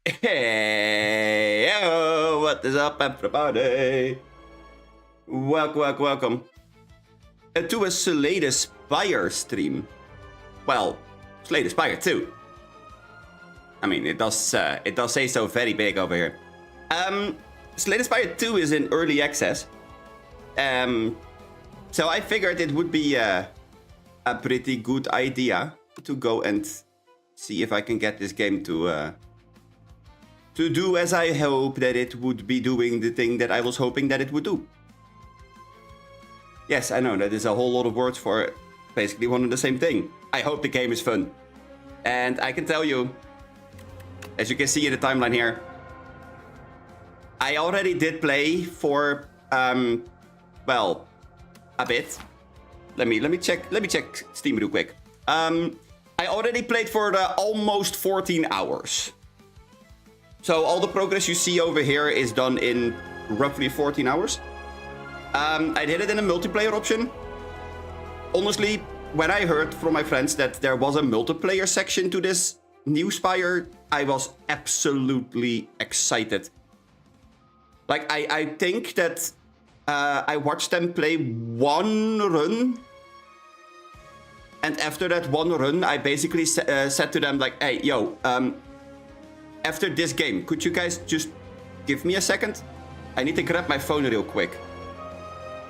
Hey, yo, what is up, everybody? Welcome to a Slay the Spire stream. Well, Slay the Spire 2. I mean, it does say so very big over here. Slay the Spire 2 is in early access. So I figured it would be a pretty good idea to go and see if I can get this game to do as I hope that it would be doing the thing that I was hoping that it would do. Yes, I know, that is a whole lot of words for basically one and the same thing. I hope the game is fun. And I can tell you, as you can see in the timeline here, I already did play for, well, a bit. Let me check Steam real quick. I already played for almost 14 hours. So all the progress you see over here is done in roughly 14 hours. I did it in a multiplayer option. Honestly, when I heard from my friends that there was a multiplayer section to this new Spire, I was absolutely excited. Like, I think that I watched them play one run. And after that one run, I basically said to them, like, hey, yo, after this game, could you guys just give me a second? I need to grab my phone real quick.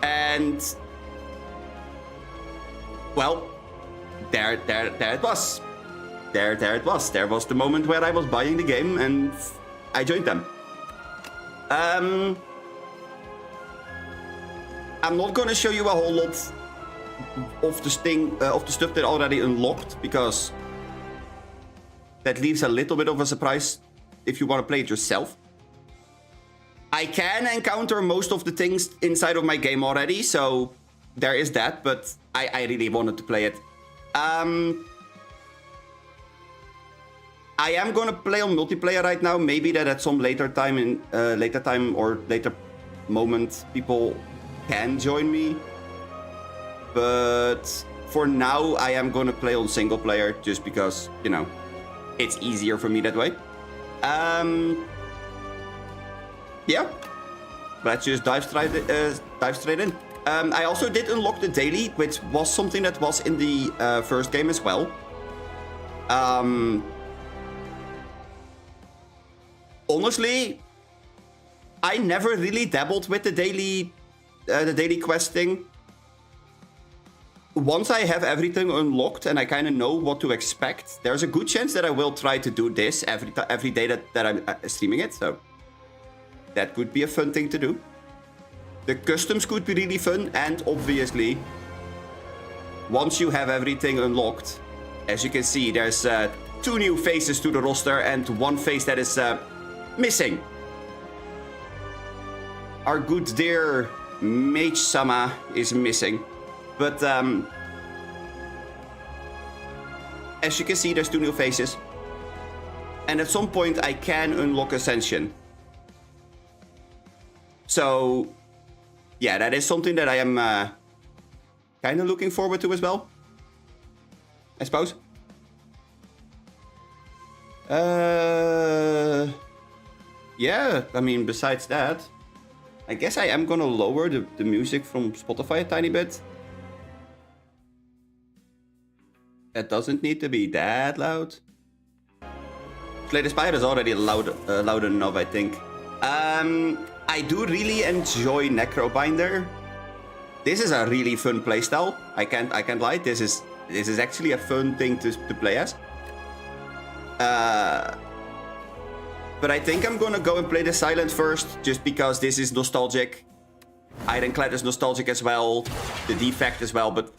And well, there it was. There it was. There was the moment where I was buying the game and I joined them. I'm not gonna show you a whole lot of the stuff that already unlocked, because that leaves a little bit of a surprise if you want to play it yourself. I can encounter most of the things inside of my game already, so there is that, but I really wanted to play it. I am gonna play on multiplayer right now. Maybe that at some later time or later moment people can join me. But for now, I am gonna play on single player just because, you know, it's easier for me that way. Yeah, let's just dive straight in. I also did unlock the daily, which was something that was in the first game as well. Honestly, I never really dabbled with the daily quest thing. Once I have everything unlocked and I kind of know what to expect, there's a good chance that I will try to do this every day that I'm streaming it. So that could be a fun thing to do. The customs could be really fun, and obviously, once you have everything unlocked, as you can see, there's 2 new faces to the roster and 1 face that is missing. Our good dear Mage-sama is missing. But as you can see, there's 2 new faces. And at some point, I can unlock Ascension. So, yeah, that is something that I am kind of looking forward to as well, I suppose. Yeah, I mean, besides that, I guess I am gonna lower the music from Spotify a tiny bit. It doesn't need to be that loud. Slay the Spire is already loud enough, I think. I do really enjoy Necrobinder. This is a really fun playstyle. I can't lie. This is actually a fun thing to play as. But I think I'm gonna go and play the Silent first, just because this is nostalgic. Ironclad is nostalgic as well. The Defect as well, but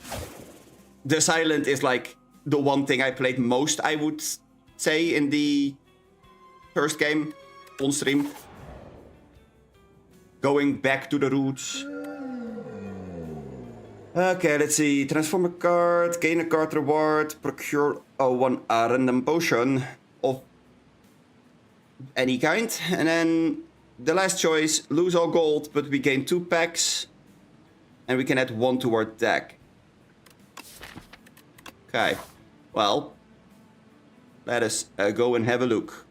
the Silent is like the one thing I played most, I would say, in the first game on stream. Going back to the roots. Okay, let's see. Transform a card, gain a card reward, procure one random potion of any kind. And then the last choice, lose all gold, but we gain 2 packs. And we can add 1 to our deck. Okay, well, let us go and have a look.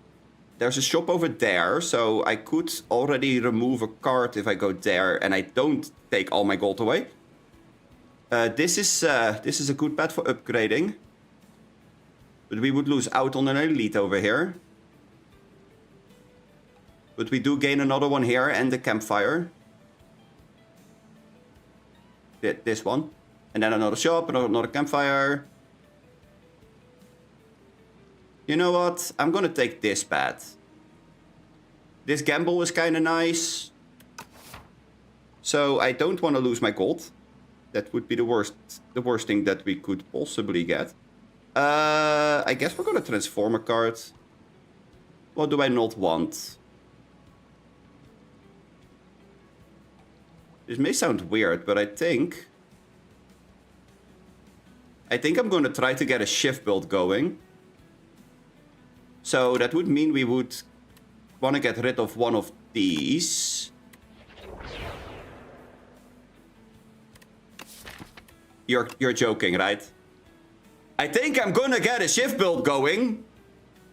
there's a shop over there, so I could already remove a card if I go there and I don't take all my gold away. This is a good pet for upgrading. But we would lose out on an elite over here. But we do gain another one here and the campfire. This one. And then another shop, another campfire. You know what? I'm gonna take this pet. This gamble is kind of nice. So I don't want to lose my gold. That would be the worst thing that we could possibly get. I guess we're gonna transform a card. What do I not want? This may sound weird, but I think I'm gonna try to get a shift build going. So that would mean we would want to get rid of one of these. You're joking, right? I think I'm gonna get a shift build going.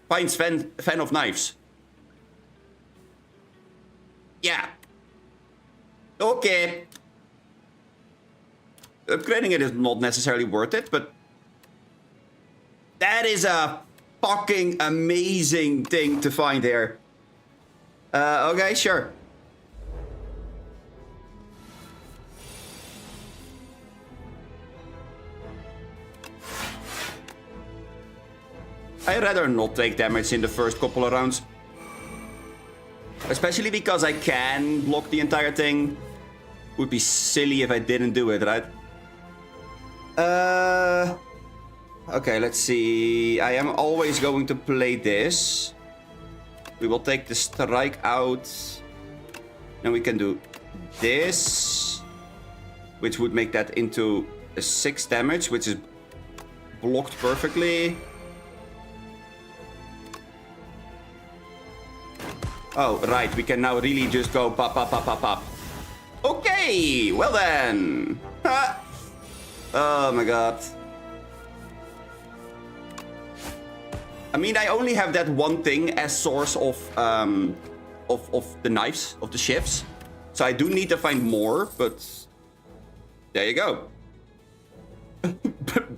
Finds fan of knives. Yeah. Okay. Upgrading it is not necessarily worth it, but that is a fucking amazing thing to find here. Okay, sure. I'd rather not take damage in the first couple of rounds. Especially because I can block the entire thing. Would be silly if I didn't do it, right? Okay, let's see. I am always going to play this. We will take the strike out. Then we can do this. Which would make that into a 6 damage, which is blocked perfectly. Oh, right. We can now really just go pop, pop, pop, pop, pop. Okay, well then. Ha. Oh my god. I mean, I only have that one thing as source of the knives, of the shifts. So I do need to find more, but there you go.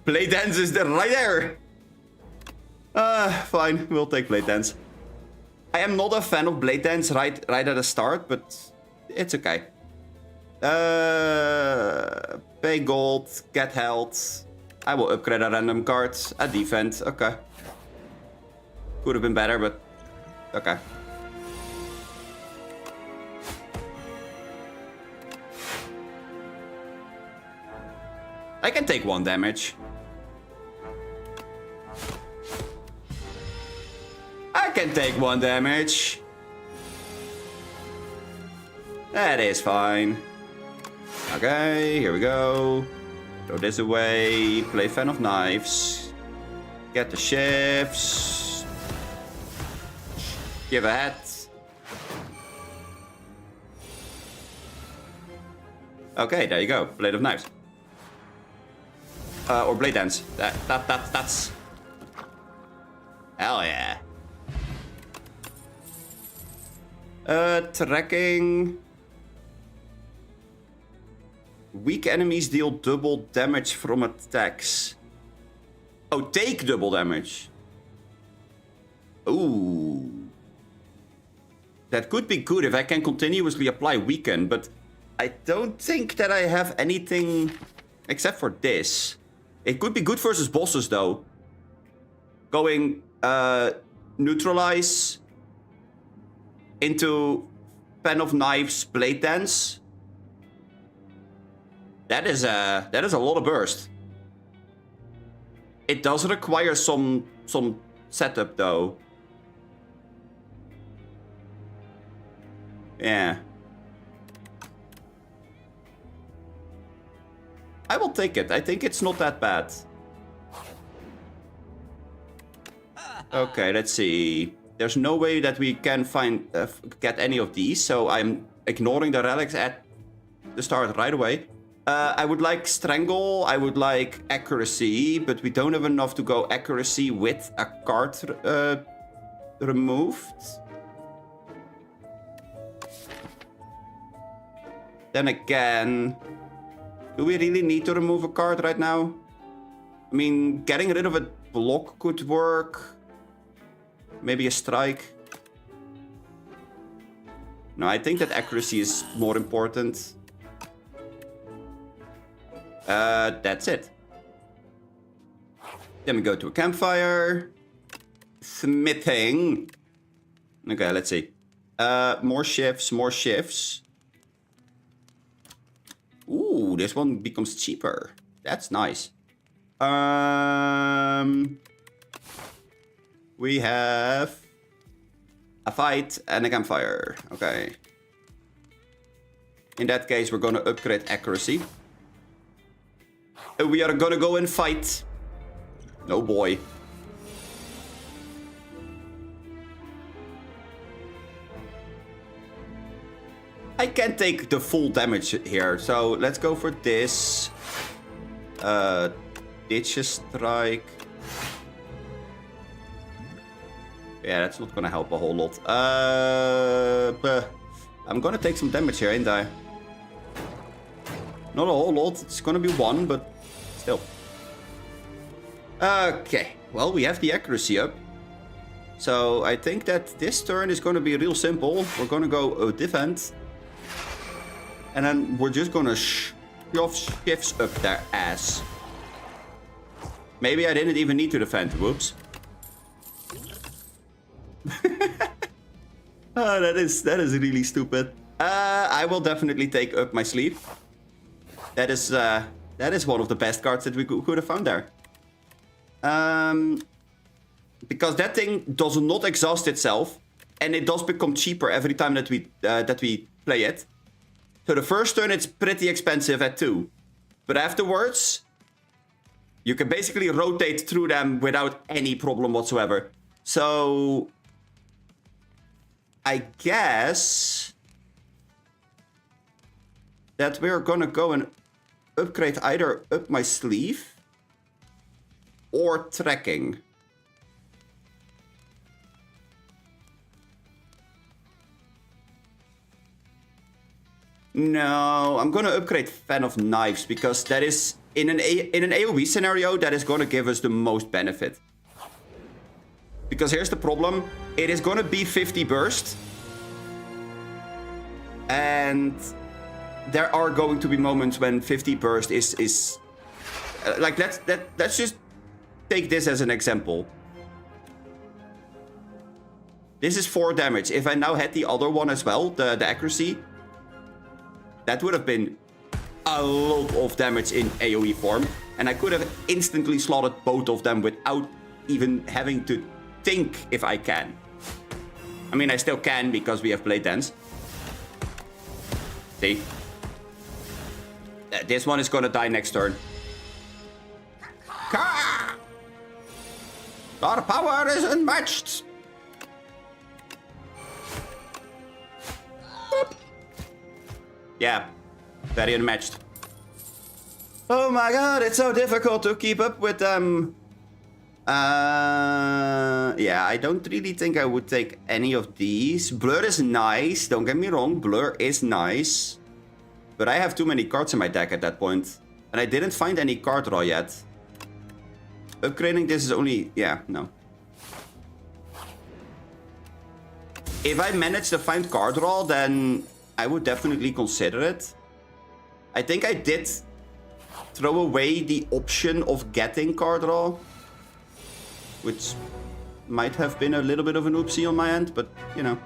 Blade Dance is there right there. Fine, we'll take Blade Dance. I am not a fan of Blade Dance right at the start, but it's okay. Pay gold, get health. I will upgrade a random card, a defense, okay. Could have been better, but okay. I can take 1 damage. I can take 1 damage. That is fine. Okay, here we go. Throw this away. Play Fan of Knives. Get the shifts. Give a hat. Okay, there you go. Blade of Knives. Or Blade Dance. That's... Hell yeah. Tracking. Weak enemies deal double damage from attacks. Oh, take double damage. Ooh. That could be good if I can continuously apply weaken, but I don't think that I have anything except for this. It could be good versus bosses though. Going neutralize into Pen of Knives, Blade Dance. That is a lot of burst. It does require some setup though. Yeah. I will take it. I think it's not that bad. Okay, let's see. There's no way that we can get any of these, so I'm ignoring the relics at the start right away. I would like Strangle, I would like Accuracy, but we don't have enough to go Accuracy with a card removed. Then again, do we really need to remove a card right now? I mean, getting rid of a block could work. Maybe a strike. No, I think that accuracy is more important. That's it. Then we go to a campfire. Smithing. Okay, let's see. More shifts, more shifts. Ooh, this one becomes cheaper. That's nice. We have a fight and a campfire. Okay. In that case, we're gonna upgrade accuracy. And we are gonna go and fight. No boy. I can't take the full damage here, so let's go for this. Ditch a strike. Yeah, that's not gonna help a whole lot. But I'm gonna take some damage here, ain't I? Not a whole lot. It's gonna be 1, but still. Okay. Well, we have the accuracy up. So I think that this turn is gonna be real simple. We're gonna go defend. And then we're just gonna shove shifts up their ass. Maybe I didn't even need to defend. Whoops. Oh, that is really stupid. I will definitely take up my sleeve. That is one of the best cards that we could have found there. Because that thing does not exhaust itself, and it does become cheaper every time that we play it. So the first turn it's pretty expensive at 2, but afterwards you can basically rotate through them without any problem whatsoever. So I guess that we're gonna go and upgrade either up my sleeve or trekking. No, I'm gonna upgrade Fan of Knives because that is in an AoE scenario that is gonna give us the most benefit. Because here's the problem: it is gonna be 50 burst, and there are going to be moments when 50 burst is like let's just take this as an example. This is 4 damage. If I now had the other one as well, the accuracy, that would have been a lot of damage in AoE form. And I could have instantly slotted both of them without even having to think if I can. I mean, I still can because we have Blade Dance. See? This one is gonna die next turn. Our power is unmatched. Yeah, very unmatched. Oh my god, it's so difficult to keep up with them. Yeah, I don't really think I would take any of these. Blur is nice, don't get me wrong, Blur is nice. But I have too many cards in my deck at that point. And I didn't find any card draw yet. Upgrading this is only... yeah, no. If I manage to find card draw, then I would definitely consider it. I think I did throw away the option of getting card draw, which might have been a little bit of an oopsie on my end, but you know.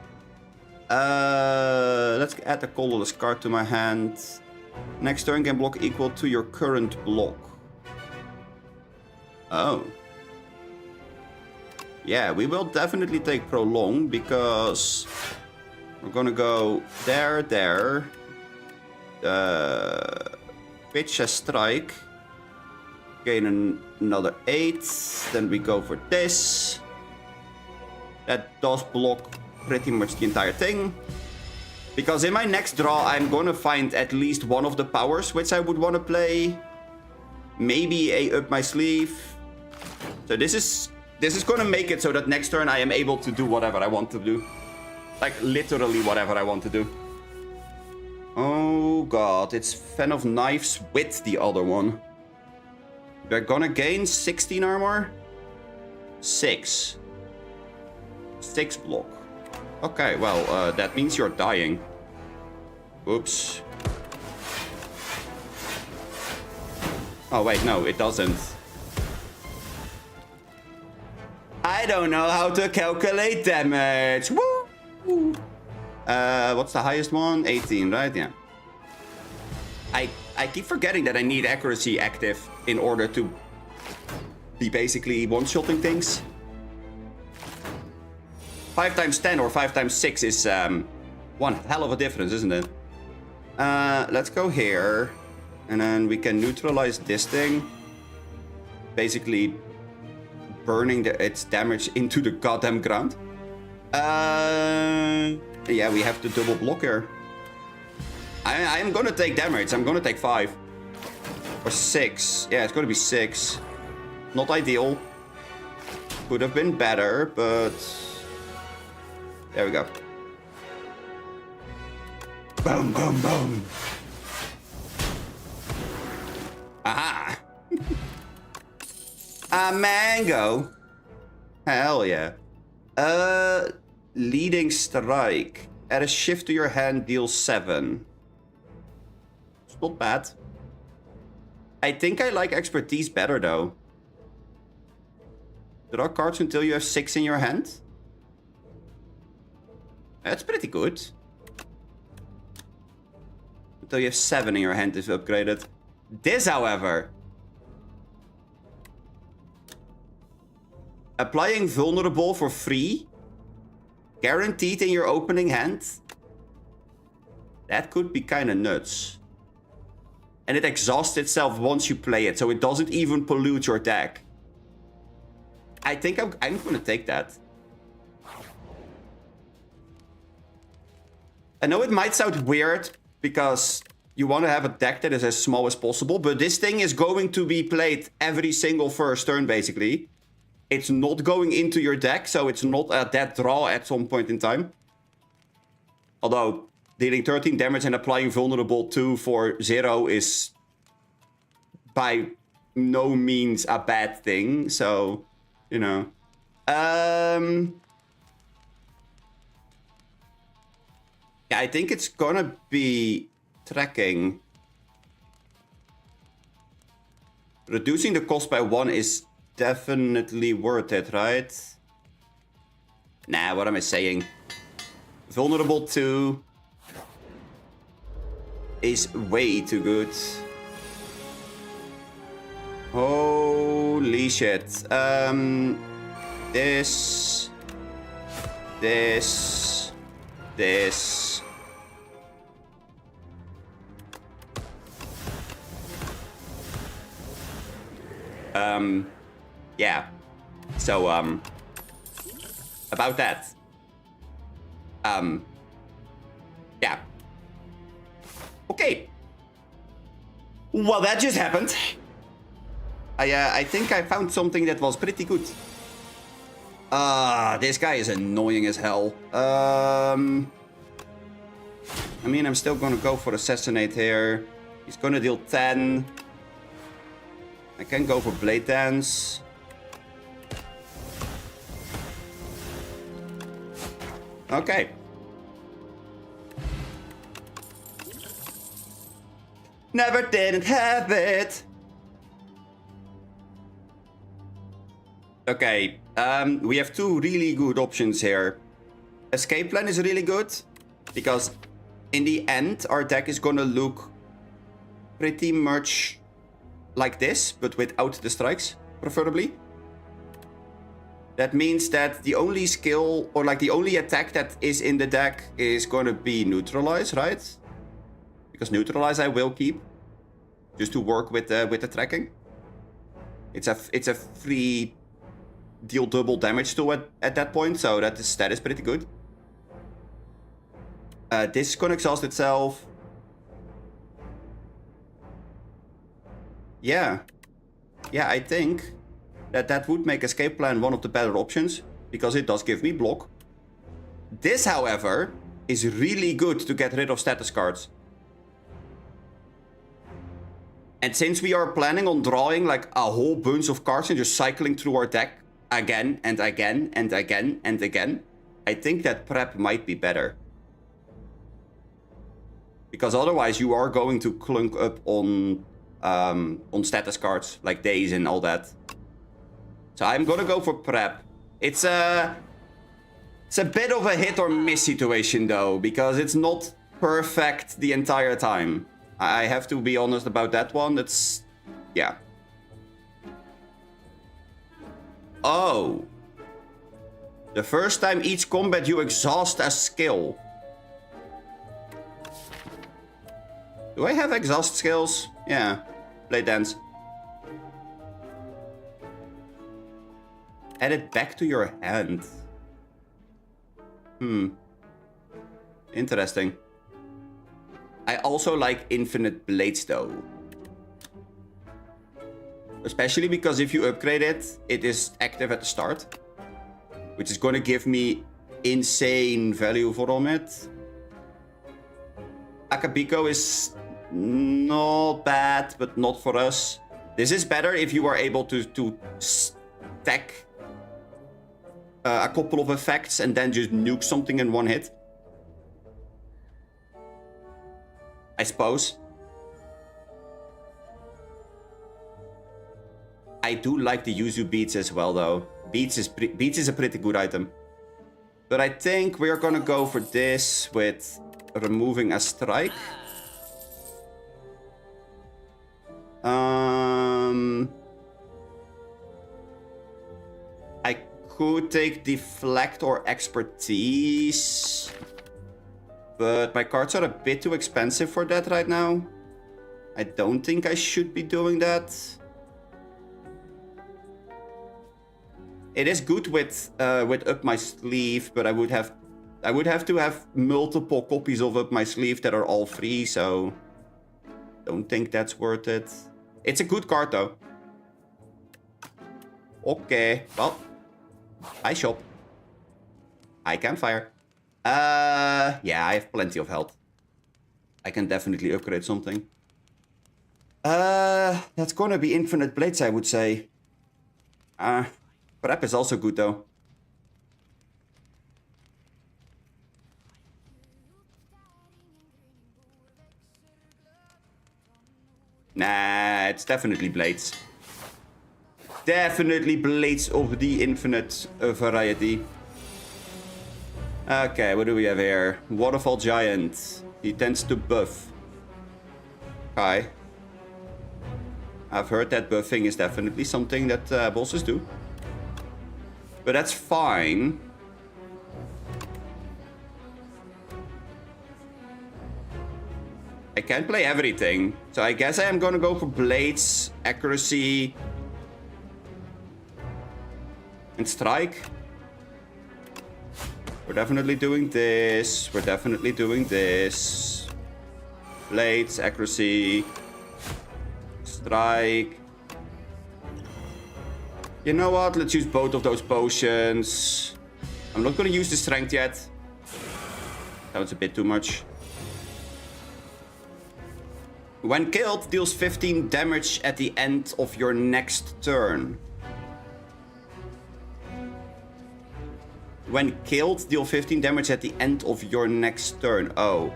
Let's add a colorless card to my hand. Next turn can block equal to your current block. Oh. Yeah, we will definitely take Prolong because we're gonna go there. Pitch a strike. Gain another 8. Then we go for this. That does block pretty much the entire thing. Because in my next draw, I'm gonna find at least one of the powers which I would want to play. Maybe a up my sleeve. So this is This is gonna make it so that next turn I am able to do whatever I want to do. Like, literally whatever I want to do. Oh god, it's Fan of Knives with the other one. We're gonna gain 16 armor. 6 block. Okay, well, that means you're dying. Oops. Oh wait, no, it doesn't. I don't know how to calculate damage. Woo! What's the highest one? 18, right? Yeah. I keep forgetting that I need accuracy active in order to be basically one-shotting things. 5 times 10 or 5 times 6 is one hell of a difference, isn't it? Let's go here. And then we can neutralize this thing. Basically burning its damage into the goddamn ground. Yeah, we have to double block here. I am gonna take damage. I'm gonna take 5. Or 6. Yeah, it's gonna be 6. Not ideal. Could have been better, but... There we go. Boom, boom, boom. Aha! A mango! Hell yeah. Leading strike. Add a shift to your hand, deal 7. It's not bad. I think I like expertise better though. Draw cards until you have 6 in your hand. That's pretty good. Until you have 7 in your hand is upgraded. This, however. Applying vulnerable for free. Guaranteed in your opening hand. That could be kind of nuts. And it exhausts itself once you play it, so it doesn't even pollute your deck. I think I'm gonna take that. I know it might sound weird because you want to have a deck that is as small as possible, but this thing is going to be played every single first turn, basically. It's not going into your deck, so it's not a dead draw at some point in time. Although, dealing 13 damage and applying vulnerable 2 for 0 is by no means a bad thing, so, you know. Yeah, I think it's gonna be tracking. Reducing the cost by 1 is definitely worth it, right? Nah, what am I saying? Vulnerable 2 is way too good. Holy shit. This. Yeah. So, about that. Yeah. Okay. Well, that just happened. I think I found something that was pretty good. This guy is annoying as hell. I mean, I'm still gonna go for Assassinate here. He's gonna deal 10. I can go for Blade Dance. Okay. Never didn't have it. Okay, we have 2 really good options here. Escape Plan is really good, because in the end, our deck is gonna look pretty much like this, but without the strikes, preferably. That means that the only skill, or like the only attack that is in the deck is gonna be Neutralize, right? Because Neutralize I will keep, just to work with the tracking. It's a free deal double damage to it at that point, so that is pretty good. This is gonna exhaust itself. Yeah, I think that would make escape plan one of the better options, because it does give me block. This, however, is really good to get rid of status cards. And since we are planning on drawing like a whole bunch of cards and just cycling through our deck again and again and again and again, I think that prep might be better. Because otherwise you are going to clunk up on status cards like days and all that. So I'm gonna go for prep. It's a bit of a hit or miss situation though, because it's not perfect the entire time. I have to be honest about that one. It's... yeah. Oh. The first time each combat you exhaust a skill. Do I have exhaust skills? Yeah. Play dance. Add it back to your hand. Interesting. I also like infinite blades though. Especially because if you upgrade it, it is active at the start. Which is going to give me insane value from it. Akabiko is not bad, but not for us. This is better if you are able to stack a couple of effects and then just nuke something in one hit. I suppose. I do like the Yuzu beats as well, though. Beats is a pretty good item. But I think we're gonna go for this with removing a strike. I could take deflect or expertise. But my cards are a bit too expensive for that right now. I don't think I should be doing that. It is good with up my sleeve, but I would have to have multiple copies of up my sleeve that are all free, so don't think that's worth it. It's a good card though. Okay, well, I shop. I can fire. Yeah, I have plenty of health. I can definitely upgrade something. That's gonna be infinite blades, I would say. Prep is also good though. Nah, it's definitely blades. Definitely blades of the infinite variety. Okay, what do we have here? Waterfall Giant. He tends to buff. Hi. I've heard that buffing is definitely something that bosses do. But that's fine. I can't play everything. So I guess I am gonna go for blades, accuracy, and strike. We're definitely doing this. We're definitely doing this. Blades, accuracy, strike. You know what? Let's use both of those potions. I'm not gonna use the strength yet. That was a bit too much. When killed, deals 15 damage at the end of your next turn. When killed, deal 15 damage at the end of your next turn. Oh.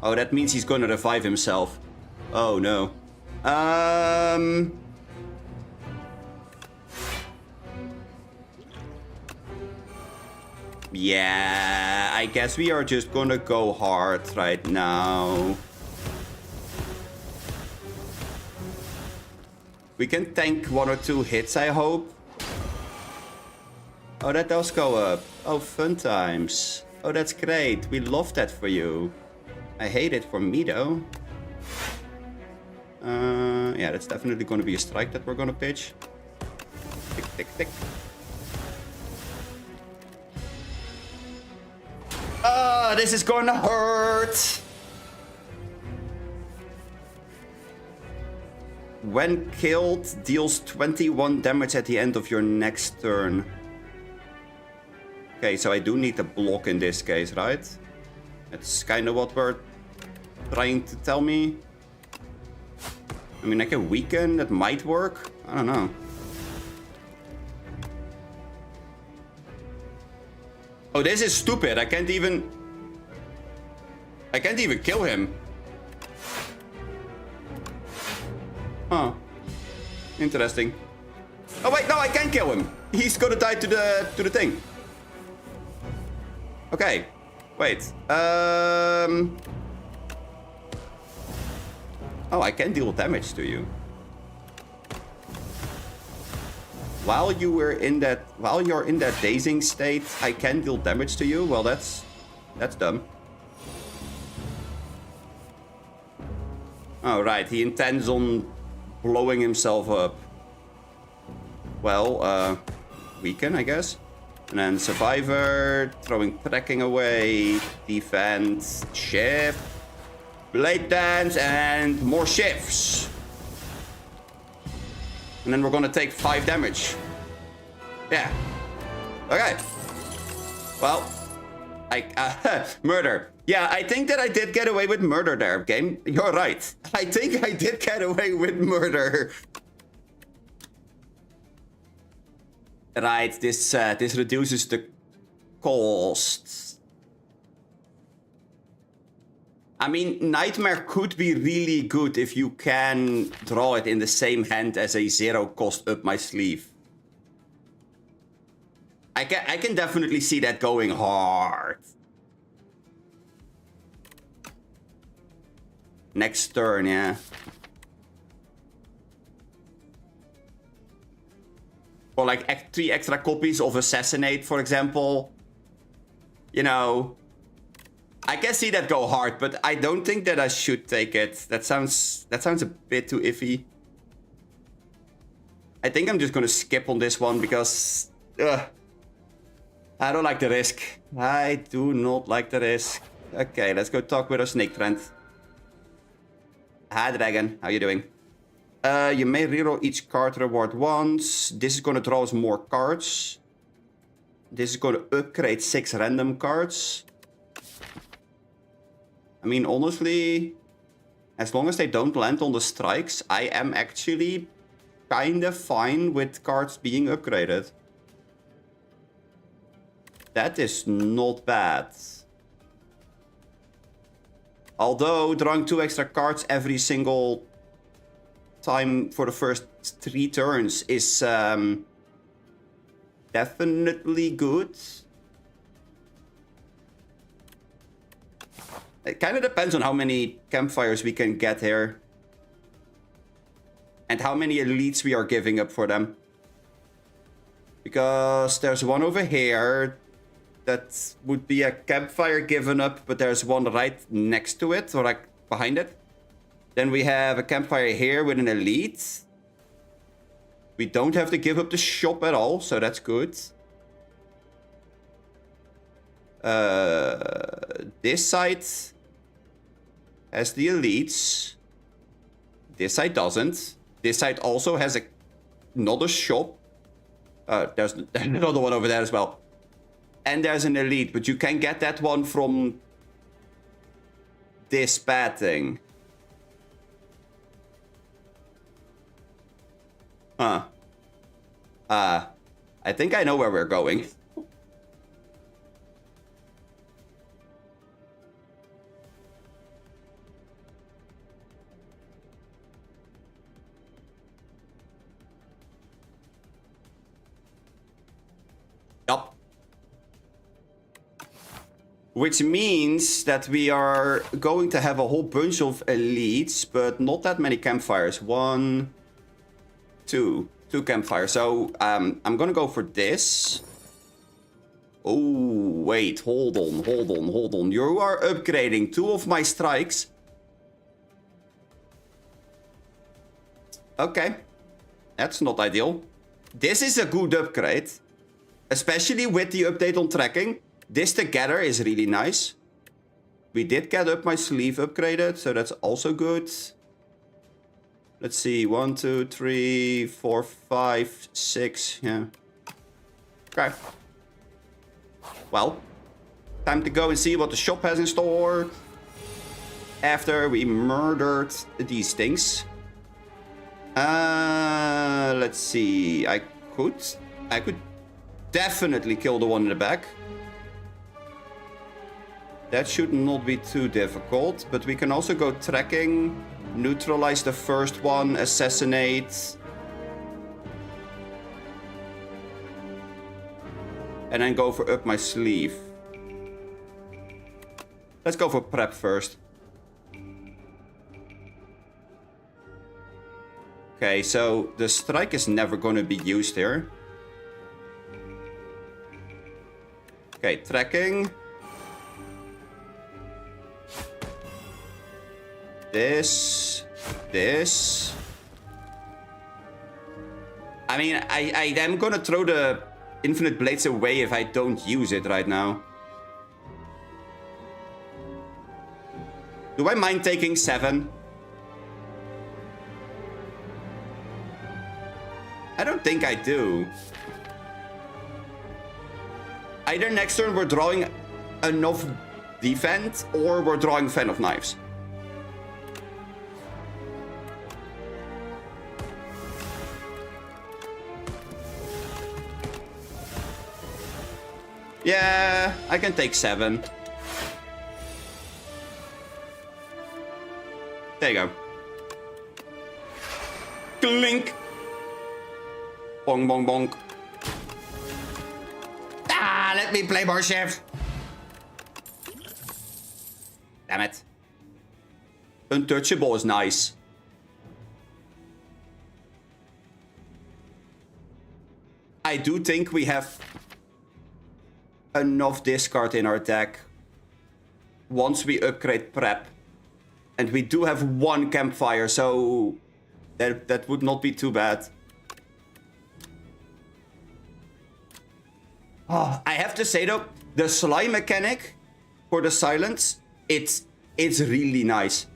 Oh, that means he's gonna revive himself. Oh, no. Yeah, I guess we are just gonna go hard right now. We can tank 1 or 2 hits, I hope. Oh, that does go up. Oh, fun times. Oh, that's great. We love that for you. I hate it for me, though. Yeah, that's definitely going to be a strike that we're going to pitch. Tick, tick, tick. Ah, this is going to hurt. when killed, deals 21 damage at the end of your next turn. Okay, so I do need a block in this case, right? That's kind of what we're trying to tell me. I mean, I can weaken, that might work. I don't know. Oh, this is stupid. I can't even kill him. Huh. Interesting. Oh wait, no, I can kill him. He's gonna die to the thing. Okay. Wait. Oh, I can deal damage to you. While you're in that dazing state, I can deal damage to you. Well, that's dumb. Oh, right. He intends on blowing himself up. Well, weaken, I guess. And then survivor, throwing tracking away, defense, shift, blade dance, and more shifts. And then we're gonna take 5 damage. Yeah. Okay. Well, murder. Yeah, I think that I did get away with murder there, game. You're right. I think I did get away with murder. Right, this reduces the cost. I mean, Nightmare could be really good if you can draw it in the same hand as a 0 cost up my sleeve. I can definitely see that going hard. Next turn, yeah. Or like 3 extra copies of Assassinate, for example. You know, I can see that go hard, but I don't think that I should take it. That sounds a bit too iffy. I think I'm just gonna skip on this one because I don't like the risk. I do not like the risk. Okay, let's go talk with our snake friend. Hi, Dragon. How you doing? You may reroll each card reward once. This is gonna draw us more cards. This is gonna upgrade 6 random cards. I mean, honestly, as long as they don't land on the strikes, I am actually kind of fine with cards being upgraded. That is not bad. Although drawing 2 extra cards every single time for the first 3 turns is definitely good. It kind of depends on how many campfires we can get here. And how many elites we are giving up for them. Because there's one over here that would be a campfire given up, but there's one right next to it, or like behind it. Then we have a campfire here with an elite. We don't have to give up the shop at all, so that's good. This side has the elites. This side doesn't. This side also has another shop. There's another one over there as well. And there's an elite, but you can get that one from this bad thing. Huh. I think I know where we're going. Yup. Which means that we are going to have a whole bunch of elites, but not that many campfires. 1, 2 campfires. So I'm gonna go for this. Oh, wait, hold on. You are upgrading 2 of my strikes. Okay, that's not ideal. This is a good upgrade, especially with the update on tracking. This together is really nice. We did get up my sleeve upgraded, so that's also good. Let's see. 1, 2, 3, 4, 5, 6. Yeah. Okay. Well, time to go and see what the shop has in store. After we murdered these things. Let's see. I could definitely kill the one in the back. That should not be too difficult, but we can also go tracking, neutralize the first one, assassinate. And then go for up my sleeve. Let's go for prep first. Okay, so the strike is never going to be used here. Okay, tracking. This. I mean, I am gonna throw the infinite blades away if I don't use it right now. Do I mind taking 7? I don't think I do. Either next turn we're drawing enough defense or we're drawing Fan of Knives. Yeah, I can take 7. There you go. Clink. Bong, bong, bong. Ah, let me play more chefs. Damn it. Untouchable is nice. I do think we have enough discard in our deck once we upgrade prep. And we do have 1 campfire, so that would not be too bad. Oh, I have to say though, the Sly mechanic for the silence, it's really nice.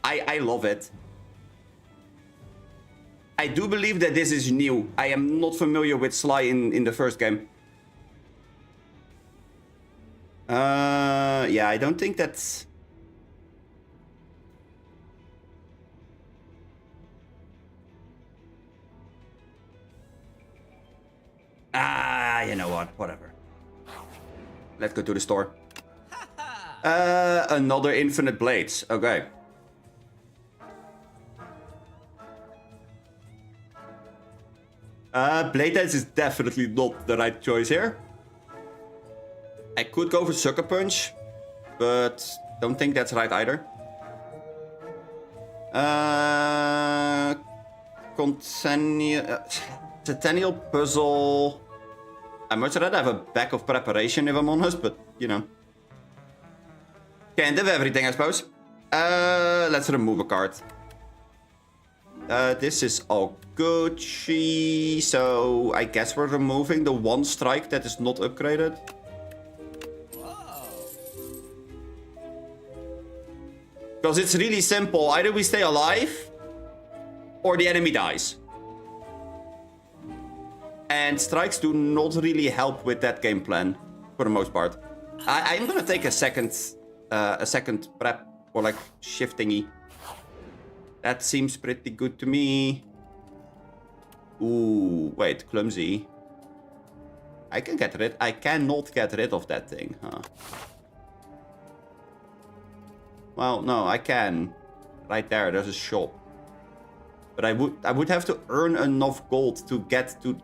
I love it. I do believe that this is new. I am not familiar with Sly in the first game. Yeah, I don't think that's... You know what? Whatever. Let's go to the store. Another infinite blades. Okay. Blade Dance is definitely not the right choice here. I could go for Sucker Punch, but don't think that's right either. Centennial Puzzle. I much rather have a back of preparation if I'm honest, but you know. Can't have everything, I suppose. Let's remove a card. This is all Gucci, so I guess we're removing the 1 strike that is not upgraded. Because it's really simple. Either we stay alive, or the enemy dies. And strikes do not really help with that game plan, for the most part. I'm gonna take a second prep, or like shiftingy. That seems pretty good to me. Ooh, wait, clumsy. I cannot get rid of that thing, huh? Well, no, I can. Right there, there's a shop. But I would have to earn enough gold to get to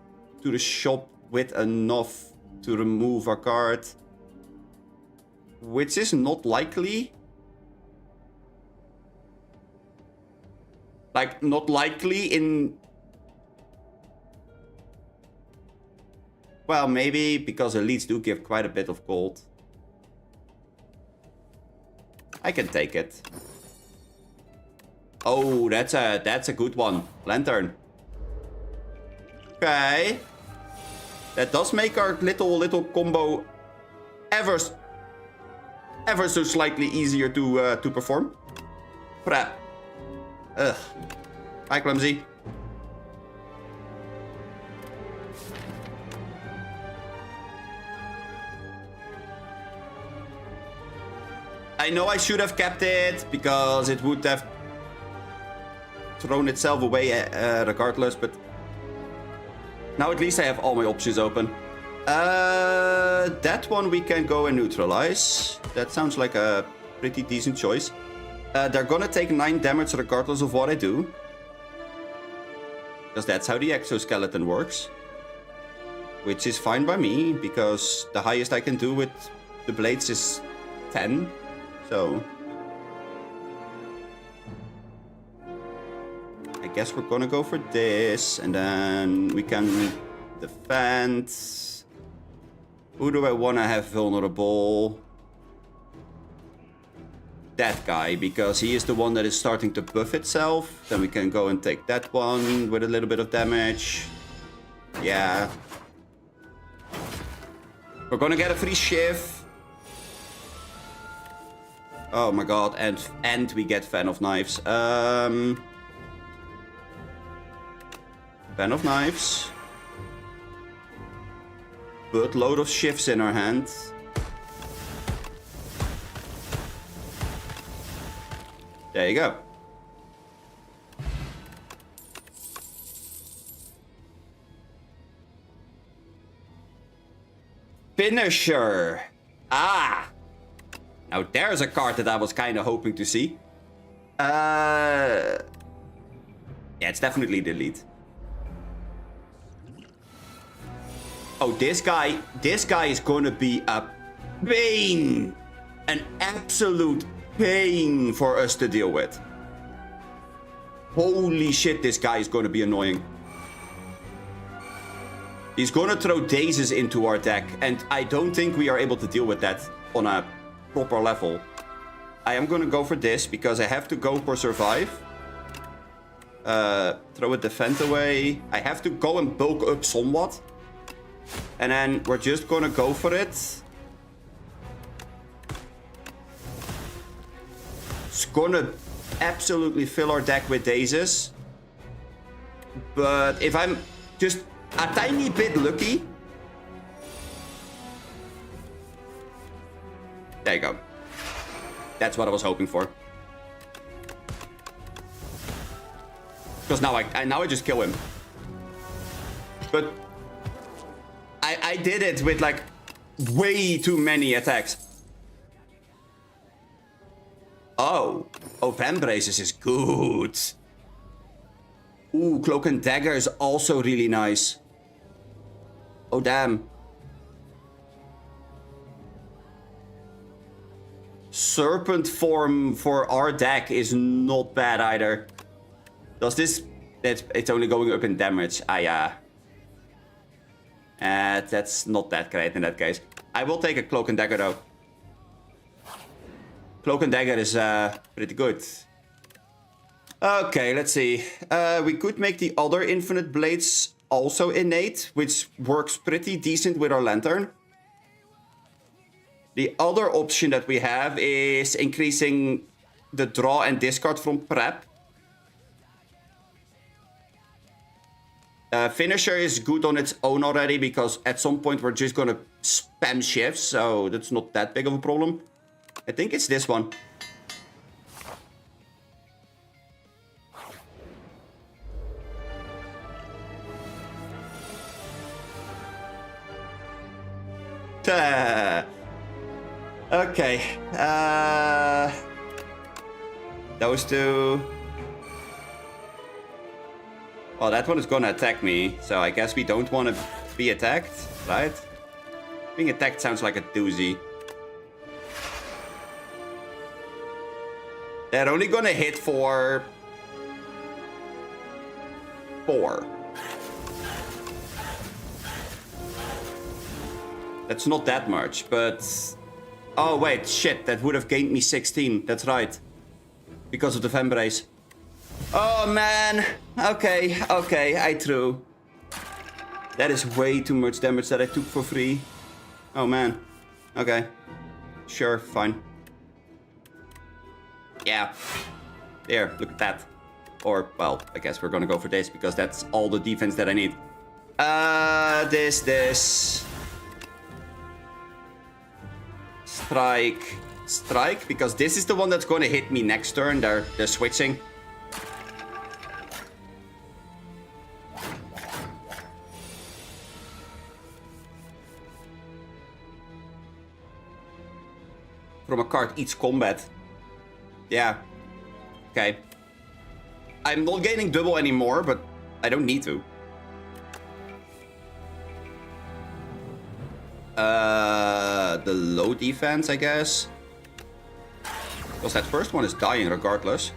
the shop with enough to remove a card. Which is not likely. Like, not likely in... Well, maybe because elites do give quite a bit of gold. I can take it. Oh, that's a good one. Lantern. Okay. That does make our little combo ever so slightly easier to perform. Prep. Ugh. Hi, Clumsy. I know I should have kept it because it would have thrown itself away regardless, but now at least I have all my options open. That one we can go and neutralize. That sounds like a pretty decent choice. They're gonna take 9 damage regardless of what I do. Because that's how the exoskeleton works. Which is fine by me, because the highest I can do with the blades is 10. So I guess we're gonna go for this, and then we can defend. Who do I want to have vulnerable? That guy, because he is the one that is starting to buff itself. Then we can go and take that one with a little bit of damage. Yeah. We're gonna get a free shift. Oh my god, and we get Fan of Knives. Fan of Knives. Buttload of shifts in our hand. There you go. Finisher. Ah. Now there's a card that I was kind of hoping to see. Yeah, it's definitely the lead. Oh, this guy is gonna be a pain. An absolute pain for us to deal with. Holy shit, this guy is gonna be annoying. He's gonna throw dazes into our deck, and I don't think we are able to deal with that on a proper level. I am gonna go for this because I have to go for survive. Throw a defend away. I have to go and bulk up somewhat. And then we're just gonna go for it. It's gonna absolutely fill our deck with dazes. But if I'm just a tiny bit lucky. There you go. That's what I was hoping for. Because now I just kill him. But I did it with like way too many attacks. Oh, Vambraces is good. Ooh, Cloak and Dagger is also really nice. Oh, damn. Serpent form for our deck is not bad either. Does this... It's only going up in damage. That's not that great in that case. I will take a Cloak and Dagger though. Cloak and Dagger is pretty good. Okay, let's see. We could make the other Infinite Blades also innate, which works pretty decent with our Lantern. The other option that we have is increasing the draw and discard from prep. Finisher is good on its own already, because at some point we're just gonna spam shifts, so that's not that big of a problem. I think it's this one. Okay. Those two. Well, that one is gonna attack me, so I guess we don't want to be attacked, right? Being attacked sounds like a doozy. They're only gonna hit for 4. That's not that much, but... Oh, wait, shit, that would have gained me 16. That's right. Because of the Fembrace. Oh, man. Okay, I threw. That is way too much damage that I took for free. Oh, man. Okay. Sure, fine. Yeah. There, look at that. Or, well, I guess we're gonna go for this because that's all the defense that I need. This. Strike. Strike, because this is the one that's gonna hit me next turn. They're switching. From a card each combat. Yeah. Okay. I'm not gaining double anymore, but I don't need to. The low defense, I guess. Because that first one is dying regardless.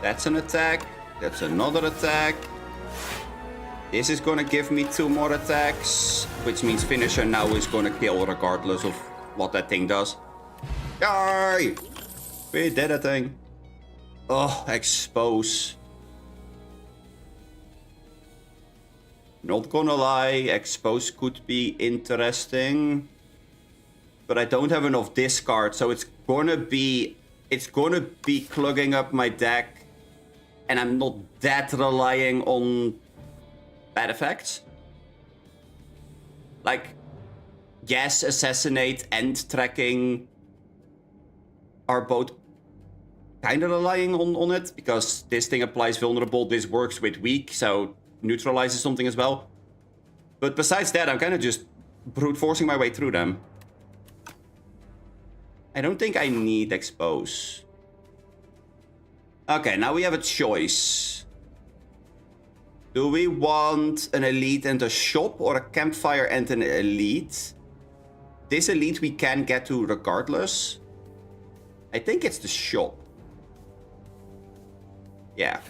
That's an attack. That's another attack. This is gonna give me 2 more attacks. Which means finisher now is gonna kill regardless of what that thing does. Yay! We did a thing. Oh, expose. Not gonna lie, expose could be interesting. But I don't have enough discard, so it's gonna be clogging up my deck. And I'm not that relying on bad effects. Like, yes, assassinate and tracking are both kind of relying on it, because this thing applies vulnerable, this works with weak, so neutralizes something as well. But besides that, I'm kind of just brute forcing my way through them. I don't think I need expose. Okay, now we have a choice. Do we want an elite and a shop, or a campfire and an elite? This elite we can get to regardless. I think it's the shop. Yeah.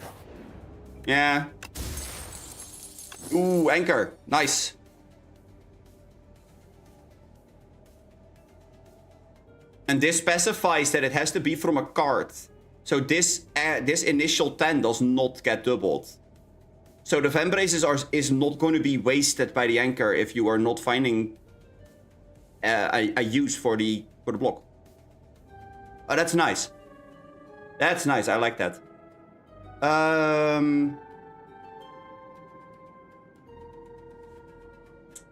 Yeah. Ooh, anchor. Nice. And this specifies that it has to be from a card. So this initial 10 does not get doubled. So the Vambraces is not going to be wasted by the anchor if you are not finding a use for the block. Oh, that's nice. That's nice. I like that.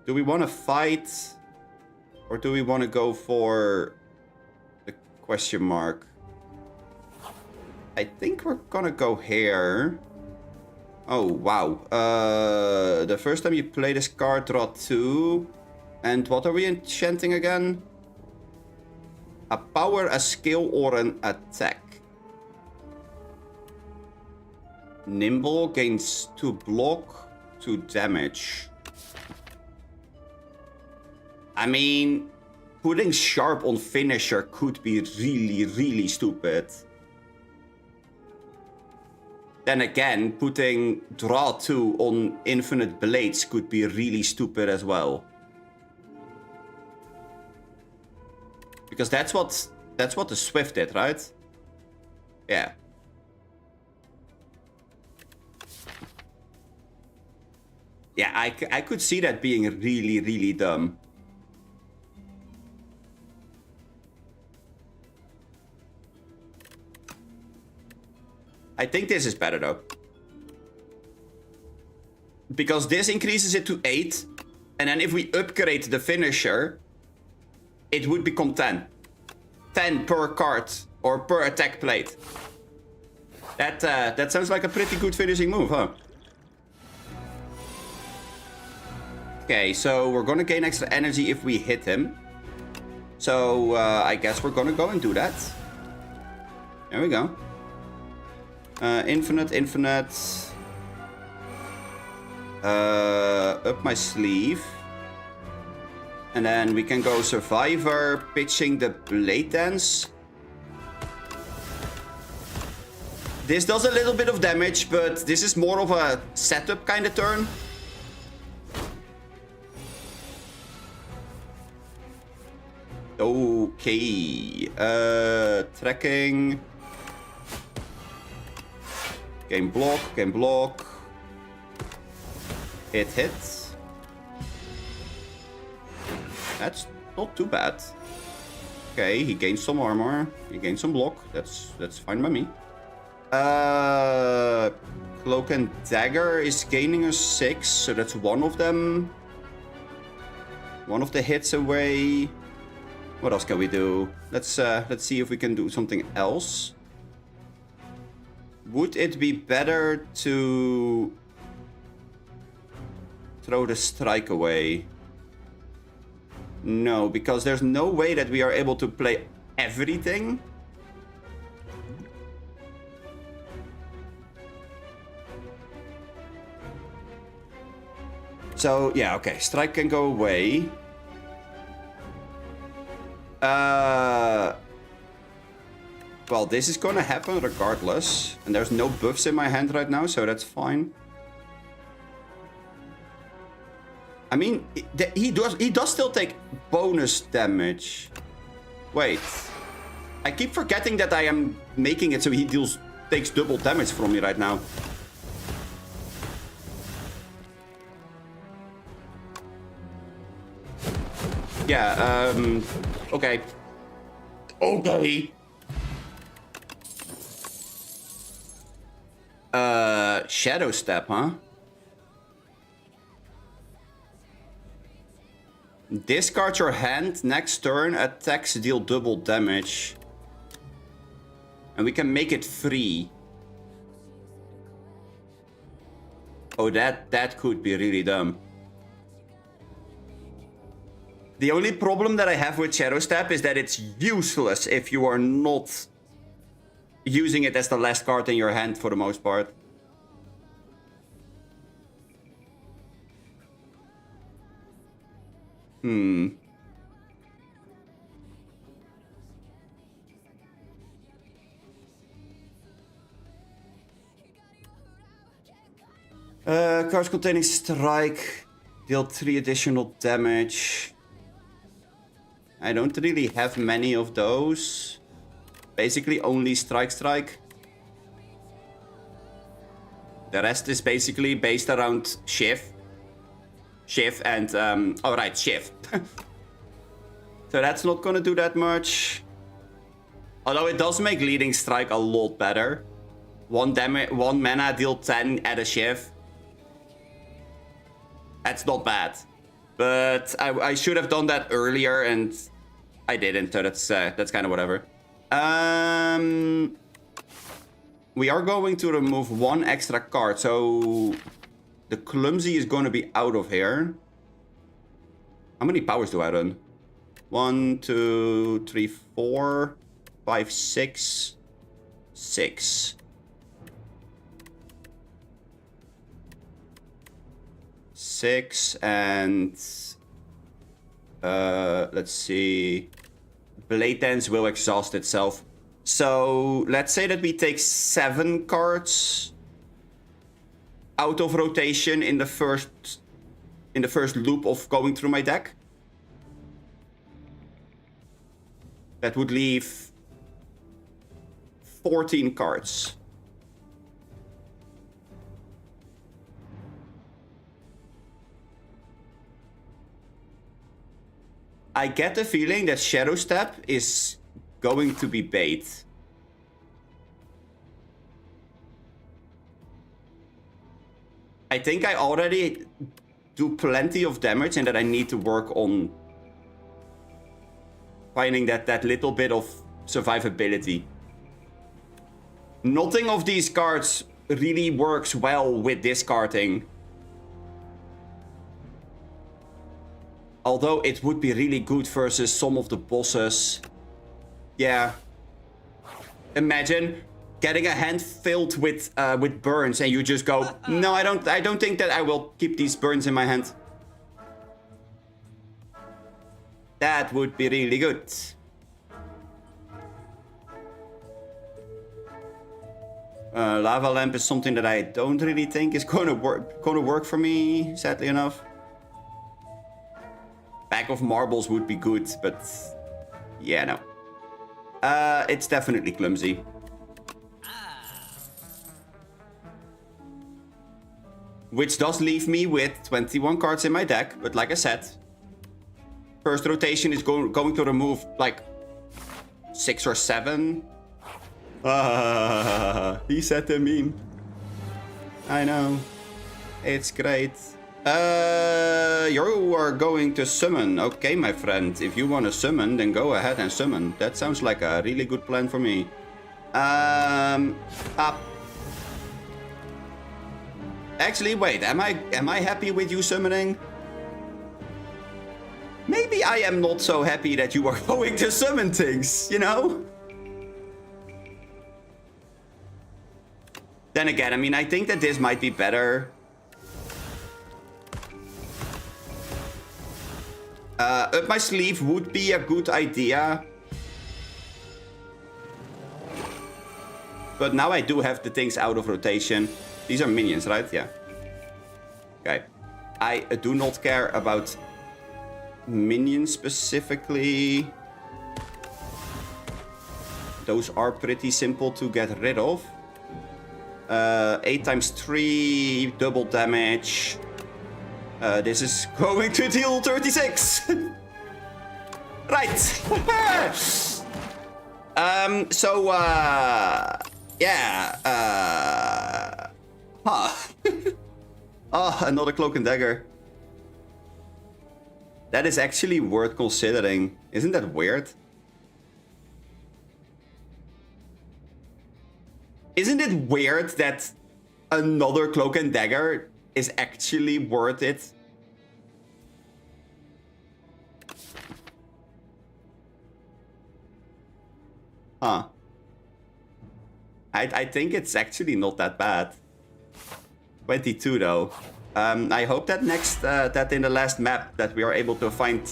Do we want to fight, or do we want to go for the question mark? I think we're gonna go here. Oh, wow. The first time you play this card, draw 2. And what are we enchanting again? A power, a skill, or an attack. Nimble gains 2 block, 2 damage. I mean, putting sharp on finisher could be really, really stupid. Then again, putting draw 2 on infinite blades could be really stupid as well. Because that's what the Swift did, right? Yeah. Yeah, I could see that being really, really dumb. I think this is better though. Because this increases it to 8. And then if we upgrade the finisher, it would become 10. 10 per card or per attack plate. That sounds like a pretty good finishing move, huh? Okay, so we're gonna gain extra energy if we hit him. So I guess we're gonna go and do that. There we go. Infinite. Up my sleeve. And then we can go Survivor, pitching the Blade Dance. This does a little bit of damage, but this is more of a setup kind of turn. Okay. Tracking. Game block. Hit. That's not too bad. Okay, he gained some armor. He gained some block. That's fine by me. Cloak and Dagger is gaining a 6, so that's one of them. One of the hits away. What else can we do? Let's see if we can do something else. Would it be better to throw the strike away? No, because there's no way that we are able to play everything. So, yeah, okay. Strike can go away. Well, this is gonna happen regardless. And there's no buffs in my hand right now, so that's fine. I mean, he does still take bonus damage. Wait. I keep forgetting that I am making it so he takes double damage from me right now. Yeah, okay. Okay. Shadow Step, huh? Discard your hand, next turn, attacks deal double damage. And we can make it free. Oh, that could be really dumb. The only problem that I have with Shadow Step is that it's useless if you are not using it as the last card in your hand for the most part. Cards containing strike deal 3 additional damage. I don't really have many of those. Basically only strike. The rest is basically based around Shiv and alright, Shiv. So that's not gonna do that much. Although it does make leading strike a lot better. One mana, deal 10 at a Shiv. That's not bad. But I should have done that earlier and I didn't, so that's kind of whatever. We are going to remove one extra card, so the Clumsy is going to be out of here. How many powers do I run? 1, 2, 3, 4, 5, 6, 6. 6 and let's see. Blade Dance will exhaust itself. So let's say that we take 7 cards out of rotation in the first loop of going through my deck. That would leave 14 cards. I get the feeling that Shadow Step is going to be bait. I think I already do plenty of damage and that I need to work on finding that little bit of survivability. Nothing of these cards really works well with discarding. Although it would be really good versus some of the bosses. Yeah. Imagine getting a hand filled with burns and you just go, no, I don't think that I will keep these burns in my hand. That would be really good. Lava Lamp is something that I don't really think is gonna work for me, sadly enough. Bag of Marbles would be good, but yeah, no. It's definitely Clumsy. Which does leave me with 21 cards in my deck, but like I said, first rotation is going to remove like 6 or 7. He said the meme. I know. It's great. You are going to summon. Okay, my friend. If you want to summon, then go ahead and summon. That sounds like a really good plan for me. Up. Actually, wait. Am I happy with you summoning? Maybe I am not so happy that you are going to summon things, you know? Then again, I mean, I think that this might be better. Up my sleeve would be a good idea. But now I do have the things out of rotation. These are minions, right? Yeah. Okay. I do not care about minions specifically. Those are pretty simple to get rid of. 8 times 3, double damage. This is going to deal 36. Right. Yeah. Oh, another cloak and dagger. That is actually worth considering. Isn't that weird? Isn't it weird that another cloak and dagger is actually worth it? Huh. I think it's actually not that bad. 22 though. I hope that that in the last map that we are able to find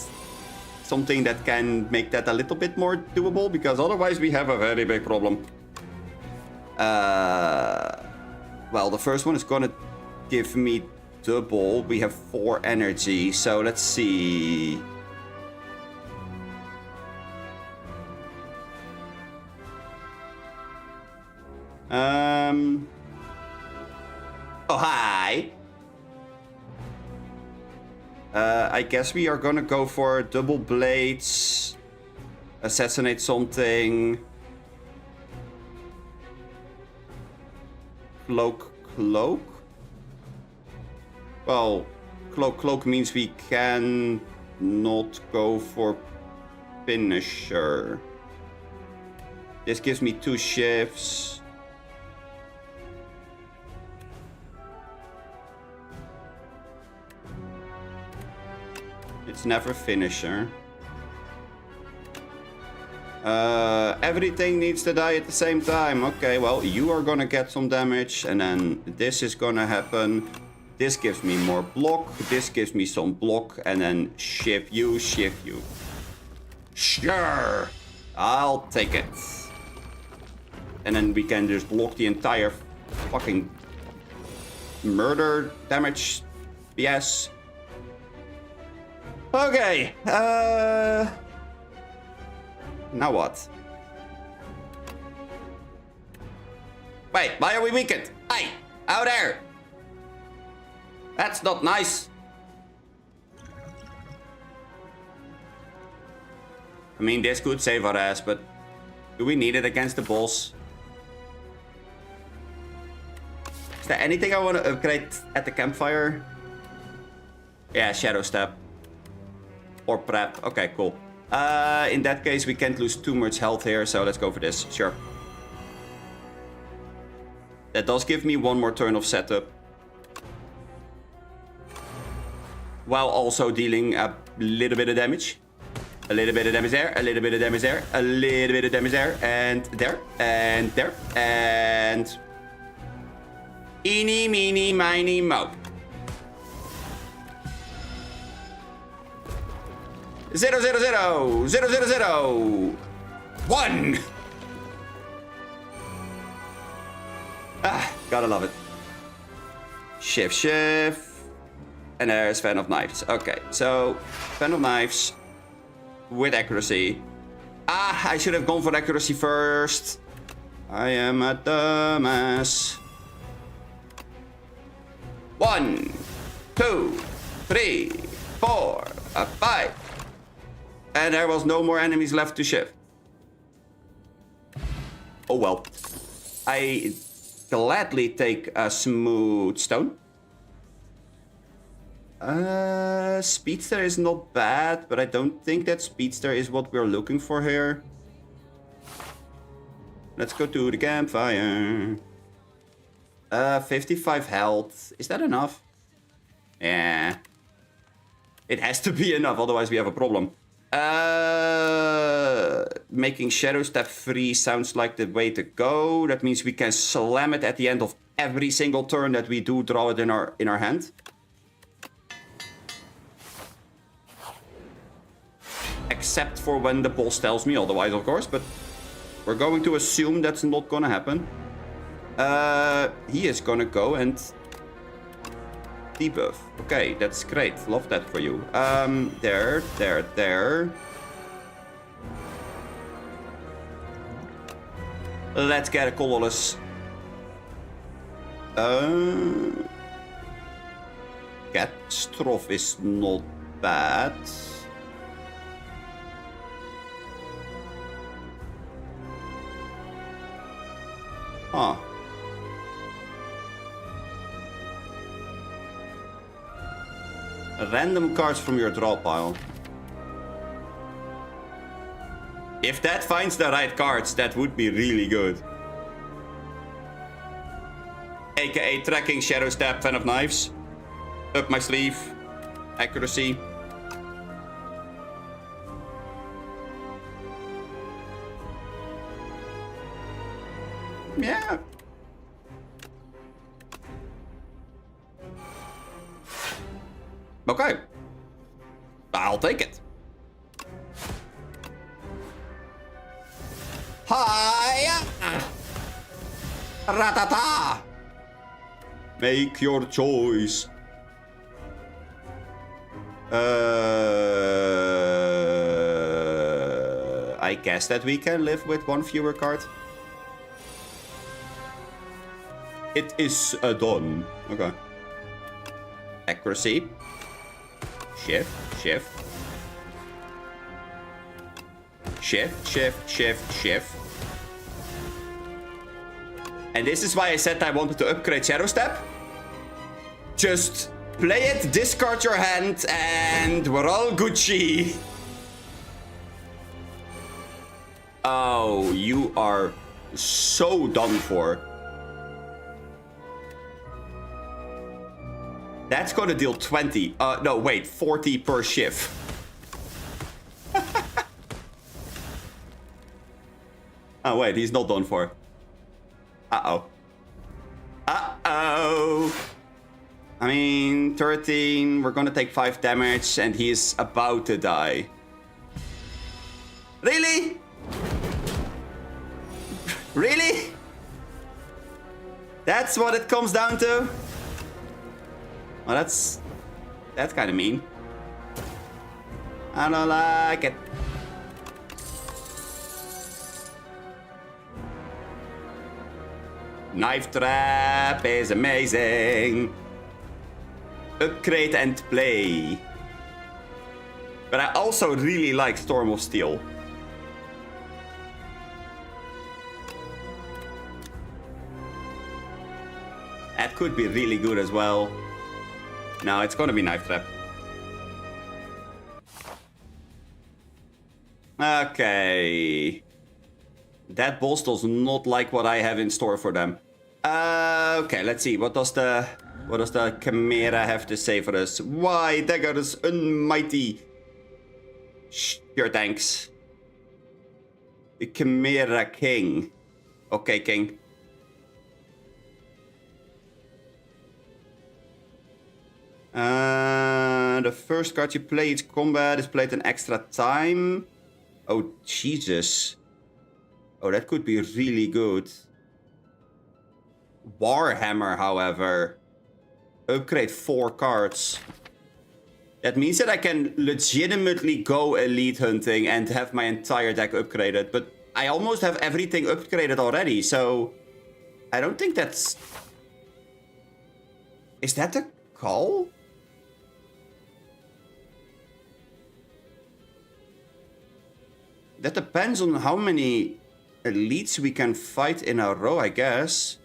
something that can make that a little bit more doable, because otherwise we have a very big problem. Well, the first one is gonna give me double. We have 4 energy, so let's see. Oh, hi. I guess we are gonna go for double blades. Assassinate something. Cloak. Well, cloak means we can not go for finisher. This gives me 2 shifts. It's never finisher. Everything needs to die at the same time. Okay, well, you are gonna get some damage, and then this is gonna happen. This gives me more block. This gives me some block, and then shift you. Sure, I'll take it. And then we can just block the entire fucking murder damage. Yes. Okay. Now what? Wait, why are we weakened? Hey, out there! That's not nice. I mean, this could save our ass, but do we need it against the boss? Is there anything I want to upgrade at the campfire? Yeah, Shadow Step. Or Prep. Okay, cool. In that case, we can't lose too much health here, so let's go for this. Sure. That does give me 1 more turn of setup. While also dealing a little bit of damage. A little bit of damage there, a little bit of damage there, a little bit of damage there, and there, and there, and... Eeny, meeny, miny, mo. 0, 0, 0, 0, 0, 0, 1. Ah, gotta love it. Shift. And there's Fan of Knives. Okay, so Fan of Knives with accuracy. Ah, I should have gone for accuracy first. I am a dumbass. 1, 2, 3, 4, 5. And there was no more enemies left to shift. Oh well. I gladly take a smooth stone. Speedster is not bad, but I don't think that Speedster is what we're looking for here. Let's go to the campfire. 55 health. Is that enough? Yeah. It has to be enough, otherwise we have a problem. Making Shadow Step free sounds like the way to go. That means we can slam it at the end of every single turn that we do draw it in our hand. Except for when the boss tells me otherwise, of course, but we're going to assume that's not gonna happen. He is gonna go and debuff. Okay, that's great. Love that for you. There. Let's get a Colossus. Catastrophe is not bad. Huh. Random cards from your draw pile. If that finds the right cards, that would be really good. AKA tracking, Shadow Step, Fan of Knives. Up my sleeve. Accuracy. Yeah. Okay. I'll take it. Hiya! Ratata! Make your choice. I guess that we can live with one fewer card. It is done. Okay. Accuracy. Shift. And this is why I said I wanted to upgrade Shadow Step. Just play it, discard your hand, and we're all Gucci. Oh, you are so done for. That's gonna deal 20. No, wait, 40 per shift. Oh, wait, he's not done for. Uh-oh. Uh-oh. I mean, 13, we're gonna take 5 damage, and he's about to die. Really? Really? That's what it comes down to? Well, that's kind of mean. I don't like it. Knife Trap is amazing. Upgrade and play. But I also really like Storm of Steel. That could be really good as well. No, it's gonna be Knife Trap. Okay. That boss does not like what I have in store for them. Okay, let's see. What does the Chimera have to say for us? Why, Dagger's unmighty. Sure, thanks. The Chimera King. Okay, King. The first card you play each combat is played an extra time. Oh, Jesus. Oh, that could be really good. Warhammer, however. Upgrade 4 cards. That means that I can legitimately go elite hunting and have my entire deck upgraded. But I almost have everything upgraded already, so... I don't think that's... Is that the call? That depends on how many elites we can fight in a row, I guess.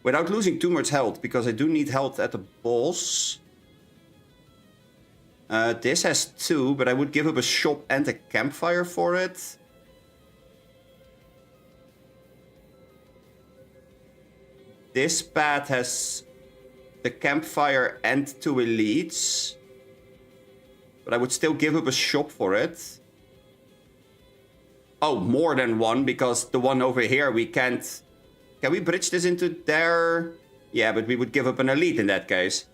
Without losing too much health, because I do need health at the boss. This has 2, but I would give up a shop and a campfire for it. This path has the campfire and 2 elites. But I would still give up a shop for it. Oh, more than 1, because the one over here we can't... Can we bridge this into there? Yeah, but we would give up an elite in that case.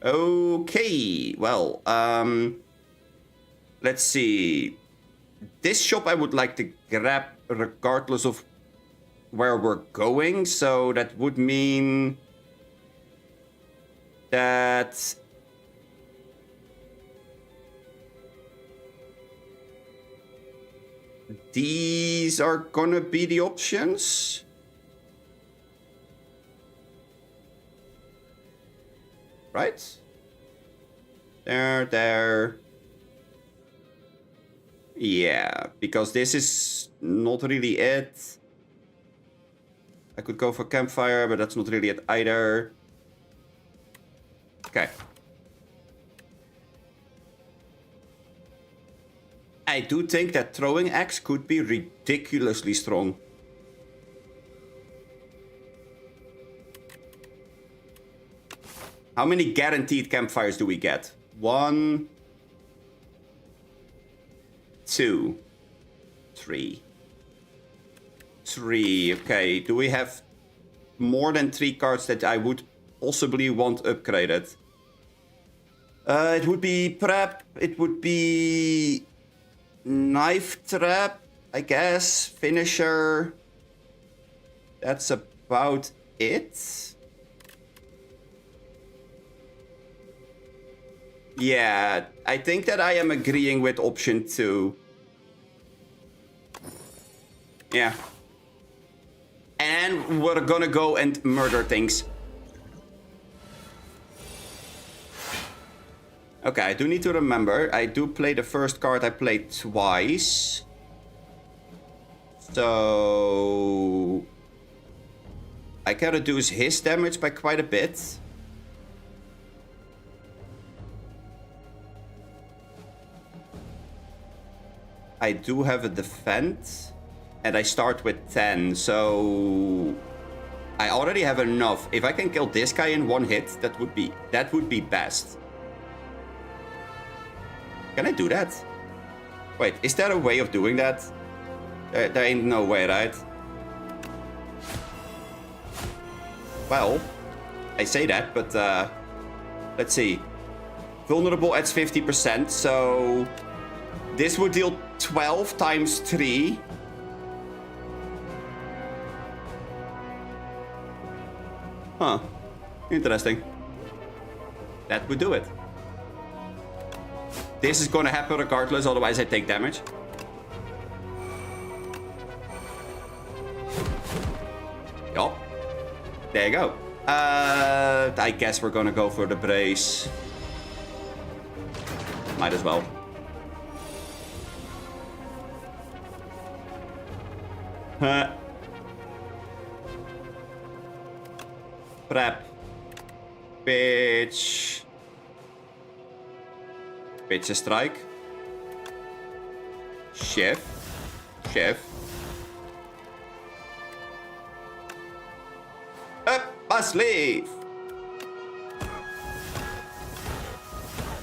Okay, well, let's see. This shop I would like to grab regardless of where we're going. So that would mean that... These are gonna be the options. Right? There. Yeah, because this is not really it. I could go for campfire, but that's not really it either. Okay. I do think that throwing axe could be ridiculously strong. How many guaranteed campfires do we get? 1, 2, 3. 3. Okay, do we have more than 3 cards that I would possibly want upgraded? It would be prep. It would be knife trap, I guess. Finisher. That's about it. Yeah, I think that I am agreeing with option 2. Yeah. And we're gonna go and murder things. Okay, I do need to remember. I do play the first card I played twice. So... I can reduce his damage by quite a bit. I do have a defend, and I start with 10, so I already have enough. If I can kill this guy in 1 hit, that would be best. Can I do that? Wait, is there a way of doing that? There ain't no way, right? Well, I say that, but let's see. Vulnerable adds 50%, so this would deal 12 times 3. Huh. Interesting. That would do it. This is gonna happen regardless, otherwise I take damage. Yup. There you go. I guess we're gonna go for the brace. Might as well. Prep. Bitch. Bitch strike. Chef. Up my sleeve.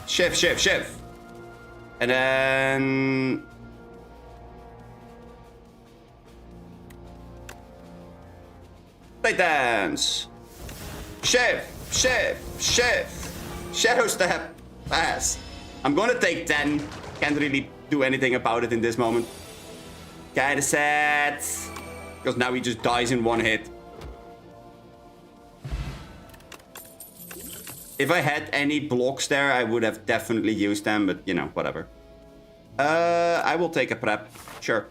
Chef. And then... Play dance. Chef. Shadow step. Pass. I'm gonna take 10. Can't really do anything about it in this moment. Kinda sad. Because now he just dies in 1 hit. If I had any blocks there, I would have definitely used them, but you know, whatever. I will take a prep. Sure.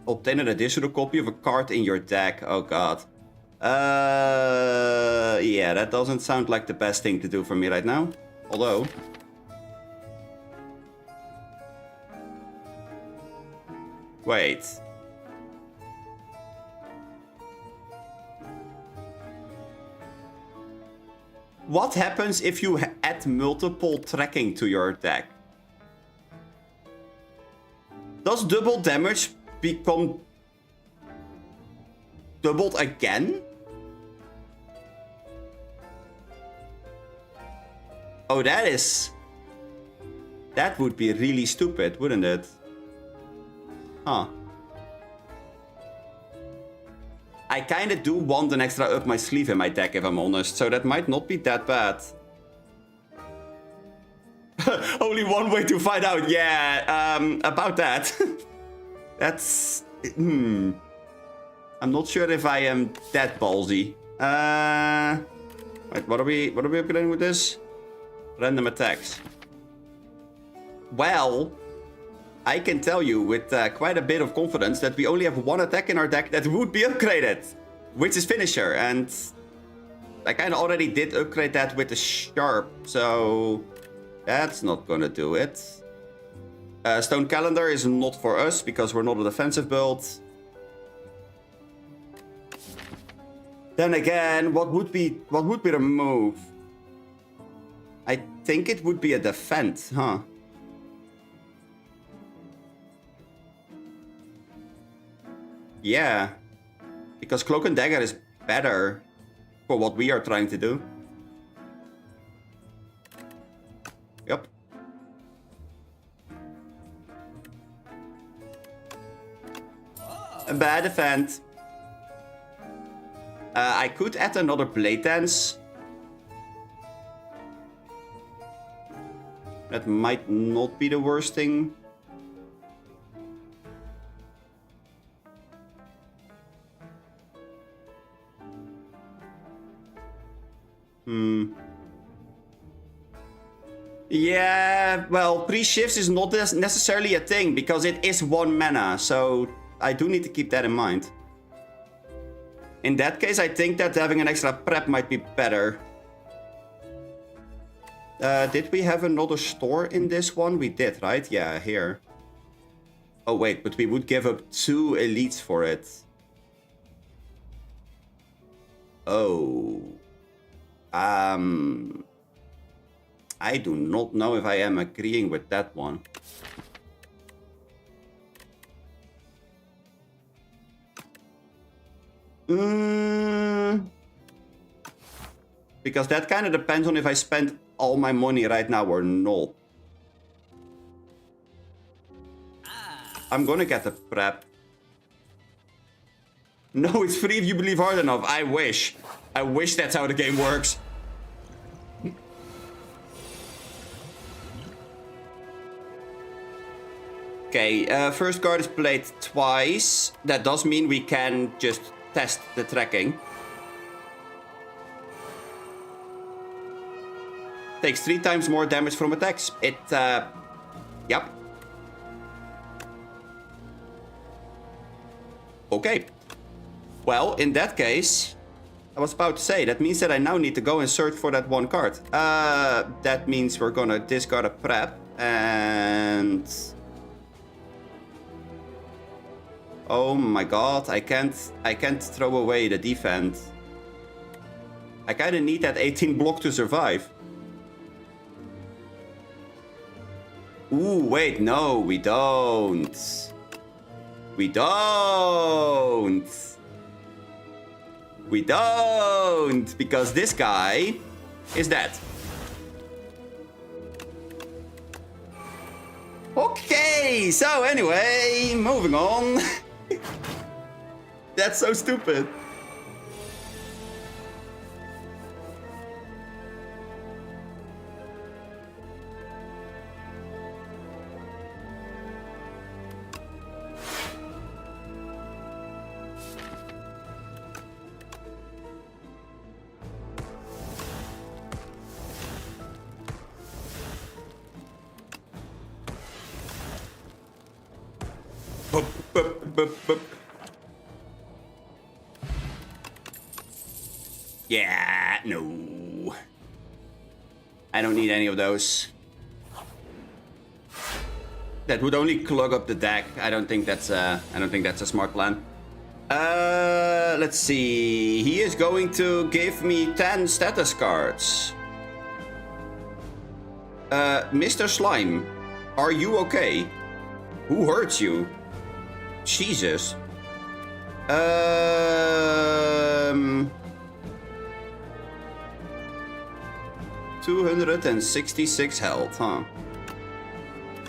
Obtain an additional copy of a card in your deck. Oh god. Yeah, that doesn't sound like the best thing to do for me right now. Although... Wait. What happens if you add multiple tracking to your deck? Does double damage become doubled again? Oh, that would be really stupid, wouldn't it? Huh. I kinda do want an extra up my sleeve in my deck, if I'm honest, so that might not be that bad. Only one way to find out, yeah, about that. That's... I'm not sure if I am that ballsy. Wait, what are we upgrading with this? Random attacks. Well, I can tell you with quite a bit of confidence that we only have one attack in our deck that would be upgraded, which is Finisher, and I kind of already did upgrade that with the Sharp, so that's not gonna do it. Stone Calendar is not for us because we're not a defensive build. Then again, what would be the move? I think it would be a defense, huh? Yeah, because Cloak and Dagger is better for what we are trying to do. Yep. A bad defense. I could add another Blade Dance. That might not be the worst thing. Yeah, well, pre-shifts is not necessarily a thing because it is 1 mana, so I do need to keep that in mind. In that case, I think that having an extra prep might be better. Did we have another store in this one? We did, right? Yeah, here. Oh, wait, but we would give up 2 elites for it. Oh. I do not know if I am agreeing with that one. Because that kind of depends on if I spend all my money right now or not. I'm gonna get the prep. No, it's free if you believe hard enough. I wish. I wish that's how the game works. Okay, first card is played twice. That does mean we can just test the tracking. Takes 3 times more damage from attacks. Yep. Okay. Well, in that case, I was about to say, that means that I now need to go and search for that one card. That means we're gonna discard a prep, and... Oh my god, I can't throw away the defense. I kinda need that 18 block to survive. Ooh, wait, no, we don't. We don't. We don't, because this guy is dead. Okay, so anyway, moving on. That's so stupid. No. I don't need any of those. That would only clog up the deck. I don't think that's a smart plan. Let's see. He is going to give me 10 status cards. Mr. Slime, are you okay? Who hurt you? Jesus. 266 health, huh?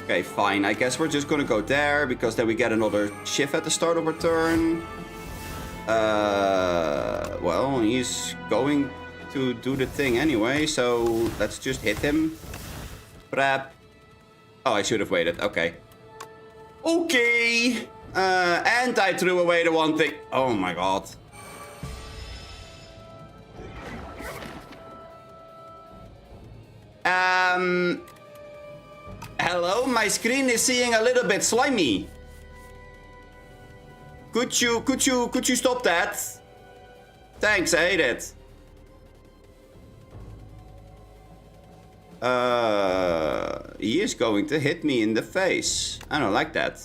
Okay, fine. I guess we're just gonna go there, because then we get another shift at the start of our turn. Well, he's going to do the thing anyway, so let's just hit him. Prep. Oh, I should have waited. Okay. Okay. And I threw away the one thing. Oh my god. Hello, my screen is seeing a little bit slimy. Could you stop that? Thanks, I hate it. He is going to hit me in the face. I don't like that.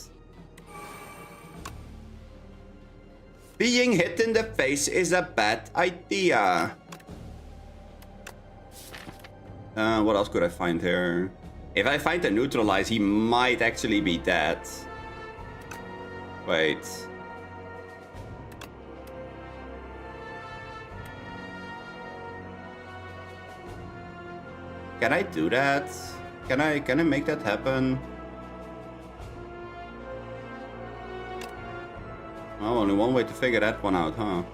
Being hit in the face is a bad idea. What else could I find here? If I find a neutralize, he might actually be dead. Wait. Can I do that? Can I make that happen? Well, only one way to figure that one out, huh?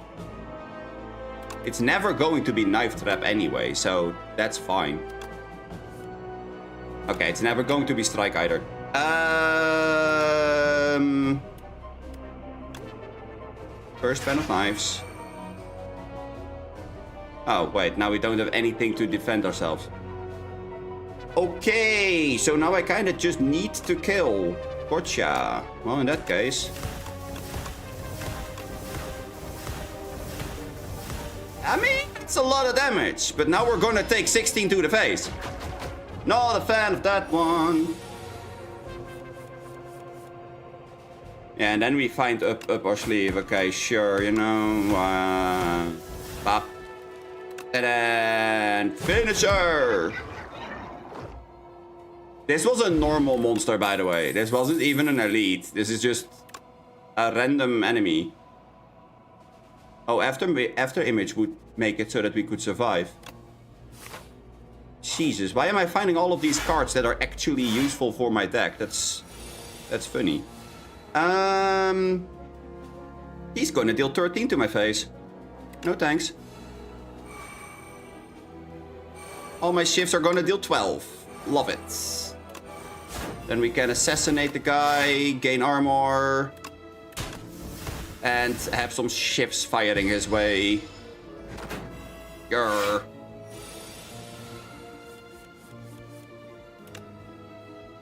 It's never going to be knife trap anyway, so that's fine. Okay, it's never going to be strike either. First pen of knives. Oh, wait, now we don't have anything to defend ourselves. Okay, so now I kind of just need to kill. Gotcha. Well, in that case... I mean, it's a lot of damage, but now we're gonna take 16 to the face. Not a fan of that one. Yeah, and then we find up our sleeve. Okay, sure, you know. Pop. And then finisher. This was a normal monster, by the way. This wasn't even an elite. This is just a random enemy. Oh, after image would make it so that we could survive. Jesus, why am I finding all of these cards that are actually useful for my deck? That's funny. He's gonna deal 13 to my face. No thanks. All my shifts are gonna deal 12. Love it. Then we can assassinate the guy, gain armor, and have some ships firing his way. Grr.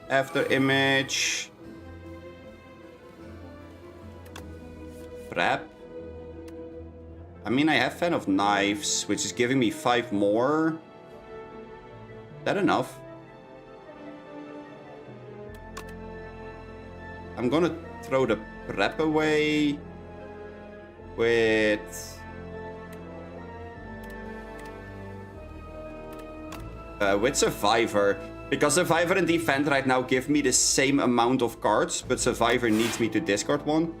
After image. Prep. I mean, I have Fan of Knives, which is giving me 5 more. Is that enough? I'm gonna throw the prep away with Survivor, because Survivor and Defend right now give me the same amount of cards, but Survivor needs me to discard one.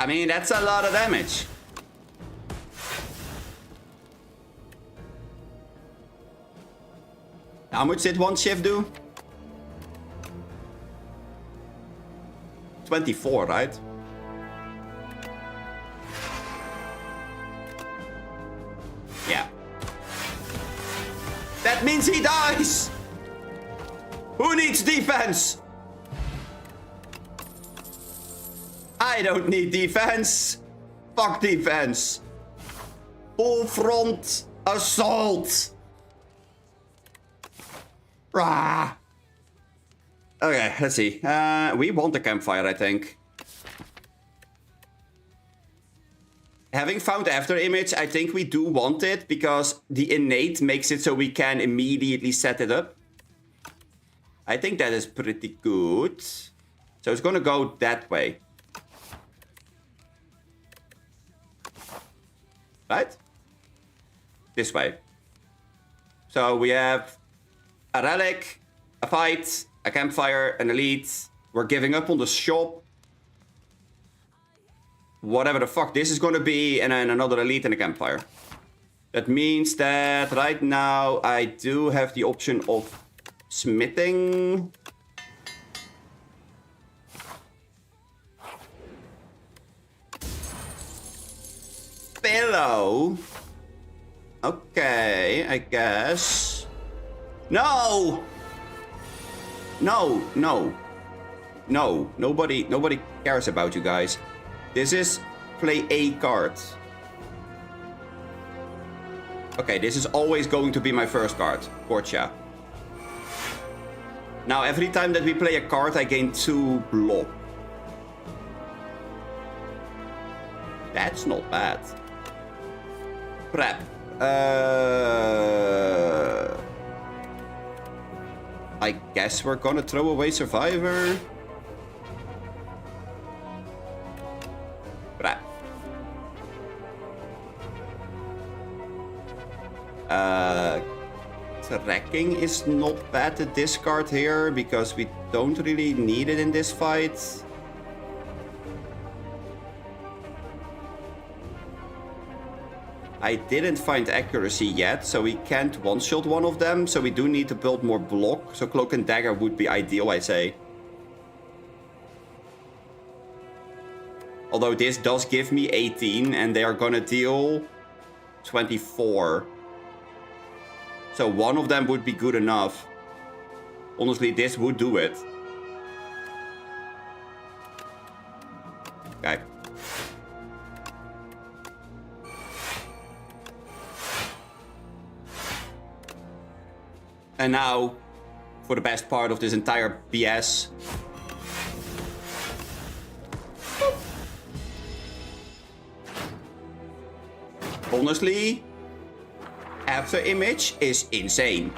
I mean, that's a lot of damage. How much did one shift do? 24, right? Yeah. That means he dies! Who needs defense? I don't need defense. Fuck defense. Full front assault. Rah. Okay, let's see. We want the campfire, I think. Having found after image, I think we do want it because the innate makes it so we can immediately set it up. I think that is pretty good. So it's gonna go that way. Right? This way. So we have a relic, a fight, a campfire, an elite. We're giving up on the shop. Whatever the fuck this is gonna be, and then another elite and a campfire. That means that right now I do have the option of smithing. Pillow. Okay, I guess. No! No, no. No, nobody cares about you guys. This is play a card. Okay, this is always going to be my first card. Gotcha. Now, every time that we play a card, I gain 2 block. That's not bad. Prep. I guess we're gonna throw away Survivor. Prep. Tracking is not bad to discard here because we don't really need it in this fight. I didn't find accuracy yet, so we can't one-shot one of them, so we do need to build more block. So Cloak and Dagger would be ideal, I say. Although this does give me 18, and they are gonna deal 24. So one of them would be good enough. Honestly, this would do it. Okay. And now, for the best part of this entire BS. Honestly, after image is insane.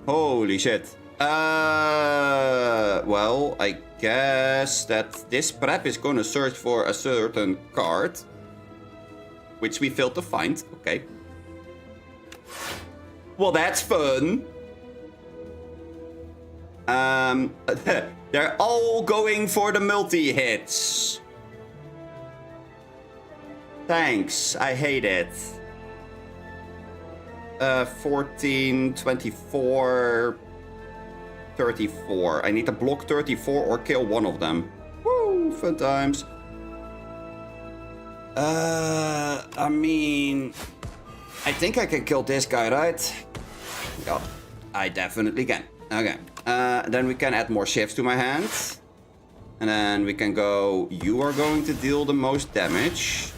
Holy shit. Well, I guess that this prep is gonna search for a certain card. Which we failed to find. Okay. Well, that's fun. They're all going for the multi-hits. Thanks. I hate it. 14, 24, 34. I need to block 34 or kill one of them. Woo, fun times. I mean, I think I can kill this guy, right? Yeah, I definitely can. Okay. Then we can add more shifts to my hand. And then we can go, you are going to deal the most damage.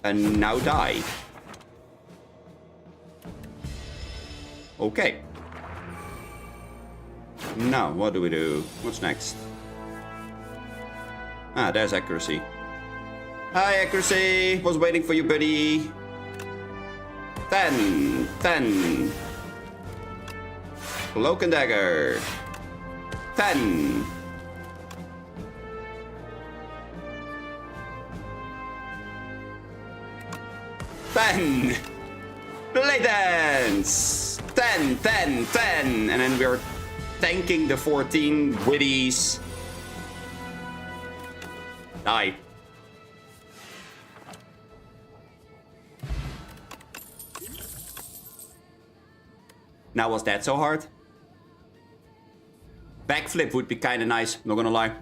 And now die. Okay. Now, what do we do? What's next? Ah, there's accuracy. Hi, accuracy! Was waiting for you, buddy. 10. 10. Cloak and Dagger. 10. Blade Dance! 10, 10, 10! And then we're tanking the 14 witties. Die. Now, was that so hard? Backflip would be kind of nice, not gonna lie.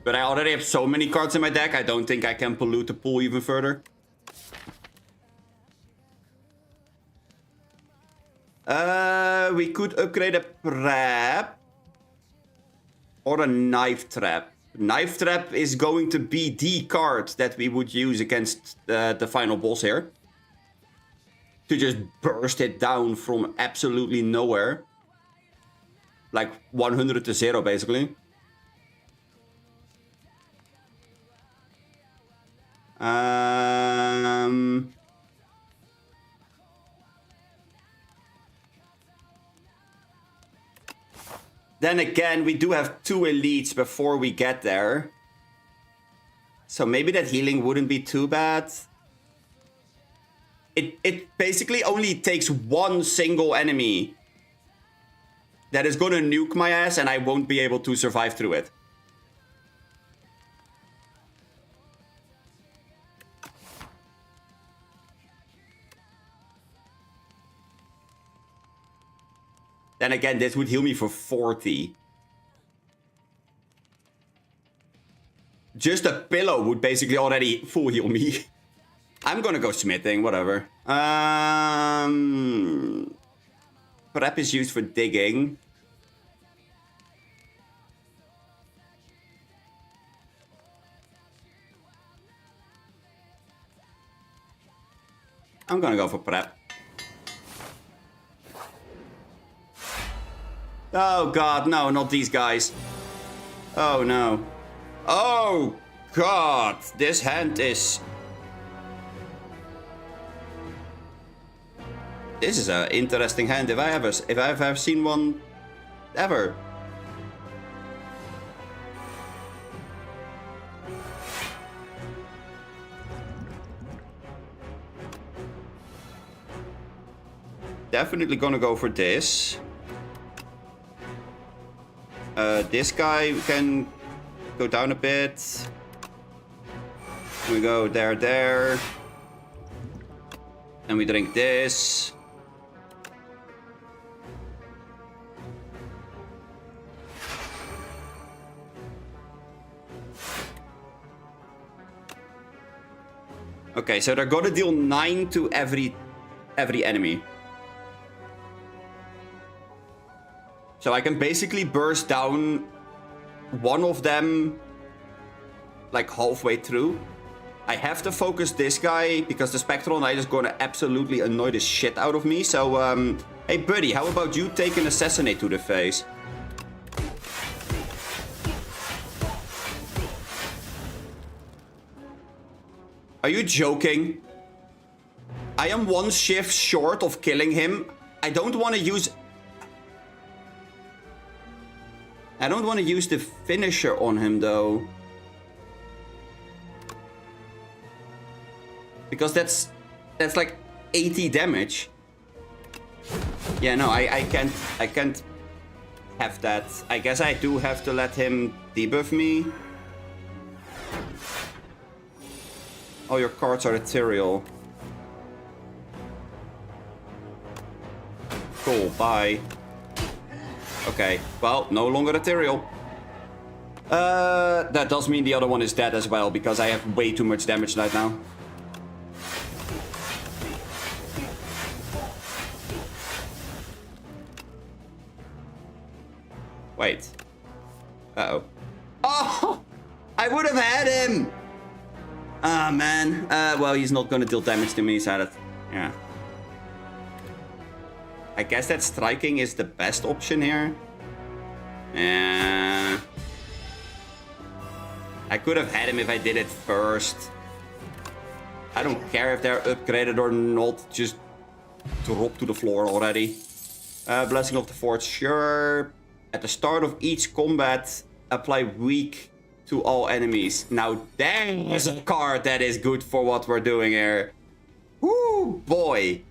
But I already have so many cards in my deck, I don't think I can pollute the pool even further. We could upgrade a prep. Or a knife trap. Knife Trap is going to be the card that we would use against the final boss here. To just burst it down from absolutely nowhere. Like 100 to 0, basically. Then again, we do have 2 elites before we get there. So maybe that healing wouldn't be too bad. It basically only takes one single enemy that is gonna nuke my ass and I won't be able to survive through it. Then again, this would heal me for 40. Just a pillow would basically already full heal me. I'm gonna go smithing, whatever. Prep is used for digging. I'm gonna go for prep. Oh god, no, not these guys. Oh no. Oh god, this hand is... This is an interesting hand if I've ever seen one ever. Definitely gonna go for this. This guy can go down a bit. We go there. And we drink this. Okay, so they're gonna deal 9 to every enemy. So I can basically burst down one of them like halfway through. I have to focus this guy because the Spectral Knight is gonna absolutely annoy the shit out of me. So, hey buddy, how about you take an Assassinate to the face? Are you joking? I am 1 shift short of killing him. I don't want to use the finisher on him though. Because that's like 80 damage. Yeah, no, I can't have that. I guess I do have to let him debuff me. All your cards are ethereal. Cool, bye. Okay, well, no longer ethereal. That does mean the other one is dead as well, because I have way too much damage right now. Wait. Uh-oh. Oh! I would have had him! Ah, man. Well, he's not gonna deal damage to me, so that... Yeah. I guess that striking is the best option here. I could have had him if I did it first. I don't care if they're upgraded or not. Just drop to the floor already. Blessing of the Forge, sure. At the start of each combat, apply weak to all enemies. Now there's a card that is good for what we're doing here. Woo, boy.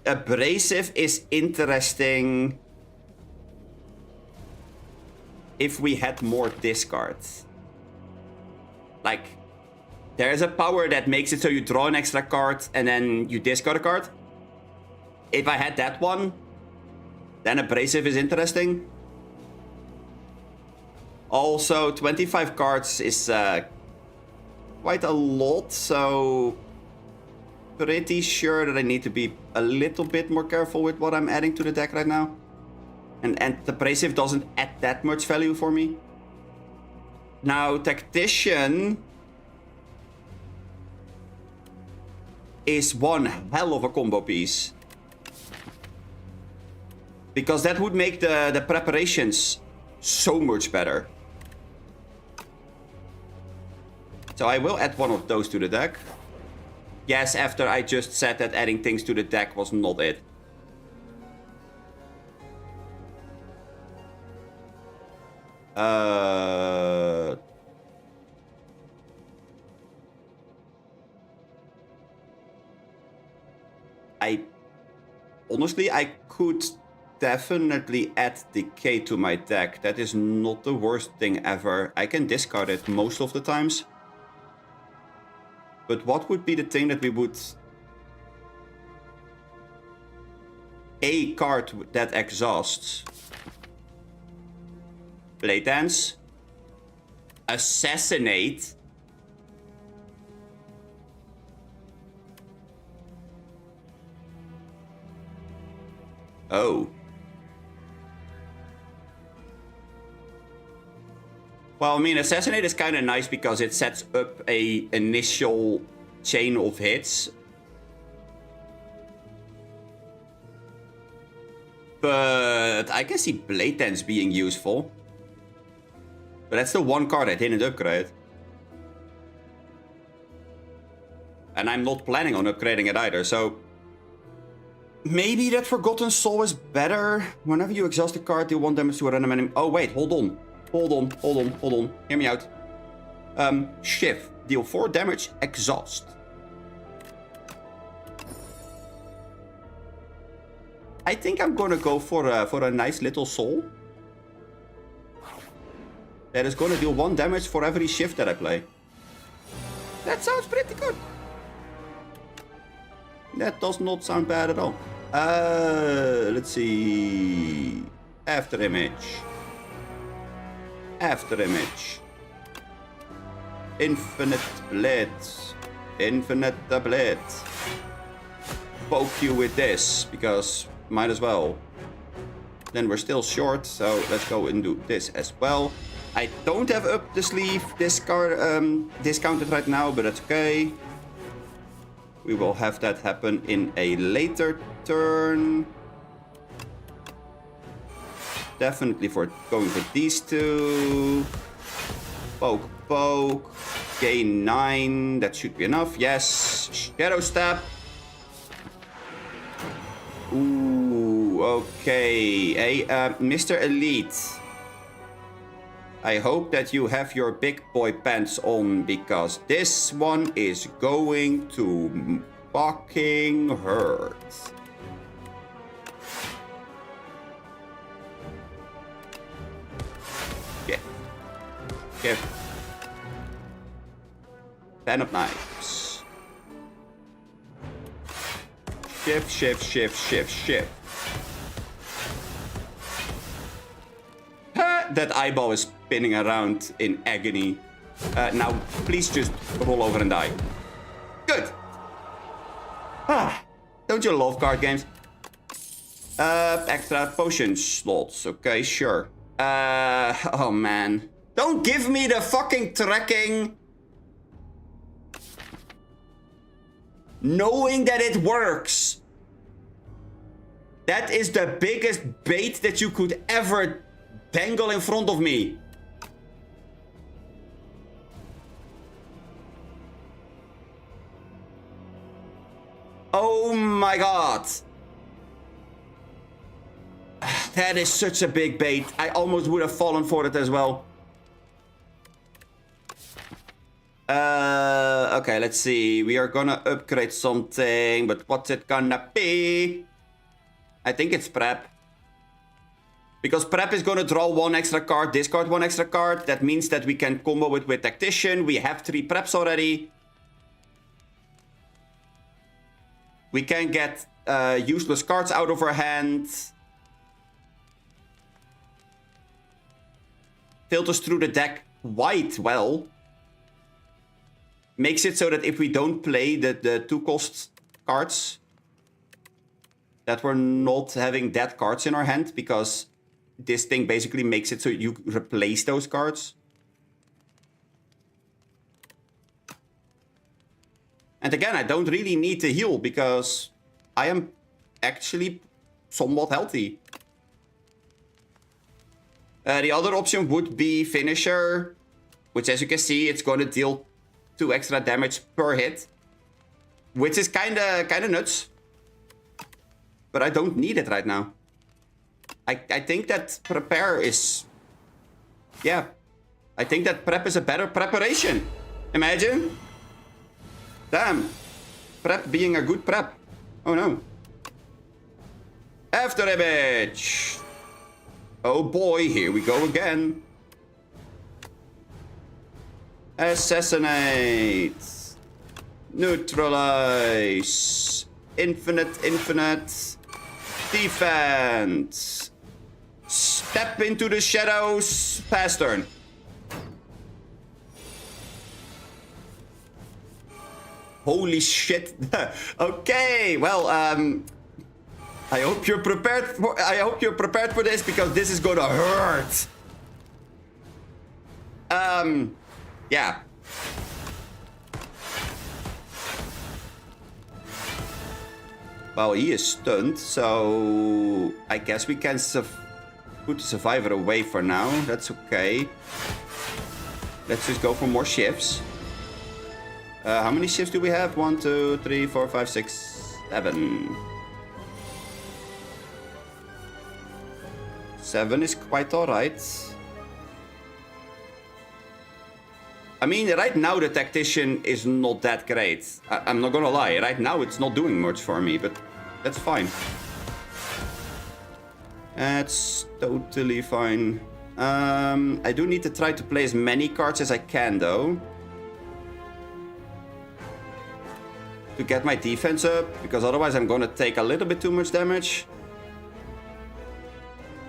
Abrasive is interesting if we had more discards. Like, there's a power that makes it so you draw an extra card and then you discard a card. If I had that one, then Abrasive is interesting. Also, 25 cards is quite a lot, so pretty sure that I need to be a little bit more careful with what I'm adding to the deck right now. And the Abrasive doesn't add that much value for me. Now, Tactician is one hell of a combo piece. Because that would make the preparations so much better. So I will add one of those to the deck. Yes, after I just said that adding things to the deck was not it. Honestly, I could definitely add Decay to my deck. That is not the worst thing ever. I can discard it most of the times. But what would be the thing that we would... A card that exhausts. Blade Dance. Assassinate. Oh. Well, I mean, Assassinate is kind of nice because it sets up a initial chain of hits. But I can see Blade Dance being useful. But that's the one card I didn't upgrade. And I'm not planning on upgrading it either, so... Maybe that Forgotten Soul is better. Whenever you exhaust a card, deal 1 damage to a random enemy. Oh, wait, hold on. Hold on. Hear me out. Shift. Deal 4 damage, exhaust. I think I'm gonna go for a nice little soul. That is gonna deal 1 damage for every shift that I play. That sounds pretty good. That does not sound bad at all. Let's see. After image. Infinite blitz. Infinite blitz. Poke you with this, because might as well. Then we're still short, so let's go and do this as well. I don't have up the sleeve discounted right now, but that's okay. We will have that happen in a later turn. Definitely for going for these two. Poke. Gain 9. That should be enough. Yes. Shadow Step. Ooh, okay. Hey, Mr. Elite. I hope that you have your big boy pants on, because this one is going to fucking hurt. Give. Ten of knives. Shift. That eyeball is spinning around in agony. Now, please just roll over and die. Good. Don't you love card games? Extra potion slots. Okay, sure. Oh man. Don't give me the fucking tracking. Knowing that it works. That is the biggest bait that you could ever dangle in front of me. Oh my god. That is such a big bait. I almost would have fallen for it as well. Okay, let's see. We are gonna upgrade something, but what's it gonna be? I think it's prep. Because prep is gonna draw 1 extra card, discard 1 extra card. That means that we can combo it with Tactician. We have 3 preps already. We can get useless cards out of our hand. Filters through the deck quite well. Makes it so that if we don't play the 2-cost cards, that we're not having dead cards in our hand, because this thing basically makes it so you replace those cards. And again, I don't really need to heal because I am actually somewhat healthy. The other option would be Finisher, which as you can see, it's going to deal 2 extra damage per hit. Which is kinda nuts. But I don't need it right now. I think that Prepare is... Yeah. I think that Prep is a better preparation. Imagine. Damn. Prep being a good prep. Oh no. After Image. Oh boy, here we go again. Assassinate. Neutralize. Infinite. Defense. Step into the shadows. Pass turn. Holy shit. Okay, well, I hope you're prepared for this because this is gonna hurt. Yeah. Well, he is stunned, so I guess we can put the survivor away for now. That's okay. Let's just go for more shifts. How many shifts do we have? 1, 2, 3, 4, 5, 6, 7. 7 is quite alright. I mean, right now the tactician is not that great. I'm not gonna lie. Right now it's not doing much for me, but that's fine. That's totally fine. I do need to try to play as many cards as I can, though. To get my defense up, because otherwise I'm gonna take a little bit too much damage.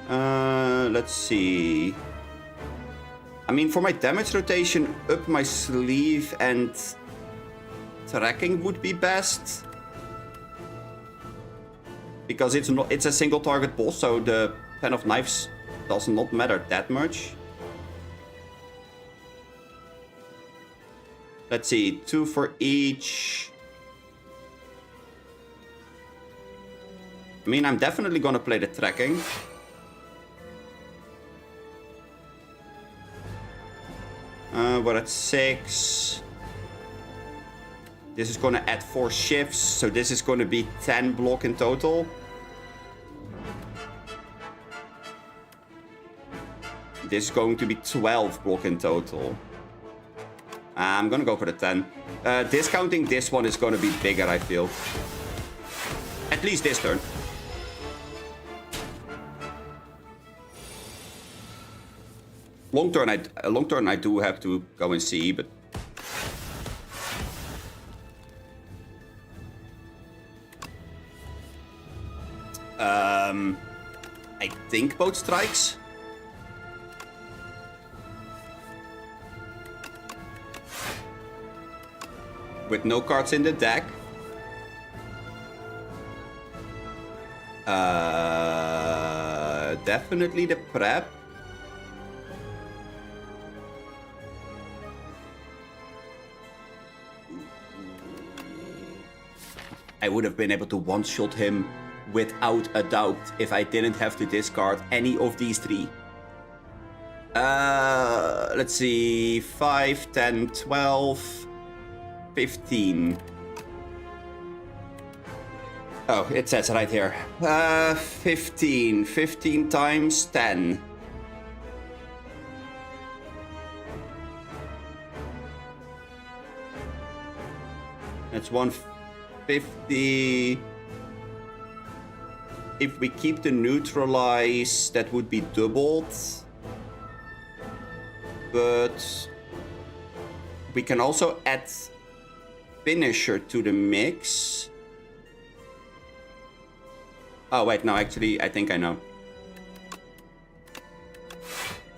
Let's see. I mean, for my damage rotation, up my sleeve and tracking would be best. Because it's a single target boss, so the Pen of Knives does not matter that much. Let's see, 2 for each. I mean, I'm definitely gonna play the tracking. We're at 6. This is gonna add 4 shifts, so this is gonna be 10 block in total. This is going to be 12 block in total. I'm gonna go for the 10. Discounting this one is gonna be bigger, I feel. At least this turn. Long turn I do have to go and see, but I think both strikes. With no cards in the deck. Definitely the prep. I would have been able to one-shot him without a doubt if I didn't have to discard any of these 3. Let's see, 5, 10, 12, 15. Oh, it says right here. 15. 15 times 10. That's 150. If we keep the neutralize, that would be doubled. But we can also add finisher to the mix. Oh wait, no, actually, I think I know.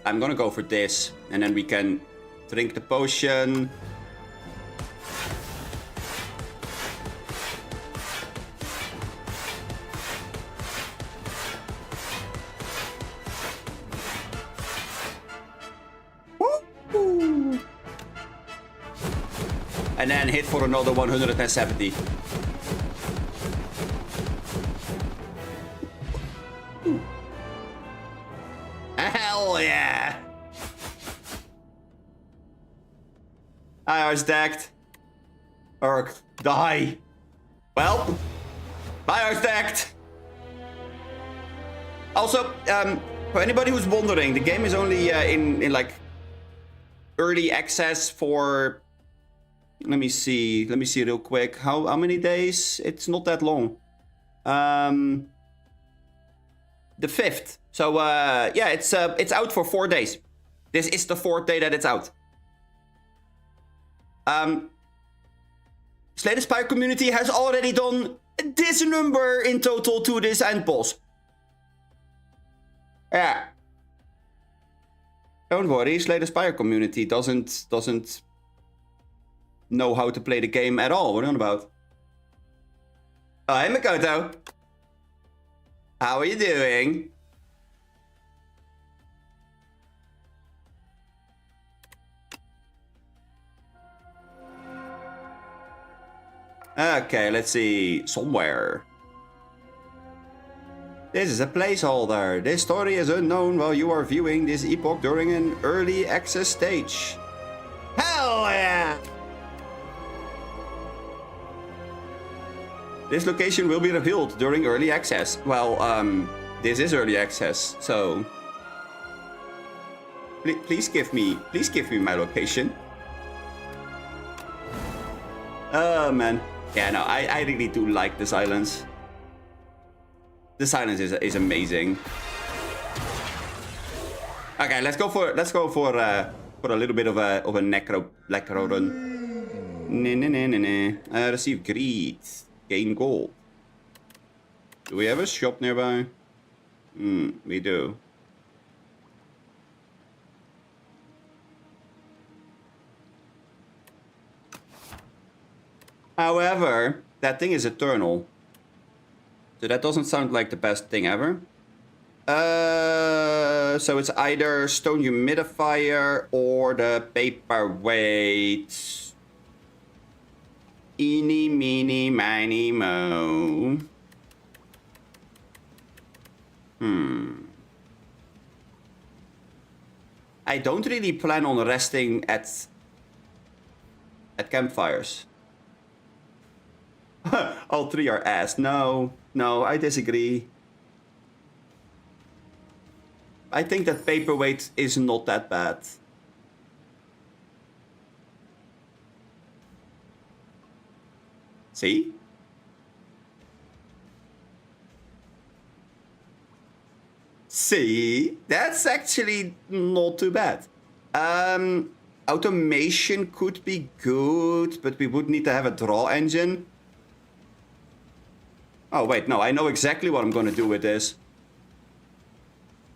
I'm gonna go for this, and then we can drink the potion. And then hit for another 170. Hell yeah! I are stacked. Urk, die. Well, I are stacked. Also, for anybody who's wondering, the game is only in like early access for. Let me see real quick. How many days? It's not that long. The 5th. So yeah, it's out for 4 days. This is the 4th day that it's out. Slay the Spire community has already done this number in total to this end boss. Yeah. Don't worry, Slay the Spire community doesn't know how to play the game at all. What are you on about? Oh, hey Makoto. How are you doing? Okay, let's see. Somewhere. This is a placeholder. This story is unknown while you are viewing this epoch during an early access stage. Hell yeah! This location will be revealed during early access. Well, this is early access, so please give me my location. Oh man, yeah, no, I really do like the silence. The silence is amazing. Okay, let's go for a little bit of a necro run. Receive greed. Gain gold. Do we have a shop nearby? We do. However, that thing is eternal. So that doesn't sound like the best thing ever. So it's either stone humidifier or the paperweight. Eeny, meeny, miny, mo. I don't really plan on resting at campfires. All 3 are ass. No, I disagree. I think that paperweight is not that bad. See? See? That's actually not too bad. Automation could be good, but we would need to have a draw engine. Oh, wait, no, I know exactly what I'm going to do with this.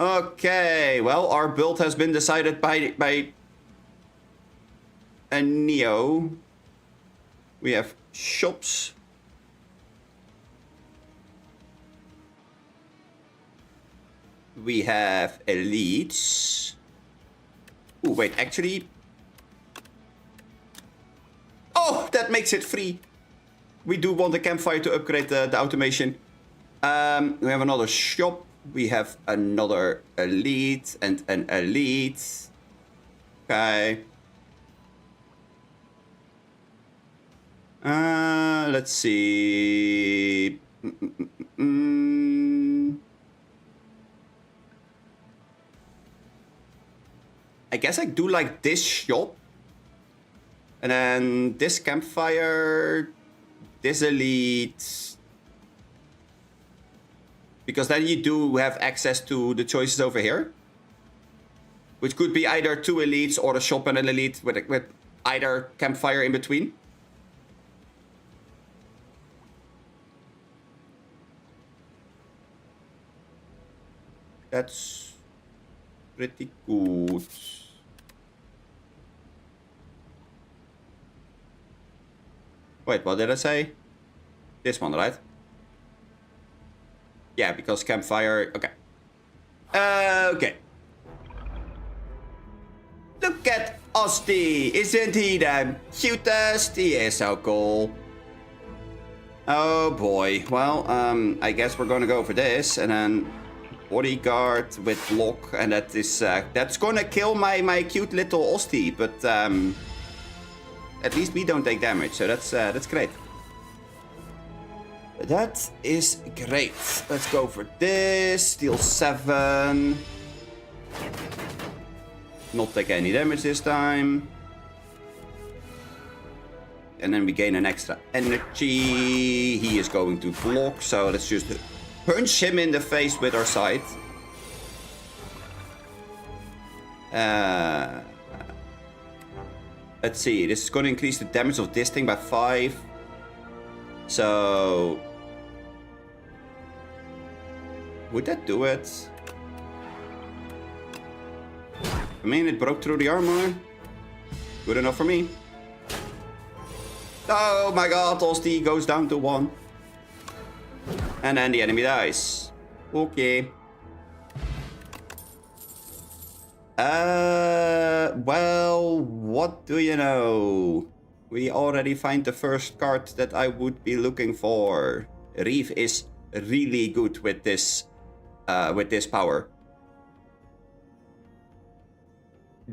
Okay, well, our build has been decided by a Neo. We have shops. We have elites. Oh, wait, actually. Oh, that makes it free. We do want the campfire to upgrade the automation. We have another shop. We have another elite and an elite. Okay. Let's see. I guess I do like this shop. And then this campfire, this elite. Because then you do have access to the choices over here. Which could be either 2 elites or a shop and an elite with either campfire in between. That's pretty good. Wait, what did I say? This one, right? Yeah, because campfire... Okay. Okay. Look at Osti, isn't he the cutest? He is so cool. Oh boy. Well, I guess we're gonna go for this, and then bodyguard with block, and that's gonna kill my cute little Osti, but at least we don't take damage, so that's great. That is great. Let's go for this. Steal 7. Not take any damage this time. And then we gain an extra energy. He is going to block, so let's just punch him in the face with our scythe. Let's see. This is going to increase the damage of this thing by 5. So would that do it? I mean, it broke through the armor. Good enough for me. Oh my god, Osti goes down to 1. And then the enemy dies. Okay. Well, what do you know? We already find the first card that I would be looking for. Reef is really good with this power.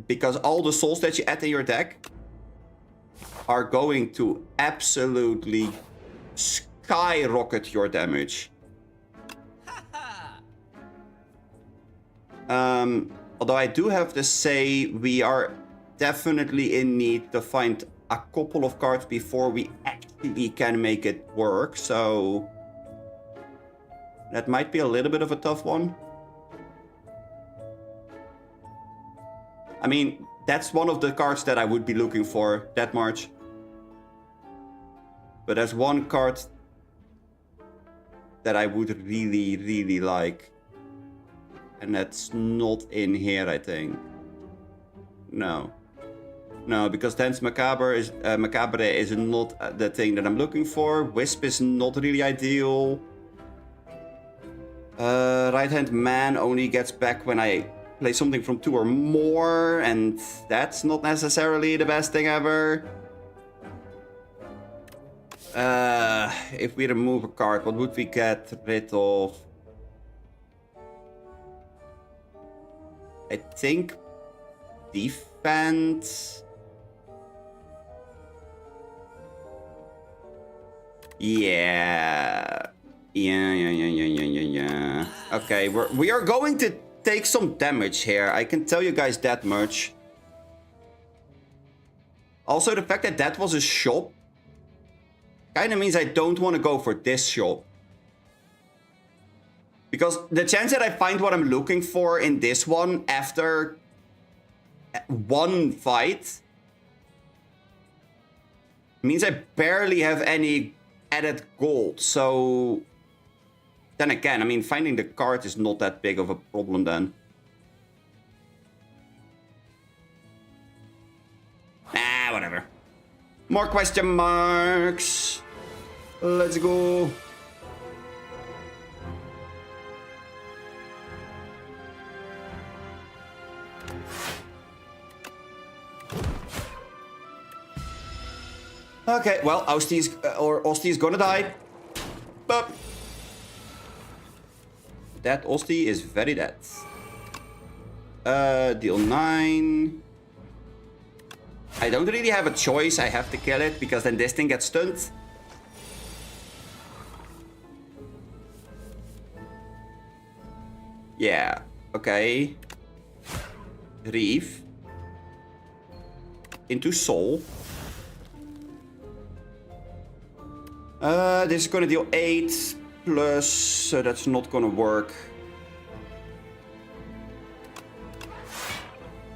Because all the souls that you add in your deck are going to absolutely skyrocket your damage. Although I do have to say, we are definitely in need to find a couple of cards before we actually can make it work, so that might be a little bit of a tough one. I mean, that's one of the cards that I would be looking for, that March. But there's one card that I would really, really like. And that's not in here, I think. No. No, because Dance Macabre is not the thing that I'm looking for. Wisp is not really ideal. Right Hand Man only gets back when I play something from 2 or more, and that's not necessarily the best thing ever. If we remove a card, what would we get rid of? I think defense. Yeah. Okay, we are going to take some damage here. I can tell you guys that much. Also, the fact that that was a shop kind of means I don't want to go for this shop. Because the chance that I find what I'm looking for in this one after one fight means I barely have any added gold. So then again, I mean, finding the card is not that big of a problem then. Ah, whatever. More question marks. Let's go. Okay, well, Osti is gonna die. But that Osti is very dead. Deal 9. I don't really have a choice. I have to kill it because then this thing gets stunned. Yeah, okay. Reef. Into Soul. This is gonna deal 8 plus, so that's not gonna work.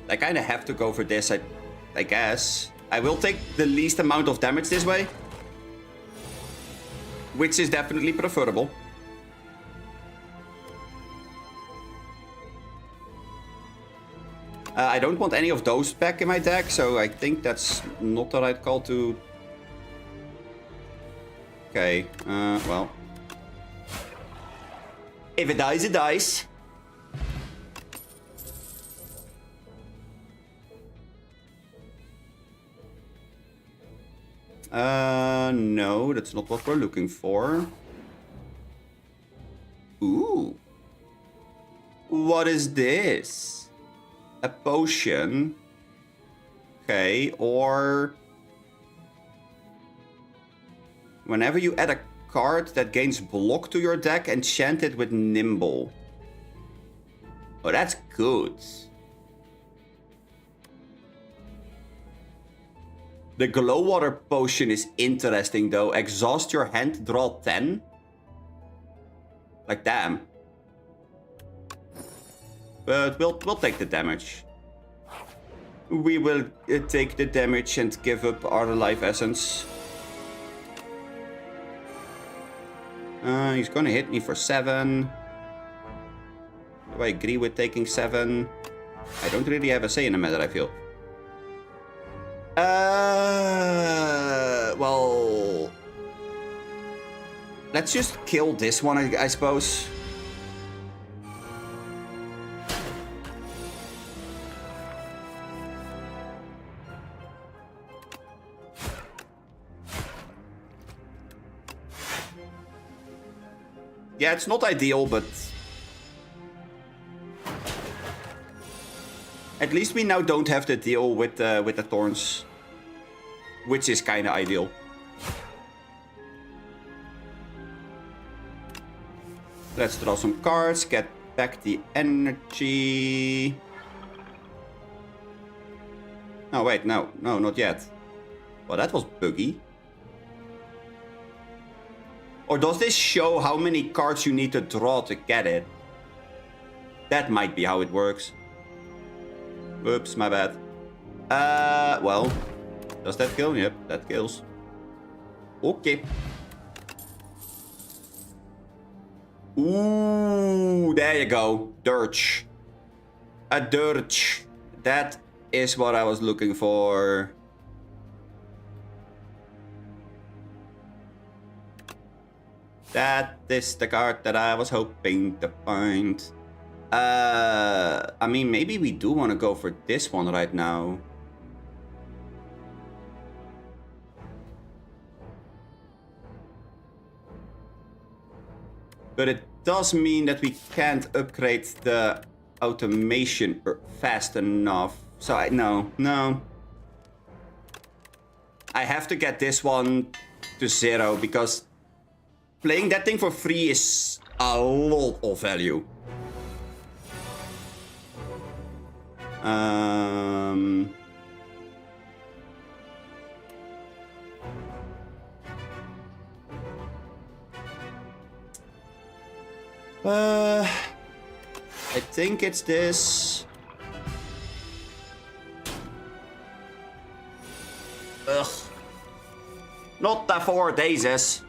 I kinda have to go for this, I guess. I will take the least amount of damage this way, which is definitely preferable. I don't want any of those back in my deck, so I think that's not the right call to... Okay, well. If it dies, it dies. No, that's not what we're looking for. Ooh. What is this? A potion. Okay, or... Whenever you add a card that gains block to your deck, enchant it with Nimble. Oh, that's good. The glow water potion is interesting though. Exhaust your hand, draw 10. Like, damn. But we'll take the damage. We will take the damage and give up our life essence. He's gonna hit me for 7. Do I agree with taking 7? I don't really have a say in the matter, I feel. Well... Let's just kill this one, I suppose. Yeah, it's not ideal, but... At least we now don't have to deal with the thorns. Which is kind of ideal. Let's draw some cards, get back the energy. Oh, wait, no, not yet. Well, that was buggy. Or does this show how many cards you need to draw to get it? That might be how it works. Whoops, my bad. Well, does that kill? Yep, that kills. Okay. Ooh, there you go. Dirge. A dirge. That is what I was looking for. That is the card that I was hoping to find. I mean, maybe we do want to go for this one right now. But it does mean that we can't upgrade the automation fast enough. So no. I have to get this one to 0 because playing that thing for free is a lot of value. I think it's this. Ugh. Not the 4 daisies.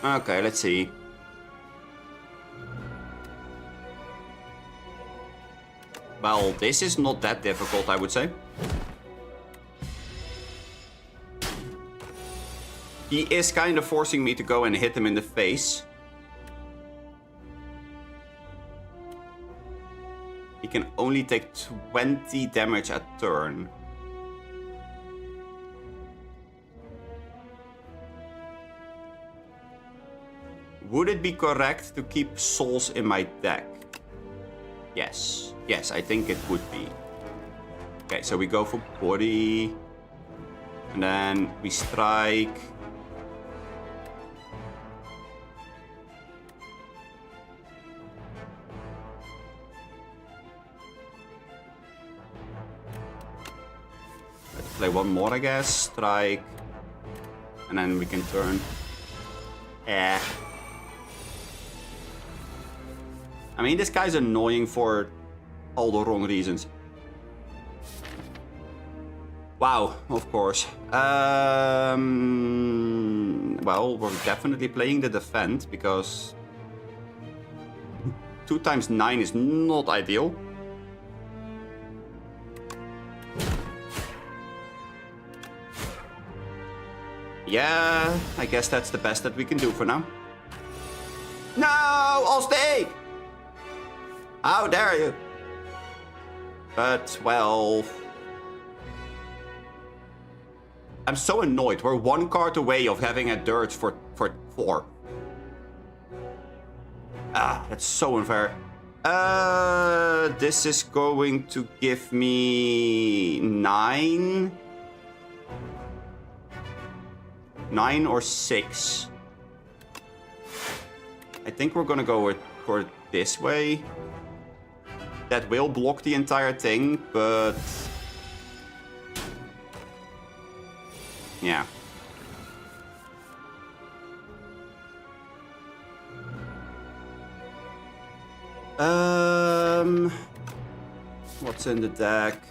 Okay, let's see. Well, this is not that difficult, I would say. He is kind of forcing me to go and hit him in the face. He can only take 20 damage a turn. Would it be correct to keep souls in my deck? Yes. Yes, I think it would be. Okay, so we go for body. And then we strike. Let's play one more, I guess. Strike. And then we can turn. I mean, this guy's annoying for all the wrong reasons. Wow, of course. Well, we're definitely playing the defend because 2 times 9 is not ideal. Yeah, I guess that's the best that we can do for now. No, I'll stay! How dare you? But, well... I'm so annoyed. We're 1 card away of having a Dirge for 4. Ah, that's so unfair. This is going to give me 9. 9 or 6. I think we're gonna go for this way. That will block the entire thing, but... yeah. What's in the deck?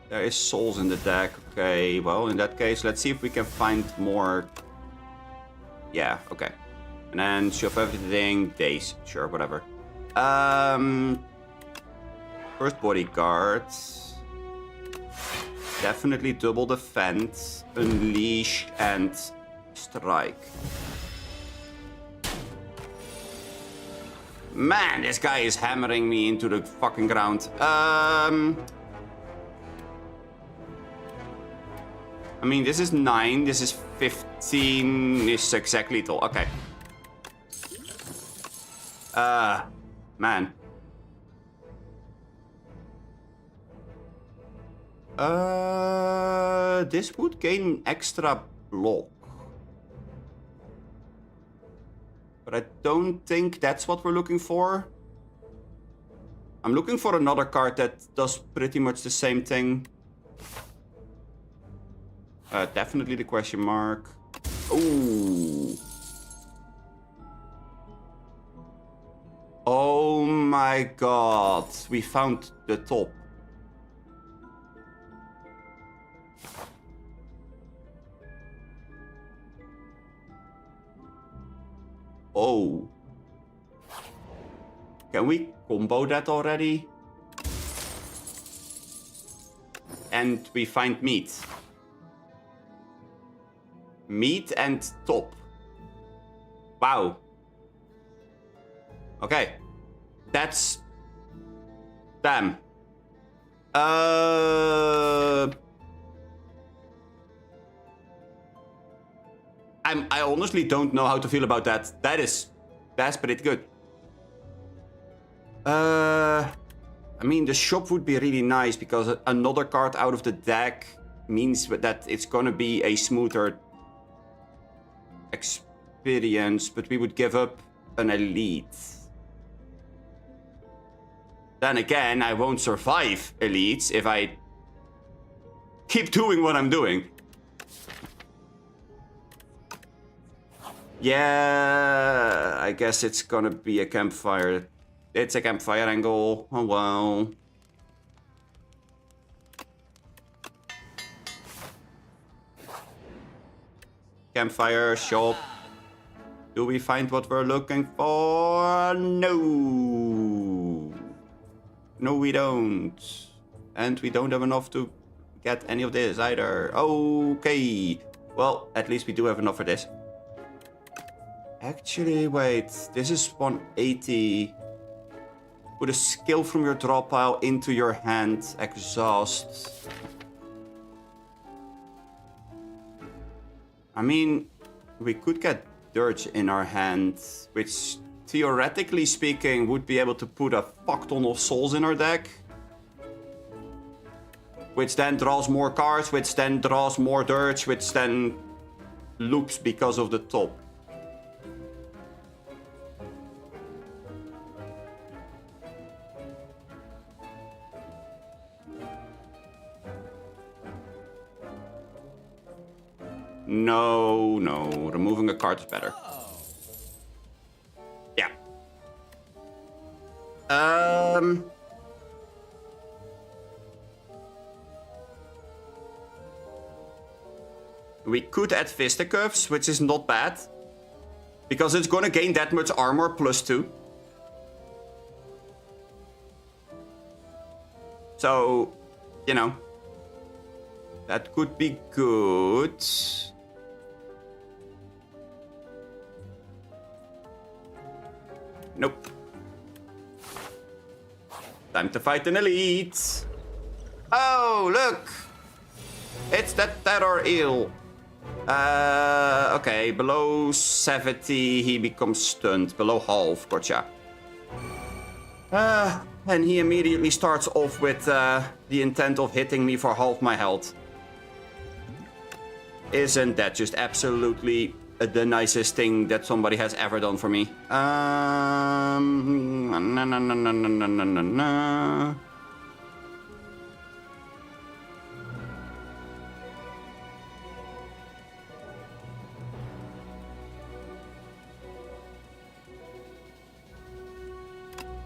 There is souls in the deck. Okay, well, in that case, let's see if we can find more. Yeah, okay. And then shove everything. Days. Sure, whatever. First bodyguard. Definitely double defense, unleash, and strike. Man, this guy is hammering me into the fucking ground. I mean, this is 9, this is 15, this is exactly lethal. Okay. Man. This would gain extra block. But I don't think that's what we're looking for. I'm looking for another card that does pretty much the same thing. Definitely the question mark. Ooh. Oh my god. We found the top. Oh. Can we combo that already? And we find meat. Meat and top. Wow. Okay. That's... damn. I honestly don't know how to feel about that. That's pretty good. I mean, the shop would be really nice because another card out of the deck means that it's gonna be a smoother experience, but we would give up an elite. Then again, I won't survive elites if I keep doing what I'm doing. Yeah, I guess it's gonna be a campfire. It's a campfire angle. Oh wow. Campfire shop. Do we find what we're looking for? No. No, we don't. And we don't have enough to get any of this either. Okay. Well, at least we do have enough for this. Actually, wait. This is 180. Put a skill from your draw pile into your hand. Exhaust. I mean, we could get Dirge in our hand, which theoretically speaking would be able to put a fuck ton of souls in our deck. Which then draws more cards, which then draws more Dirge, which then loops because of the top. No, no. Removing a card is better. Yeah. We could add fisticuffs, which is not bad. Because it's gonna gain that much armor +2. So, you know. That could be good. Nope. Time to fight an elite. Oh, look. It's that terror eel. Okay, below 70 he becomes stunned. Below half, gotcha. And he immediately starts off with the intent of hitting me for half my health. Isn't that just absolutely the nicest thing that somebody has ever done for me?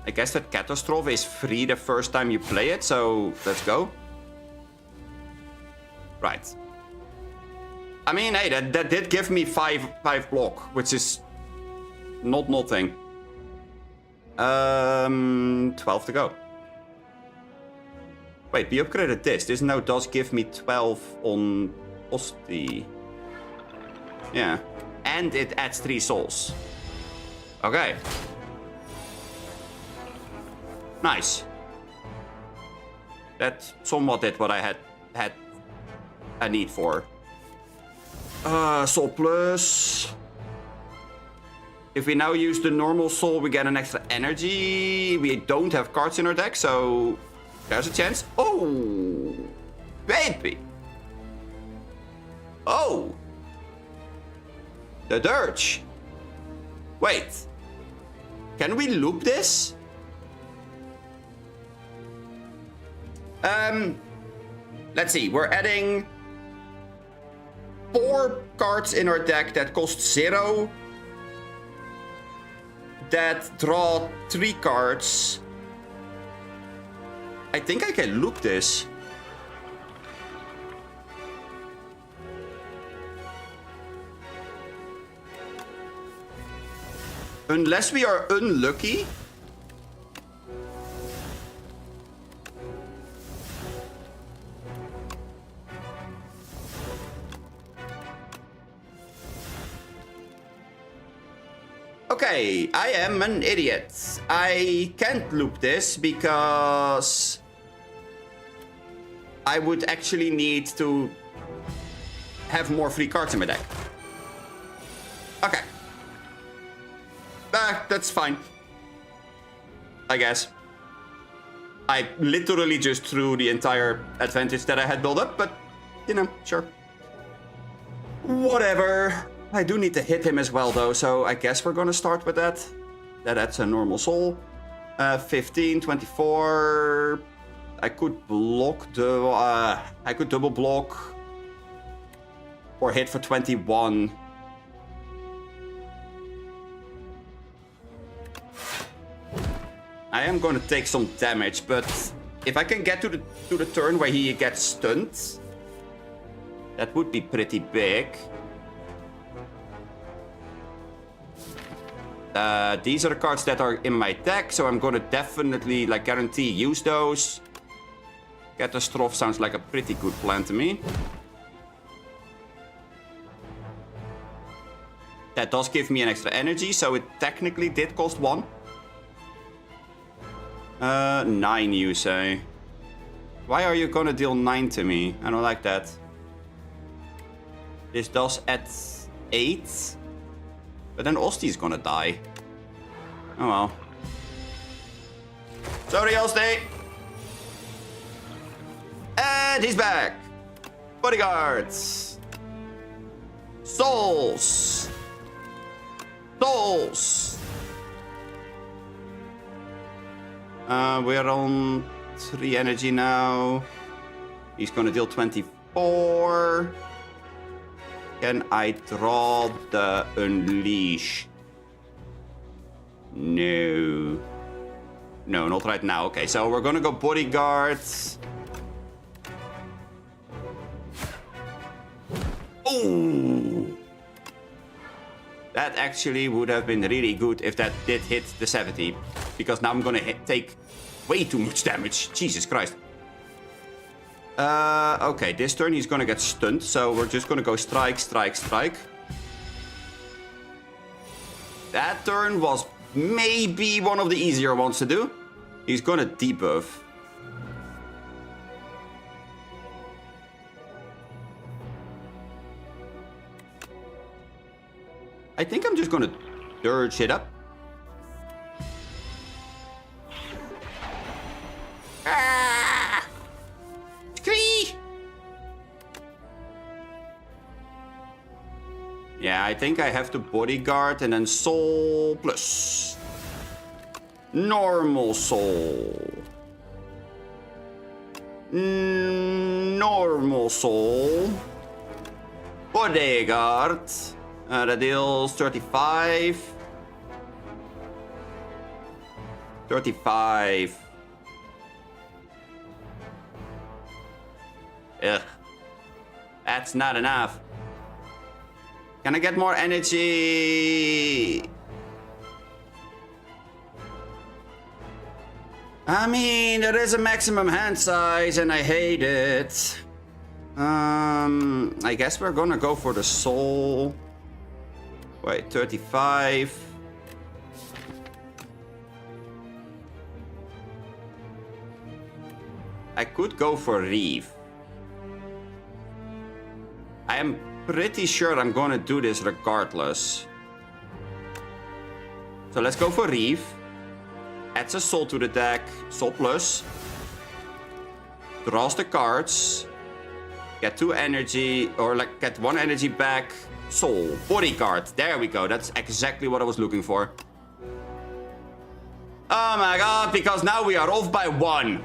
I guess that catastrophe is free the first time you play it, so let's go. Right. I mean, hey, that did give me 5 block, which is not nothing. 12 to go. Wait, we upgraded this. This now does give me 12 on Osti. Yeah. And it adds 3 souls. Okay. Nice. That somewhat did what I had a need for. Soul plus. If we now use the normal soul, we get an extra energy. We don't have cards in our deck, so there's a chance. Oh, baby. Oh. The dirge. Wait. Can we loop this? Let's see. We're adding 4 cards in our deck that cost 0. That draw 3 cards. I think I can loop this. Unless we are unlucky. Okay, I am an idiot. I can't loop this because I would actually need to have more free cards in my deck. Okay. That's fine. I guess. I literally just threw the entire advantage that I had built up, but, you know, sure. Whatever. I do need to hit him as well, though, so I guess we're gonna start with that. That's a normal soul. 15, 24. I could block the... I could double block. Or hit for 21. I am gonna take some damage, but if I can get to the turn where he gets stunned, that would be pretty big. These are the cards that are in my deck, so I'm gonna definitely, like, guarantee use those. Catastrophe sounds like a pretty good plan to me. That does give me an extra energy, so it technically did cost 1. 9, you say? Why are you gonna deal 9 to me? I don't like that. This does add 8. But then Osti's gonna die. Oh well. Sorry, Osti! And he's back! Bodyguards! Souls! Souls! We're on 3 energy now. He's gonna deal 24. Can I draw the Unleash? No. No, not right now. Okay, so we're gonna go Bodyguards. Ooh! That actually would have been really good if that did hit the 70. Because now I'm gonna take way too much damage. Jesus Christ. Okay, this turn he's gonna get stunned, so we're just gonna go strike, strike, strike. That turn was maybe one of the easier ones to do. He's gonna debuff. I think I'm just gonna dirge it up. Ah! Scree! Yeah, I think I have to bodyguard and then soul plus. Normal soul. Normal soul. Bodyguard. That deals 35. 35. Ugh. That's not enough. Can I get more energy? I mean, there is a maximum hand size and I hate it. I guess we're gonna go for the soul. Wait, 35. I could go for Reeve. I am pretty sure I'm gonna do this regardless. So let's go for Reeve. Adds a soul to the deck. Soul plus. Draws the cards. Get 2 energy, or like get 1 energy back. Soul. Bodyguard. There we go. That's exactly what I was looking for. Oh my god, because now we are off by 1.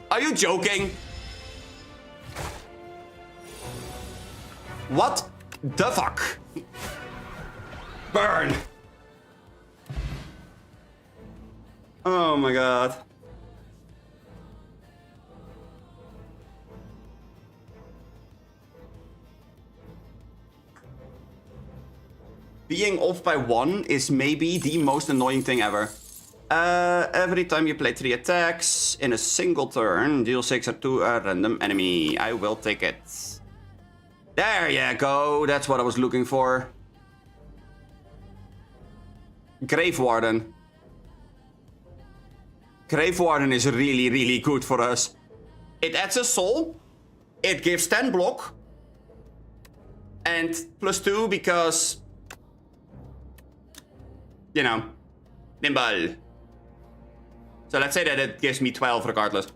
Are you joking? What the fuck? Burn! Oh my god. Being off by 1 is maybe the most annoying thing ever. Every time you play 3 attacks in a single turn, deal 6 to a random enemy. I will take it. There you go. That's what I was looking for. Grave Warden. Grave Warden is really, really good for us. It adds a soul. It gives 10 block. And +2 because... you know, nimble. So let's say that it gives me 12 regardless.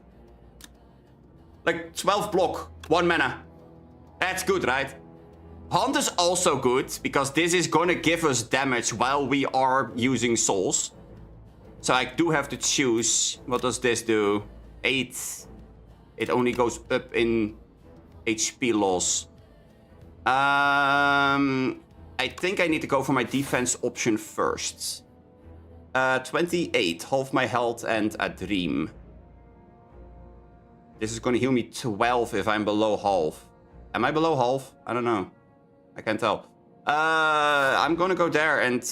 Like 12 block, 1 mana. That's good, right? Hunt is also good because this is gonna give us damage while we are using souls. So I do have to choose. What does this do? 8. It only goes up in HP loss. I think I need to go for my defense option first. 28, half my health and a dream. This is gonna heal me 12 if I'm below half. Am I below half? I don't know. I can't tell. I'm gonna go there and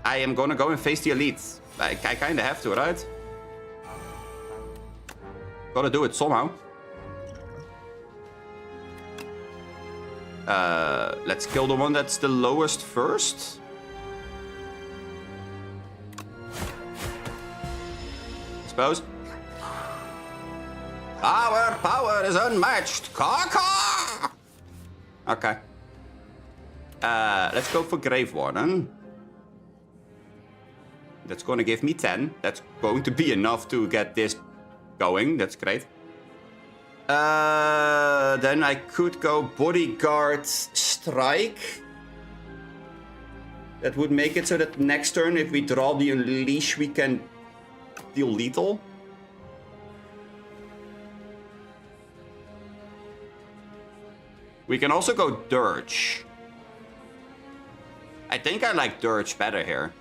I am gonna go and face the elite. I kinda have to, right? Gotta do it somehow. Let's kill the one that's the lowest first. I suppose. Our power is unmatched. Caw-caw! Okay. Let's go for Grave Warden. That's going to give me 10. That's going to be enough to get this going. That's great. Then I could go Bodyguard Strike. That would make it so that next turn, if we draw the Unleash, we can deal lethal. We can also go Dirge. I think I like Dirge better here.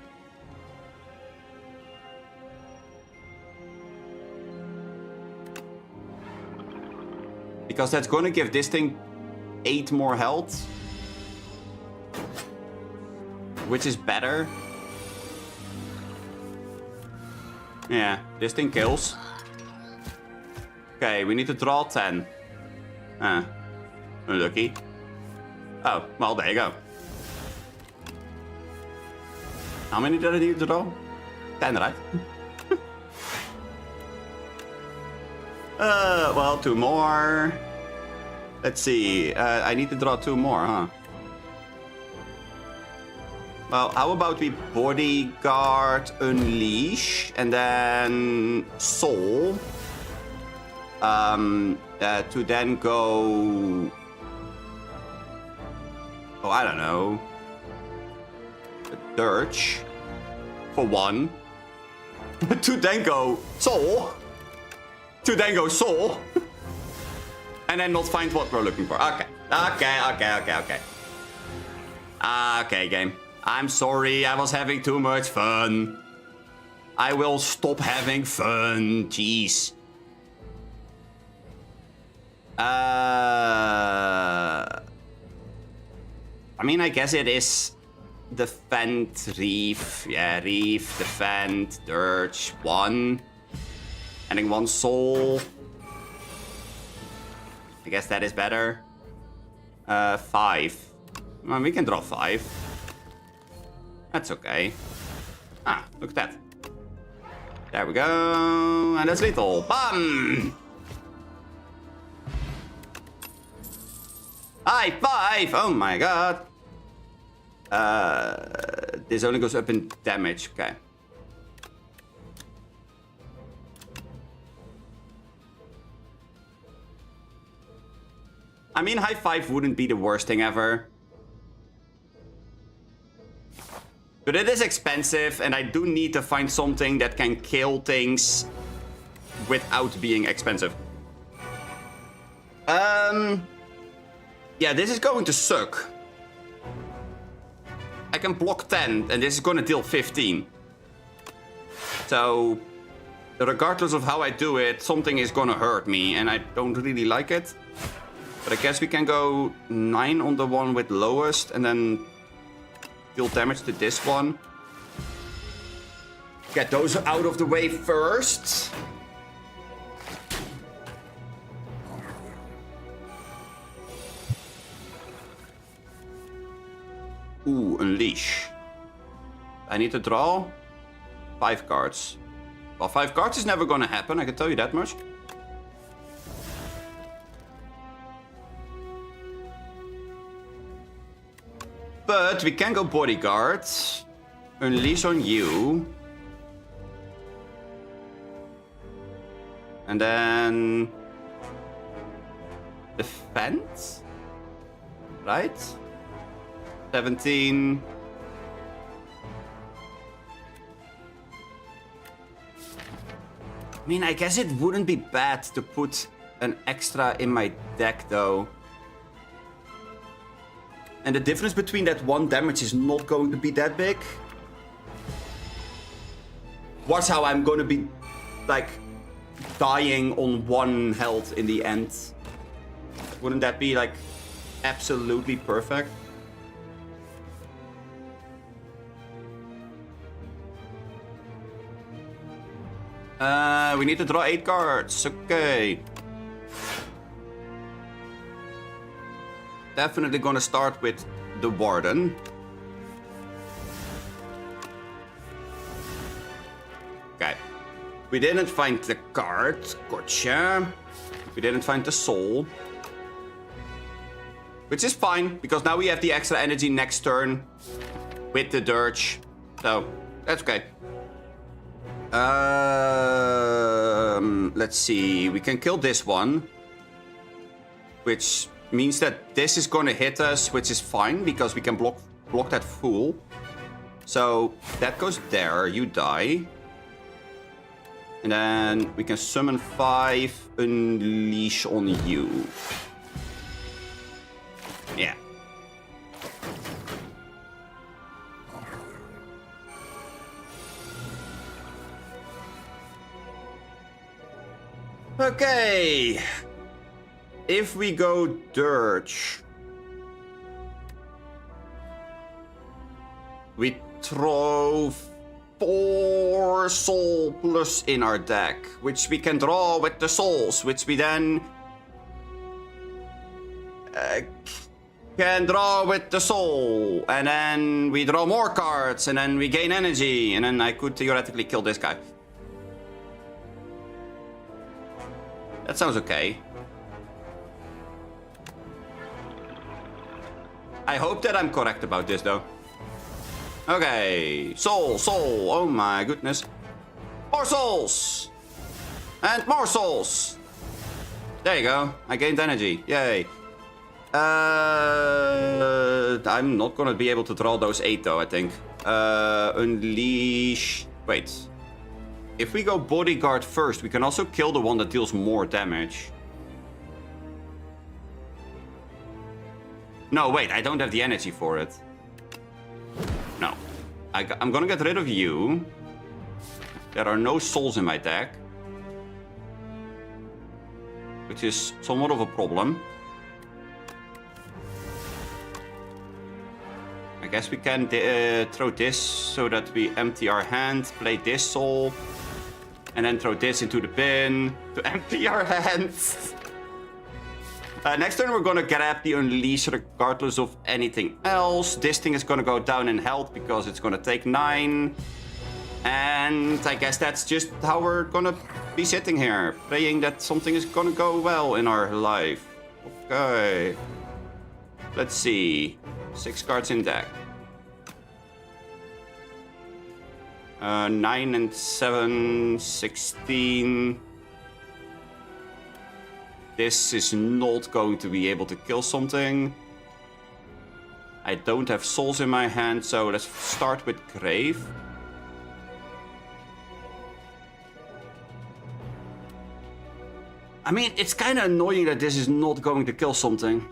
Because that's gonna give this thing 8 more health. Which is better. Yeah, this thing kills. Okay, we need to draw 10. Unlucky. Oh, well, there you go. How many did I need to draw? 10, right? Well, 2 more. Let's see. I need to draw 2 more, huh? Well, how about we Bodyguard, Unleash, and then Soul. To then go... Oh, I don't know. Dirge. For 1. To then go Soul. To then go Soul. And then not find what we're looking for. Okay. Okay, game. I'm sorry, I was having too much fun. I will stop having fun. Jeez. I mean, I guess it is Defend, Reef. Yeah, Reef, Defend, Dirge, 1. Adding 1 Soul. I guess that is better. 5. Well, we can draw 5. That's okay. Ah, look at that. There we go. And that's lethal. Bam! High 5! Oh my god. This only goes up in damage. Okay. I mean, high 5 wouldn't be the worst thing ever. But it is expensive, and I do need to find something that can kill things without being expensive. Yeah, this is going to suck. I can block 10, and this is going to deal 15. So, regardless of how I do it, something is going to hurt me, and I don't really like it. But I guess we can go 9 on the one with lowest, and then deal damage to this one. Get those out of the way first. Ooh, Unleash. I need to draw 5 cards. Well, 5 cards is never gonna happen, I can tell you that much. But we can go Bodyguard. Unleash on you. And then... Defense? Right? 17. I mean, I guess it wouldn't be bad to put an extra in my deck, though. And the difference between that 1 damage is not going to be that big. Watch how I'm going to be, like, dying on 1 health in the end. Wouldn't that be, like, absolutely perfect? We need to draw 8 cards. Okay. Definitely gonna start with the Warden. Okay. We didn't find the card. Gotcha. We didn't find the soul. Which is fine, because now we have the extra energy next turn with the Dirge. So, that's okay. Let's see. We can kill this one. Which means that this is going to hit us, which is fine, because we can block that fool. So, that goes there. You die. And then we can summon 5, Unleash on you. Yeah. Okay. If we go Dirge, we throw 4 soul plus in our deck, which we can draw with the souls, which we then can draw with the soul, and then we draw more cards, and then we gain energy, and then I could theoretically kill this guy. That sounds okay. I hope that I'm correct about this, though. Okay. Soul, soul. Oh my goodness. More souls. And more souls. There you go. I gained energy. Yay. I'm not gonna be able to draw those 8, though, I think. Unleash... Wait. If we go bodyguard first, we can also kill the one that deals more damage. No, wait, I don't have the energy for it. No. I'm gonna get rid of you. There are no souls in my deck. Which is somewhat of a problem. I guess we can throw this so that we empty our hand, play this soul, and then throw this into the bin to empty our hands. Next turn, we're gonna grab the Unleash regardless of anything else. This thing is gonna go down in health because it's gonna take 9. And I guess that's just how we're gonna be sitting here, praying that something is gonna go well in our life. Okay. Let's see. 6 cards in deck. 9 and 7, 16. This is not going to be able to kill something. I don't have souls in my hand, so let's start with Grave. I mean, it's kind of annoying that this is not going to kill something.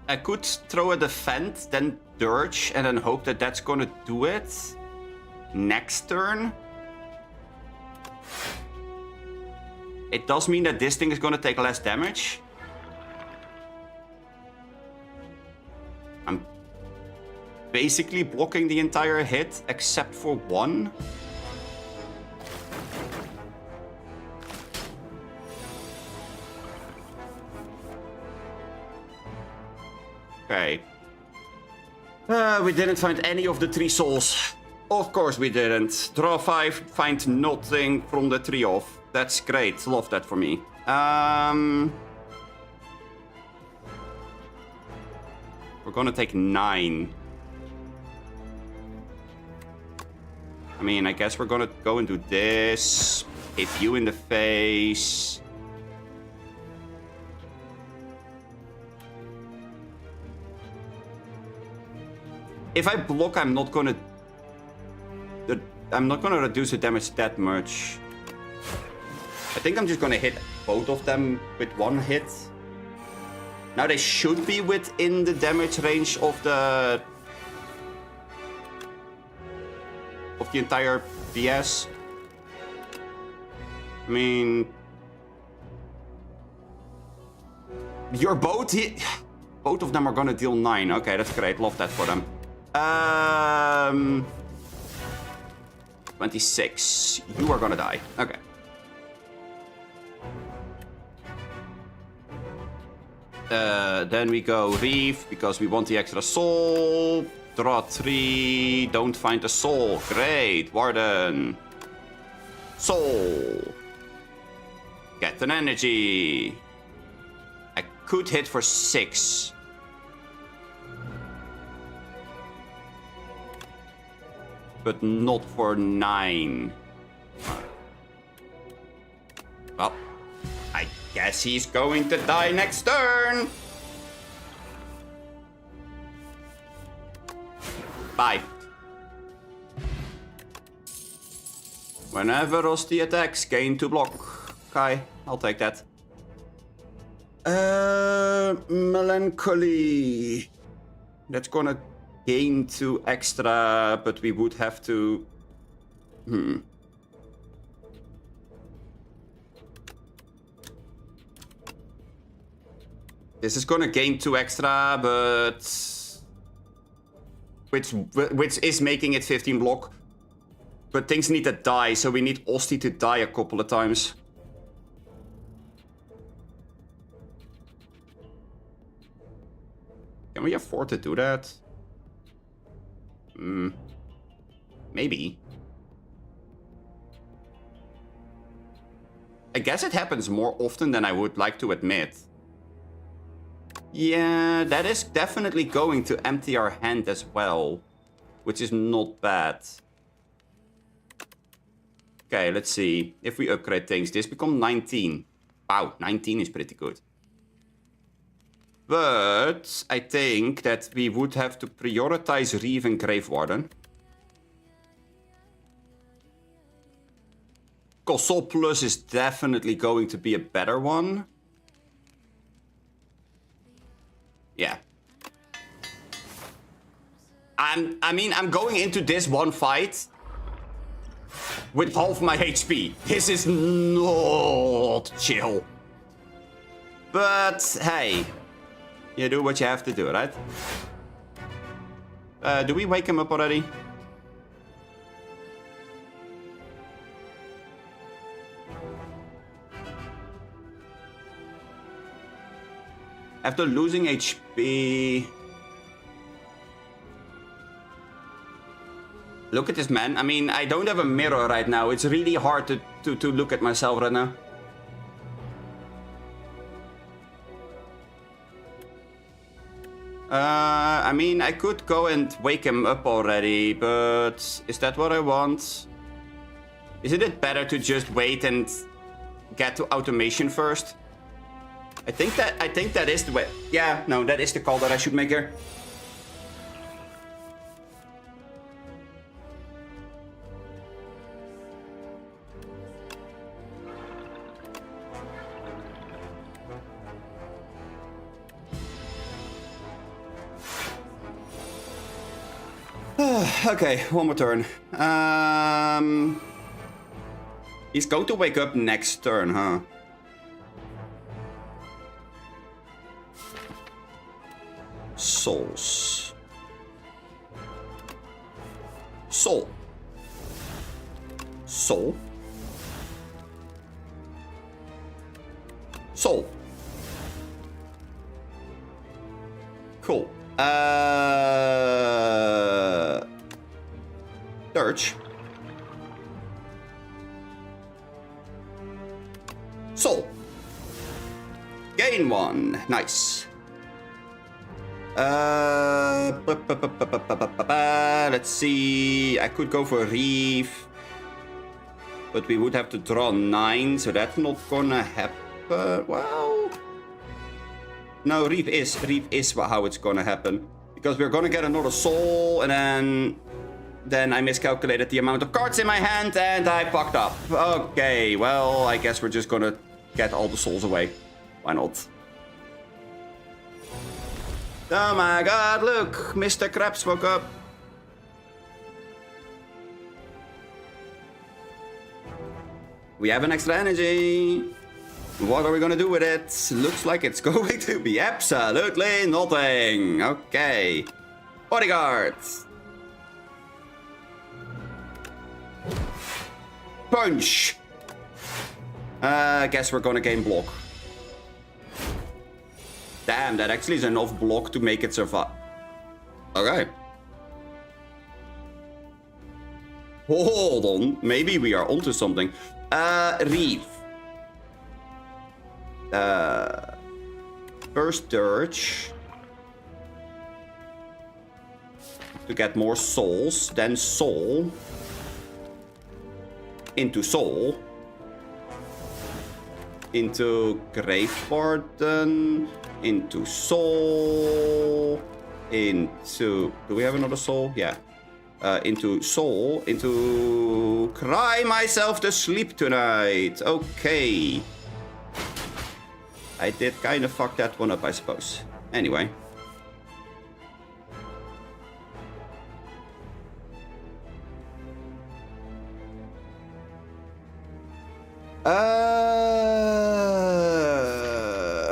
I could throw a Defend, then Dirge, and then hope that that's gonna do it. Next turn. It does mean that this thing is gonna take less damage. I'm basically blocking the entire hit, except for one. Okay. We didn't find any of the 3 souls. Of course we didn't. Draw 5, find nothing from the 3 off. That's great. Love that for me. We're gonna take 9. I mean, I guess we're gonna go and do this. Hit you in the face. If I block, I'm not gonna reduce the damage that much. I think I'm just gonna hit both of them with one hit. Now they should be within the damage range of the entire BS. I mean, you're both of them are gonna deal 9. Okay, that's great. Love that for them. 26. You are gonna die. Okay. Then we go Reef because we want the extra soul. Draw 3. Don't find a soul. Great. Warden. Soul. Get an energy. I could hit for 6. But not for 9. Well, I guess he's going to die next turn. Bye. Whenever Rusty attacks, gain 2 block. Okay, I'll take that. Melancholy. That's gonna gain 2 extra, but we would have to... This is gonna gain 2 extra, but... Which is making it 15 block. But things need to die, so we need Osti to die a couple of times. Can we afford to do that? Maybe. I guess it happens more often than I would like to admit. Yeah, that is definitely going to empty our hand as well, which is not bad. Okay, let's see. If we upgrade things, this becomes 19. Wow, 19 is pretty good. But I think that we would have to prioritize Reeve and Grave Warden. Soul Plus is definitely going to be a better one. Yeah. I'm going into this one fight with half my HP. This is not chill. But hey, you do what you have to do, right? Do we wake him up already? After losing HP... Look at this, man. I mean, I don't have a mirror right now. It's really hard to look at myself right now. I mean, I could go and wake him up already, but is that what I want? Isn't it better to just wait and get to automation first? I think that is the way. Yeah, no, that is the call that I should make here. Okay, one more turn. He's going to wake up next turn, huh? Souls. Soul. Soul. Soul. Cool. Search. Soul. Gain one. Nice. Let's see. I could go for Reeve, but we would have to draw 9, so that's not gonna happen. Well, no, Reeve is how it's gonna happen, because we're gonna get another soul, and then I miscalculated the amount of cards in my hand, and I fucked up. Okay, well, I guess we're just gonna get all the souls away. Why not? Oh my god, look! Mr. Krabs woke up. We have an extra energy. What are we gonna do with it? Looks like it's going to be absolutely nothing. Okay. Bodyguards. Punch. I guess we're gonna gain block. Damn, that actually is enough block to make it survive. Okay. Hold on. Maybe we are onto something. Reeve. First Dirge. To get more souls. Then Soul. Into Soul. Into Grave Warden. Into Soul. Into... Do we have another Soul? Yeah. Into Soul. Into... Cry myself to sleep tonight. Okay. I did kind of fuck that one up, I suppose. Anyway.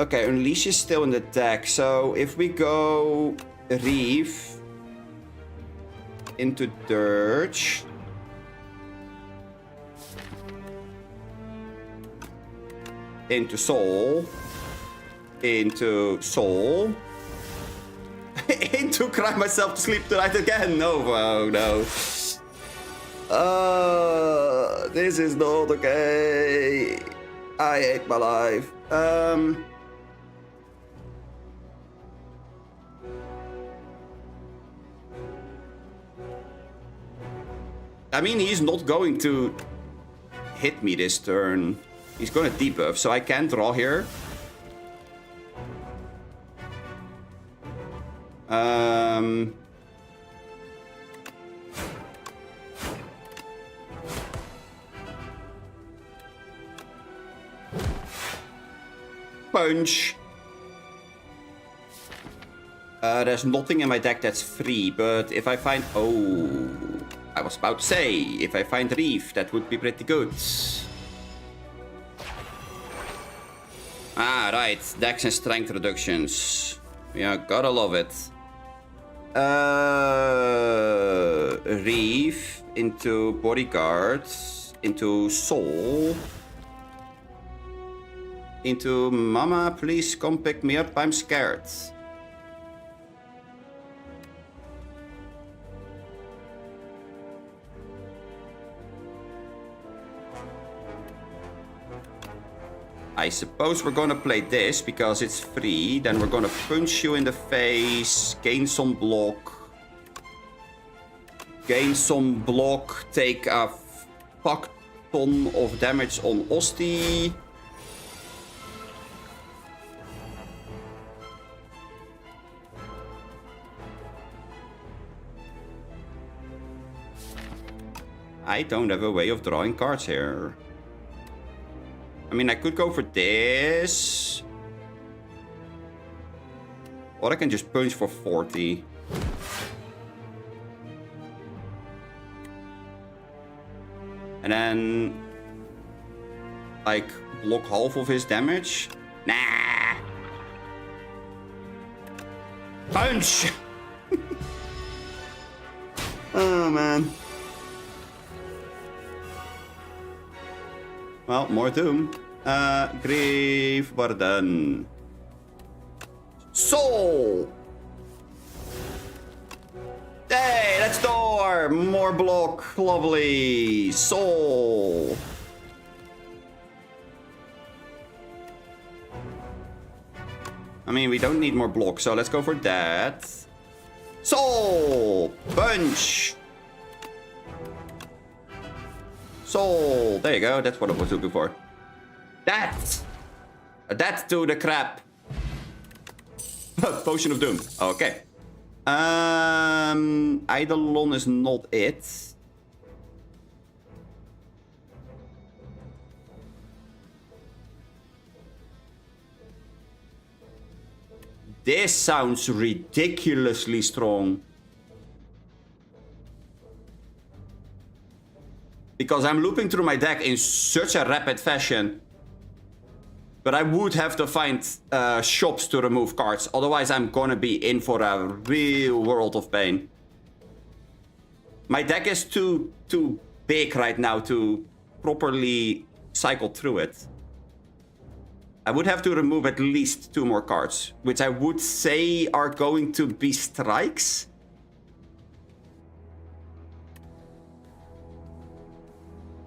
Okay, Unleash is still in the deck. So if we go Reeve into Dirge. Into Soul. Into Soul. Into Cry Myself to Sleep Tonight again. No, oh no. This is not okay. I hate my life. I mean, he's not going to hit me this turn. He's going to debuff, so I can draw here. Punch. There's nothing in my deck that's free, but if I find... Oh, I was about to say, if I find Reef, that would be pretty good. Ah, right. Dex and strength reductions. Yeah, gotta love it. Reef into Bodyguard, into Soul, into Mama, please come pick me up, I'm scared. I suppose we're gonna play this because it's free. Then we're gonna punch you in the face, gain some block. Gain some block, take a fuck ton of damage on Osti. I don't have a way of drawing cards here. I mean, I could go for this. Or I can just punch for 40. And then... like, block half of his damage? Nah! Punch! Oh, man. Well, more Doom. Grief Warden. Soul! Hey, that's door! More block. Lovely. Soul. I mean, we don't need more block, so let's go for that. Soul! Punch! Soul! There you go, that's what I was looking for. That to the crap. Potion of Doom. Okay. Eidolon is not it. This sounds ridiculously strong. Because I'm looping through my deck in such a rapid fashion. But I would have to find shops to remove cards. Otherwise, I'm gonna be in for a real world of pain. My deck is too big right now to properly cycle through it. I would have to remove at least 2 more cards. Which I would say are going to be strikes.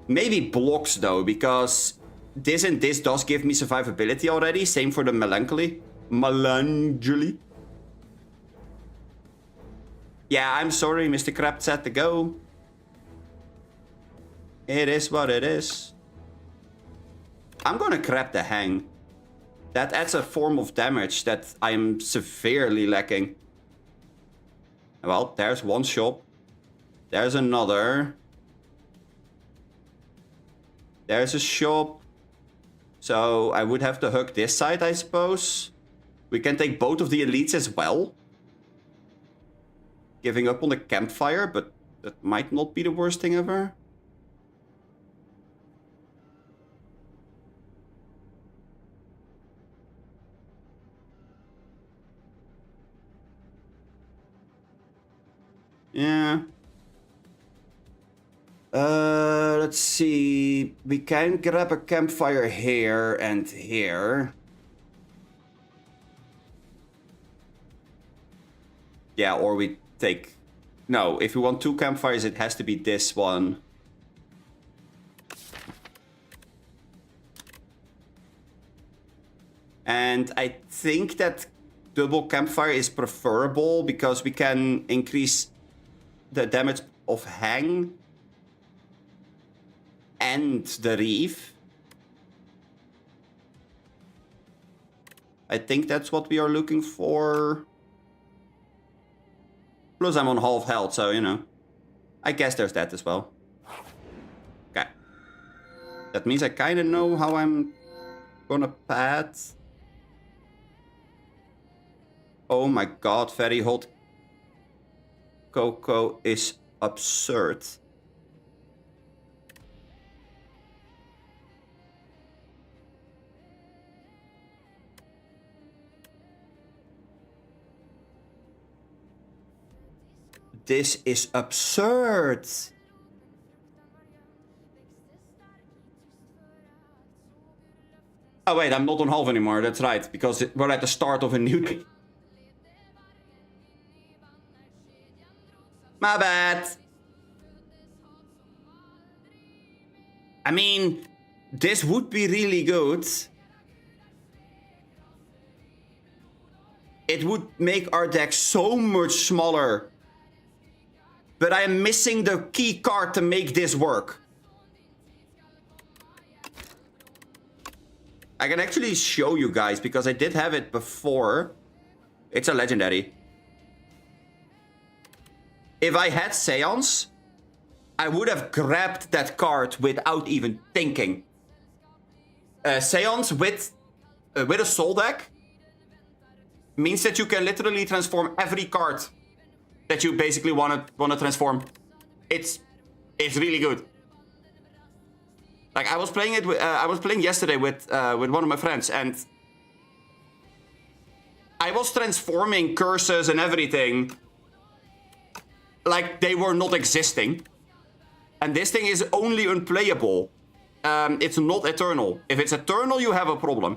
Maybe blocks though, because this and this does give me survivability already. Same for the Melancholy. Melancholy. Yeah, I'm sorry, Mr. Krabs had to go. It is what it is. I'm gonna grab the Hang. That adds a form of damage that I'm severely lacking. Well, there's one shop. There's another. There's a shop. So I would have to hook this side, I suppose. We can take both of the elites as well. Giving up on the campfire, but that might not be the worst thing ever. Yeah. Let's see. We can grab a campfire here and here. Yeah, or we take... No, if we want 2 campfires, it has to be this one. And I think that double campfire is preferable because we can increase the damage of Hang and the Reef. I think that's what we are looking for. Plus I'm on half health, so you know. I guess there's that as well. Okay. That means I kind of know how I'm gonna pad. Oh my god, very hot cocoa is absurd. This is absurd. Oh wait, I'm not on half anymore, that's right, because we're at the start of a new day. My bad. I mean, this would be really good. It would make our deck so much smaller. But I am missing the key card to make this work. I can actually show you guys because I did have it before. It's a legendary. If I had Seance, I would have grabbed that card without even thinking. Seance with a soul deck means that you can literally transform every card that you basically want to transform. It's really good. Like I was playing it. I was playing yesterday with one of my friends, and I was transforming curses and everything like they were not existing. And this thing is only unplayable. It's not eternal. If it's eternal, you have a problem.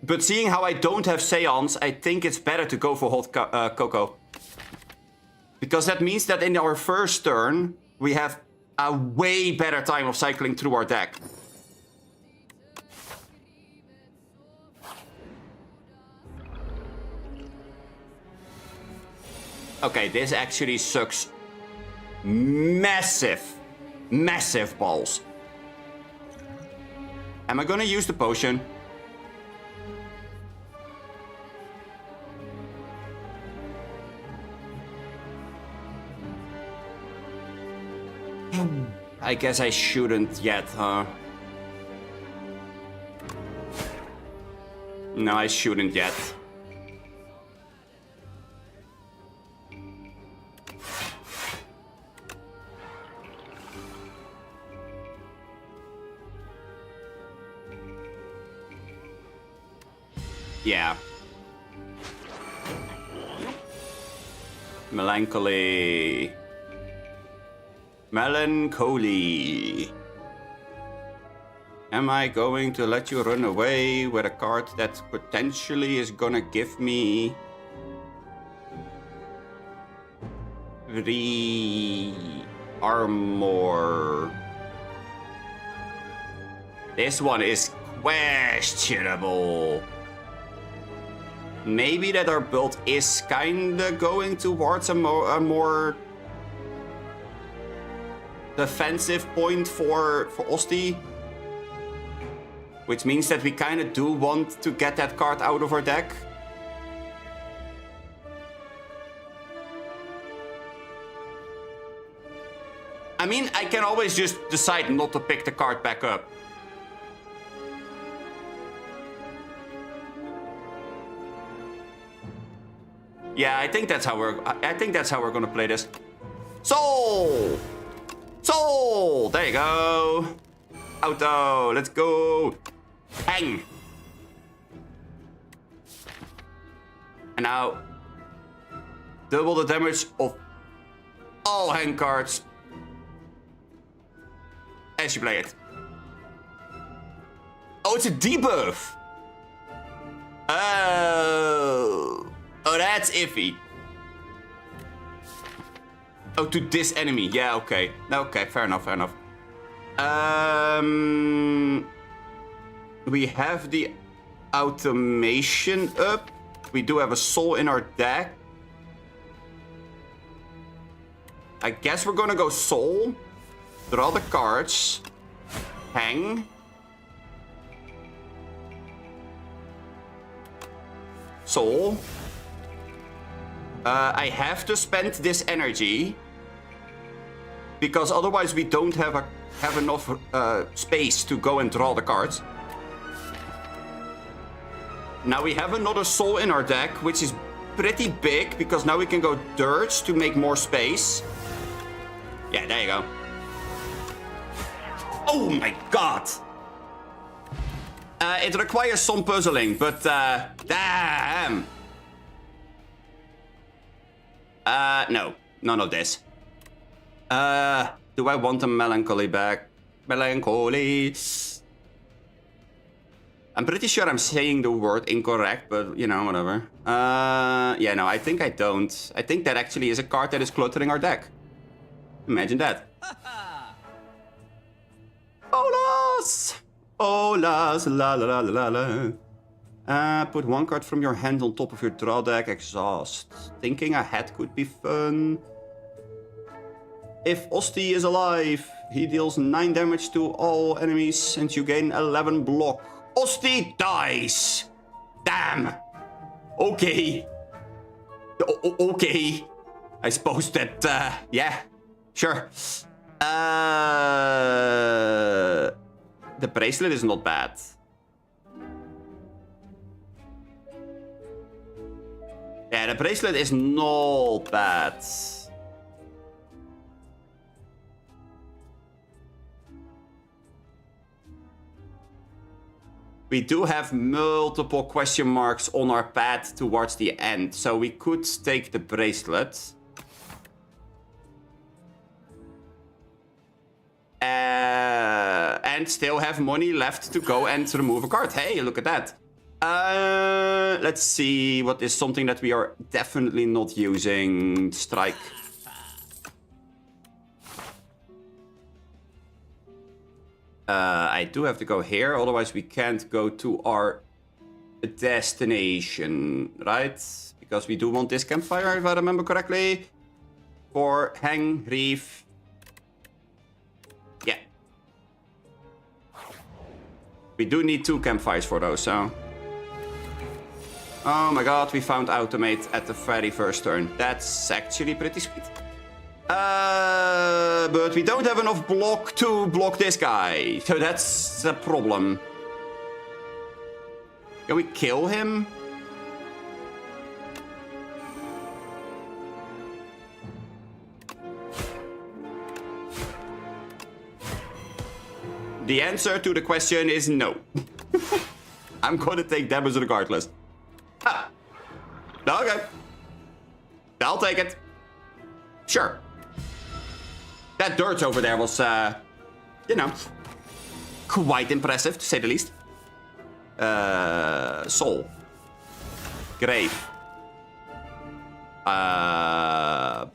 But seeing how I don't have Seance, I think it's better to go for hot cocoa. Because that means that in our first turn, we have a way better time of cycling through our deck. Okay, this actually sucks massive balls. Am I gonna use the potion? I guess I shouldn't yet, huh? No, I shouldn't yet. Yeah. Melancholy. Am I going to let you run away with a card that potentially is gonna give me 3 armor? This one is questionable. Maybe that our build is kinda going towards a more defensive point for Osti. Which means that we kinda do want to get that card out of our deck. I mean, I can always just decide not to pick the card back up. Yeah, I think that's how we're gonna play this. Soul! Soul! There you go. Auto, let's go. Hang. And now, double the damage of all hang cards as you play it. Oh, it's a debuff. Oh, that's iffy. Oh, to this enemy. Yeah, okay. Okay, fair enough, fair enough. We have the automation up. We do have a soul in our deck. I guess we're gonna go Soul. Draw the cards. Hang. Soul. I have to spend this energy. Because otherwise we don't have enough space to go and draw the cards. Now we have another Soul in our deck, which is pretty big, because now we can go Dirge to make more space. Yeah, there you go. Oh my god! It requires some puzzling, but damn! No. None of this. Do I want a Melancholy back? Melancholy. I'm pretty sure I'm saying the word incorrect, but, you know, whatever. Yeah, no, I think I don't. I think that actually is a card that is cluttering our deck. Imagine that. Olas! Olas, la la la la la. Put one card from your hand on top of your draw deck. Exhaust. Thinking ahead could be fun. If Osti is alive, he deals 9 damage to all enemies and you gain 11 block. Osti dies! Damn! Okay. Okay. I suppose that, yeah. Sure. The bracelet is not bad. Yeah, the bracelet is not bad. We do have multiple question marks on our path towards the end, so we could take the bracelet. And still have money left to go and remove a card. Hey, look at that. Let's see what is something that we are definitely not using. Strike. I do have to go here, otherwise we can't go to our destination, right? Because we do want this campfire, if I remember correctly. For Hang, Reef. Yeah. We do need 2 campfires for those, so... Oh my god, we found Automate at the very first turn. That's actually pretty sweet. But we don't have enough block to block this guy. So that's a problem. Can we kill him? The answer to the question is no. I'm gonna take damage regardless. Ah. Okay. I'll take it. Sure. That dirt over there was, you know, quite impressive, to say the least. Soul. Grave.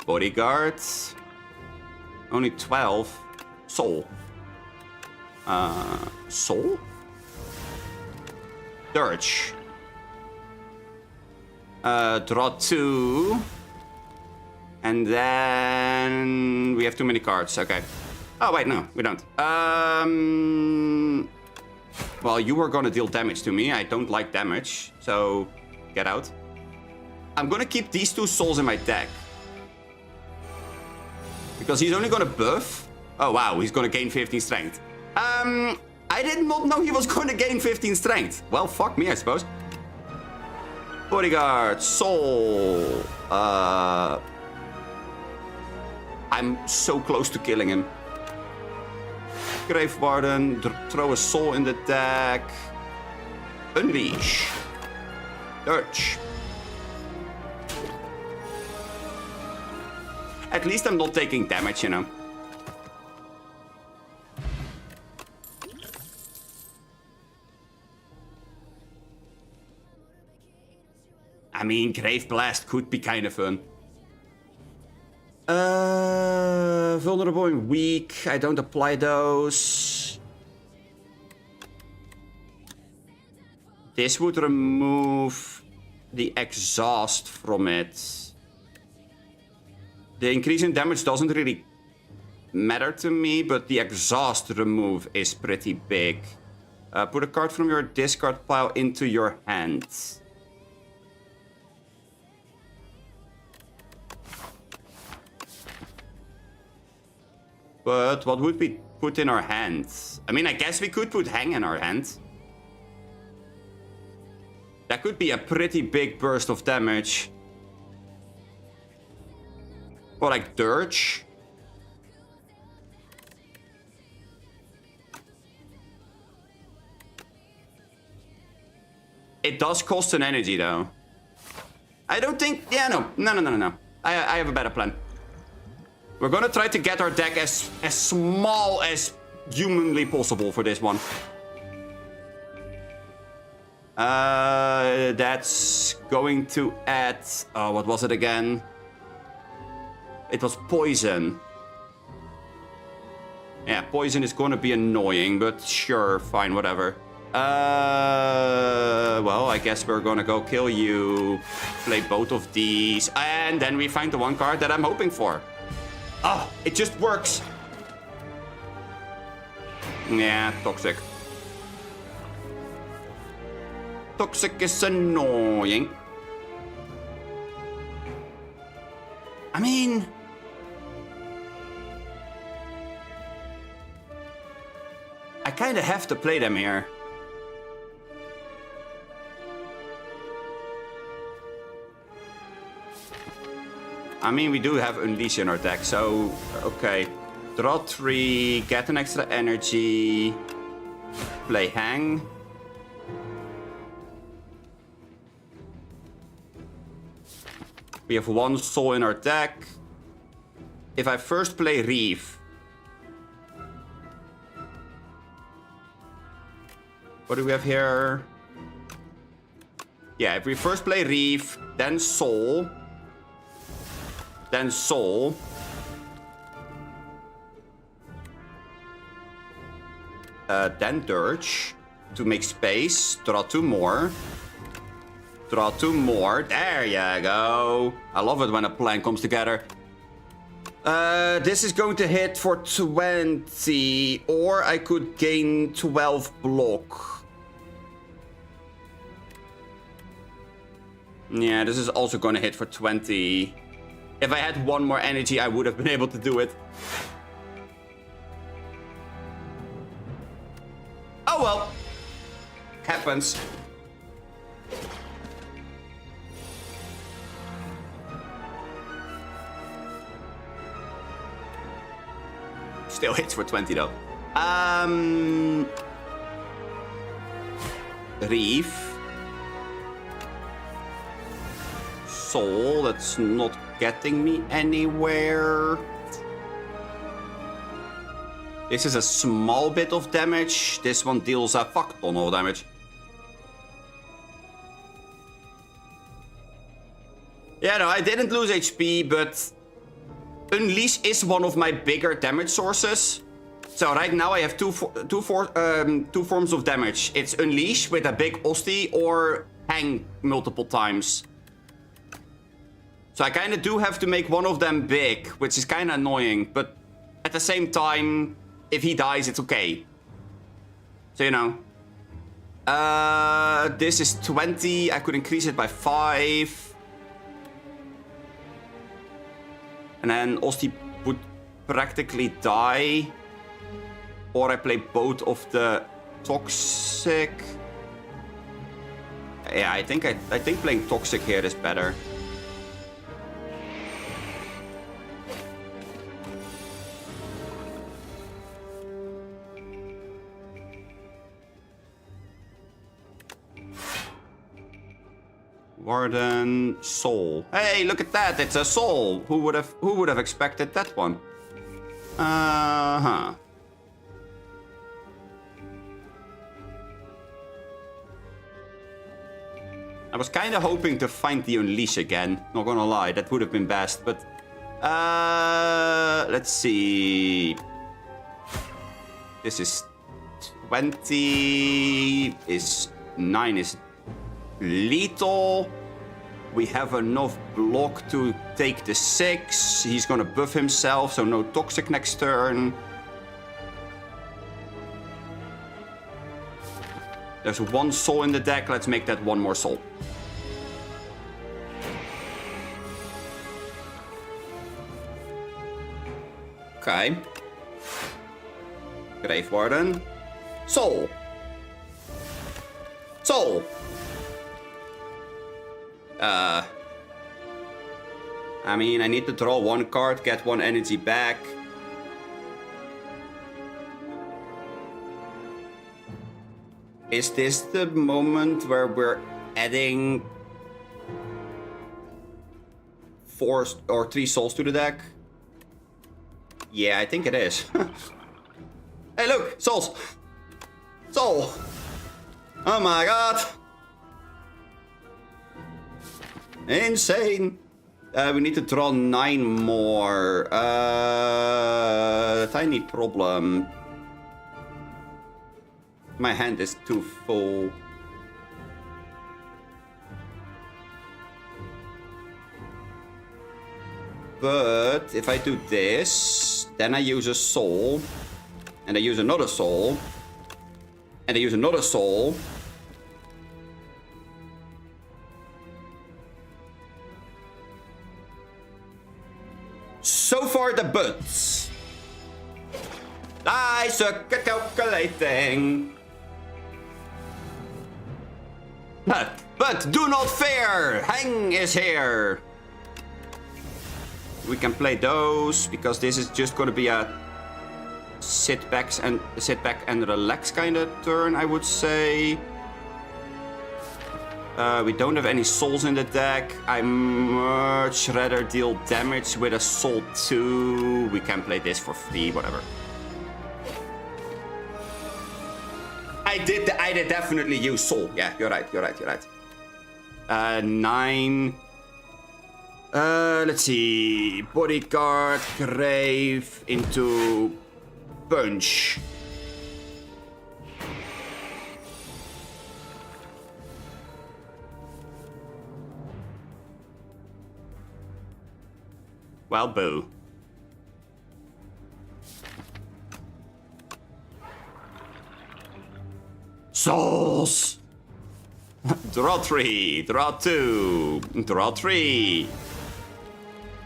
Bodyguard. Only 12. Soul. Soul? Dirge. Draw 2. And then we have too many cards. Okay. Oh, wait, no, we don't. Well, you are gonna deal damage to me. I don't like damage, so get out. I'm gonna keep these 2 souls in my deck. Because he's only gonna buff. Oh, wow, he's gonna gain 15 strength. I did not know he was gonna gain 15 strength. Well, fuck me, I suppose. Bodyguard, soul. I'm so close to killing him. Grave Warden, throw a soul in the deck. Unleash. Dirge. At least I'm not taking damage, you know. I mean, Grave Blast could be kind of fun. Vulnerable and weak. I don't apply those. This would remove the exhaust from it. The increase in damage doesn't really matter to me, but the exhaust remove is pretty big. Put a card from your discard pile into your hand. But what would we put in our hands? I mean, I guess we could put Hang in our hand. That could be a pretty big burst of damage. Or like Dirge. It does cost an energy though. I don't think... Yeah, no. I have a better plan. We're gonna try to get our deck as small as humanly possible for this one. That's going to add... Oh, what was it again? It was poison. Yeah, poison is gonna be annoying, but sure, fine, whatever. Well, I guess we're gonna go kill you, play both of these, and then we find the one card that I'm hoping for. Oh, it just works. Yeah, Toxic. Toxic is annoying. I mean... I kinda have to play them here. I mean, we do have Unleash in our deck, so... Okay. Draw 3, get an extra energy. Play Hang. We have 1 soul in our deck. If I first play Reef... What do we have here? Yeah, if we first play Reef, then Soul... Then Soul. Then Dirge. To make space. Draw 2 more. Draw 2 more. There you go. I love it when a plan comes together. This is going to hit for 20. Or I could gain 12 block. Yeah, this is also going to hit for 20. If I had 1 more energy, I would have been able to do it. Oh well. Happens. Still hits for 20 though. Reef. Soul, that's not getting me anywhere. This is a small bit of damage. This one deals a fuck ton of damage. Yeah, no, I didn't lose HP, but Unleash is one of my bigger damage sources. So right now I have two forms of damage. It's Unleash with a big Osti or Hang multiple times. So I kind of do have to make one of them big, which is kind of annoying. But at the same time, if he dies, it's okay. So, you know. This is 20. I could increase it by 5. And then Osti would practically die. Or I play both of the Toxic. Yeah, I think playing Toxic here is better. Warden, Soul. Hey, look at that! It's a Soul. Who would have expected that one? I was kind of hoping to find the Unleash again. Not gonna lie, that would have been best. But let's see. This is 20. Is 9 is lethal. We have enough block to take the 6. He's gonna buff himself, so no toxic next turn. There's 1 soul in the deck. Let's make that 1 more soul. Okay. Grave Warden. Soul. Soul. I mean, I need to draw 1 card, get 1 energy back. Is this the moment where we're adding 4 or 3 souls to the deck? Yeah, I think it is. Hey, look! Souls! Soul! Oh my god! Insane! We need to draw 9 more. Tiny problem. My hand is too full. But if I do this, then I use a soul. And I use another soul. And I use another soul. So far the butts. I suck at calculating. But do not fear! Hang is here! We can play those, because this is just gonna be a sit back and relax kind of turn, I would say. We don't have any souls in the deck. I much rather deal damage with a soul 2. We can play this for free, whatever. I did definitely use soul. Yeah, you're right. 9. Let's see. Bodyguard, grave into punch. Well, boo. Souls! Draw 3, draw 2, draw 3.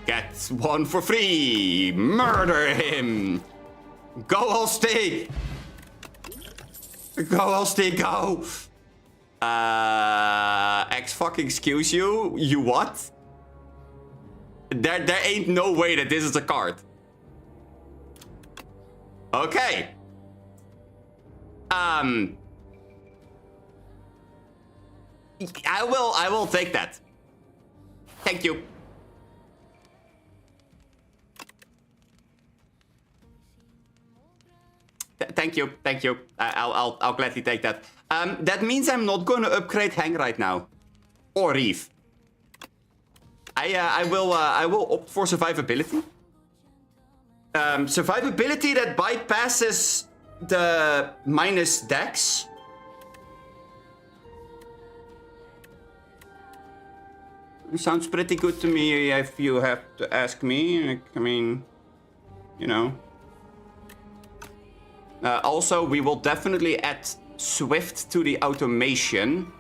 Get 1 for free. Murder him. Go, Holstein. Go, Holstein, go. Excuse you? You what? There ain't no way that this is a card. Okay. I will take that. Thank you. Thank you. I'll gladly take that. That means I'm not going to upgrade Hang right now, or Reef. I will opt for survivability. Survivability that bypasses the minus dex. It sounds pretty good to me if you have to ask me. I mean, you know. Also, we will definitely add Swift to the automation.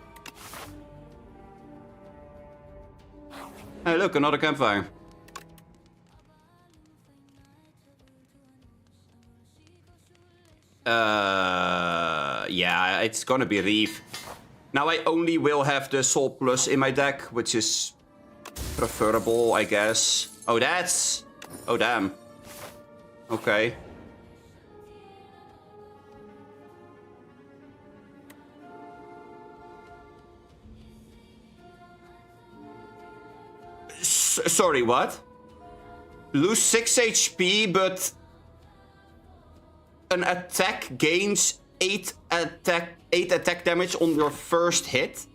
Hey, look, another campfire. Yeah, it's gonna be Reef. Now I only will have the Soul Plus in my deck, which is preferable, I guess. Oh, that's... Oh, damn. Okay. Sorry, what? Lose 6 HP, but an attack gains 8 attack damage on your first hit?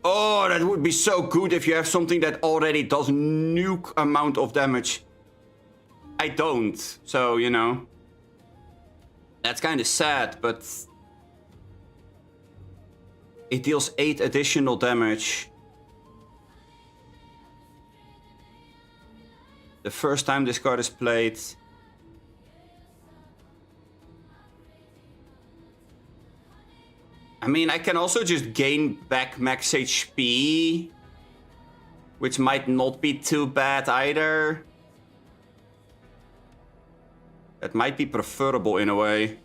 Oh, that would be so good if you have something that already does nuke amount of damage. I don't, so, you know. That's kind of sad, but it deals 8 additional damage. The first time this card is played. I mean, I can also just gain back max HP, which might not be too bad either. That might be preferable in a way.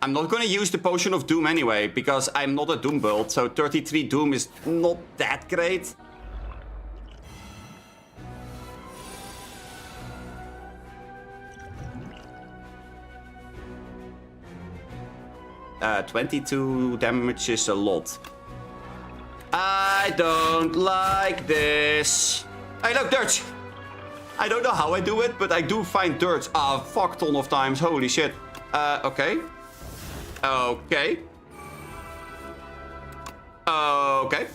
I'm not gonna use the Potion of Doom anyway, because I'm not a Doom build, so 33 Doom is not that great. 22 damage is a lot. I don't like this. Hey, look, dirt! I don't know how I do it, but I do find dirt a fuck ton of times. Holy shit. Okay. Okay. Okay.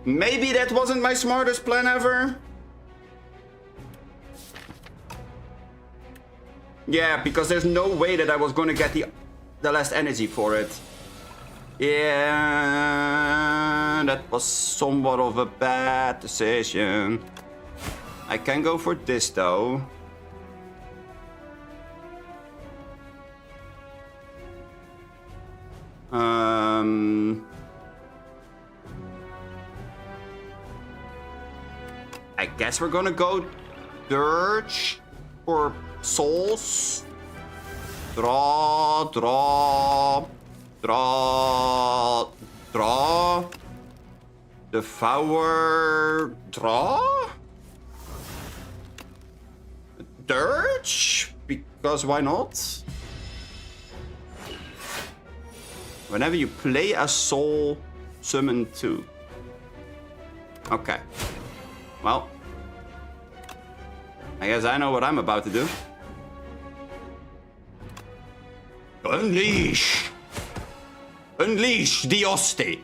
Maybe that wasn't my smartest plan ever. Yeah, because there's no way that I was gonna get the last energy for it. Yeah, that was somewhat of a bad decision. I can go for this though. I guess we're gonna go Dirge for souls. Draw, draw, draw, draw. Devour, draw. Dirge, because why not? Whenever you play a soul, summon 2. Okay. Well, I guess I know what I'm about to do. Unleash! Unleash the Osti!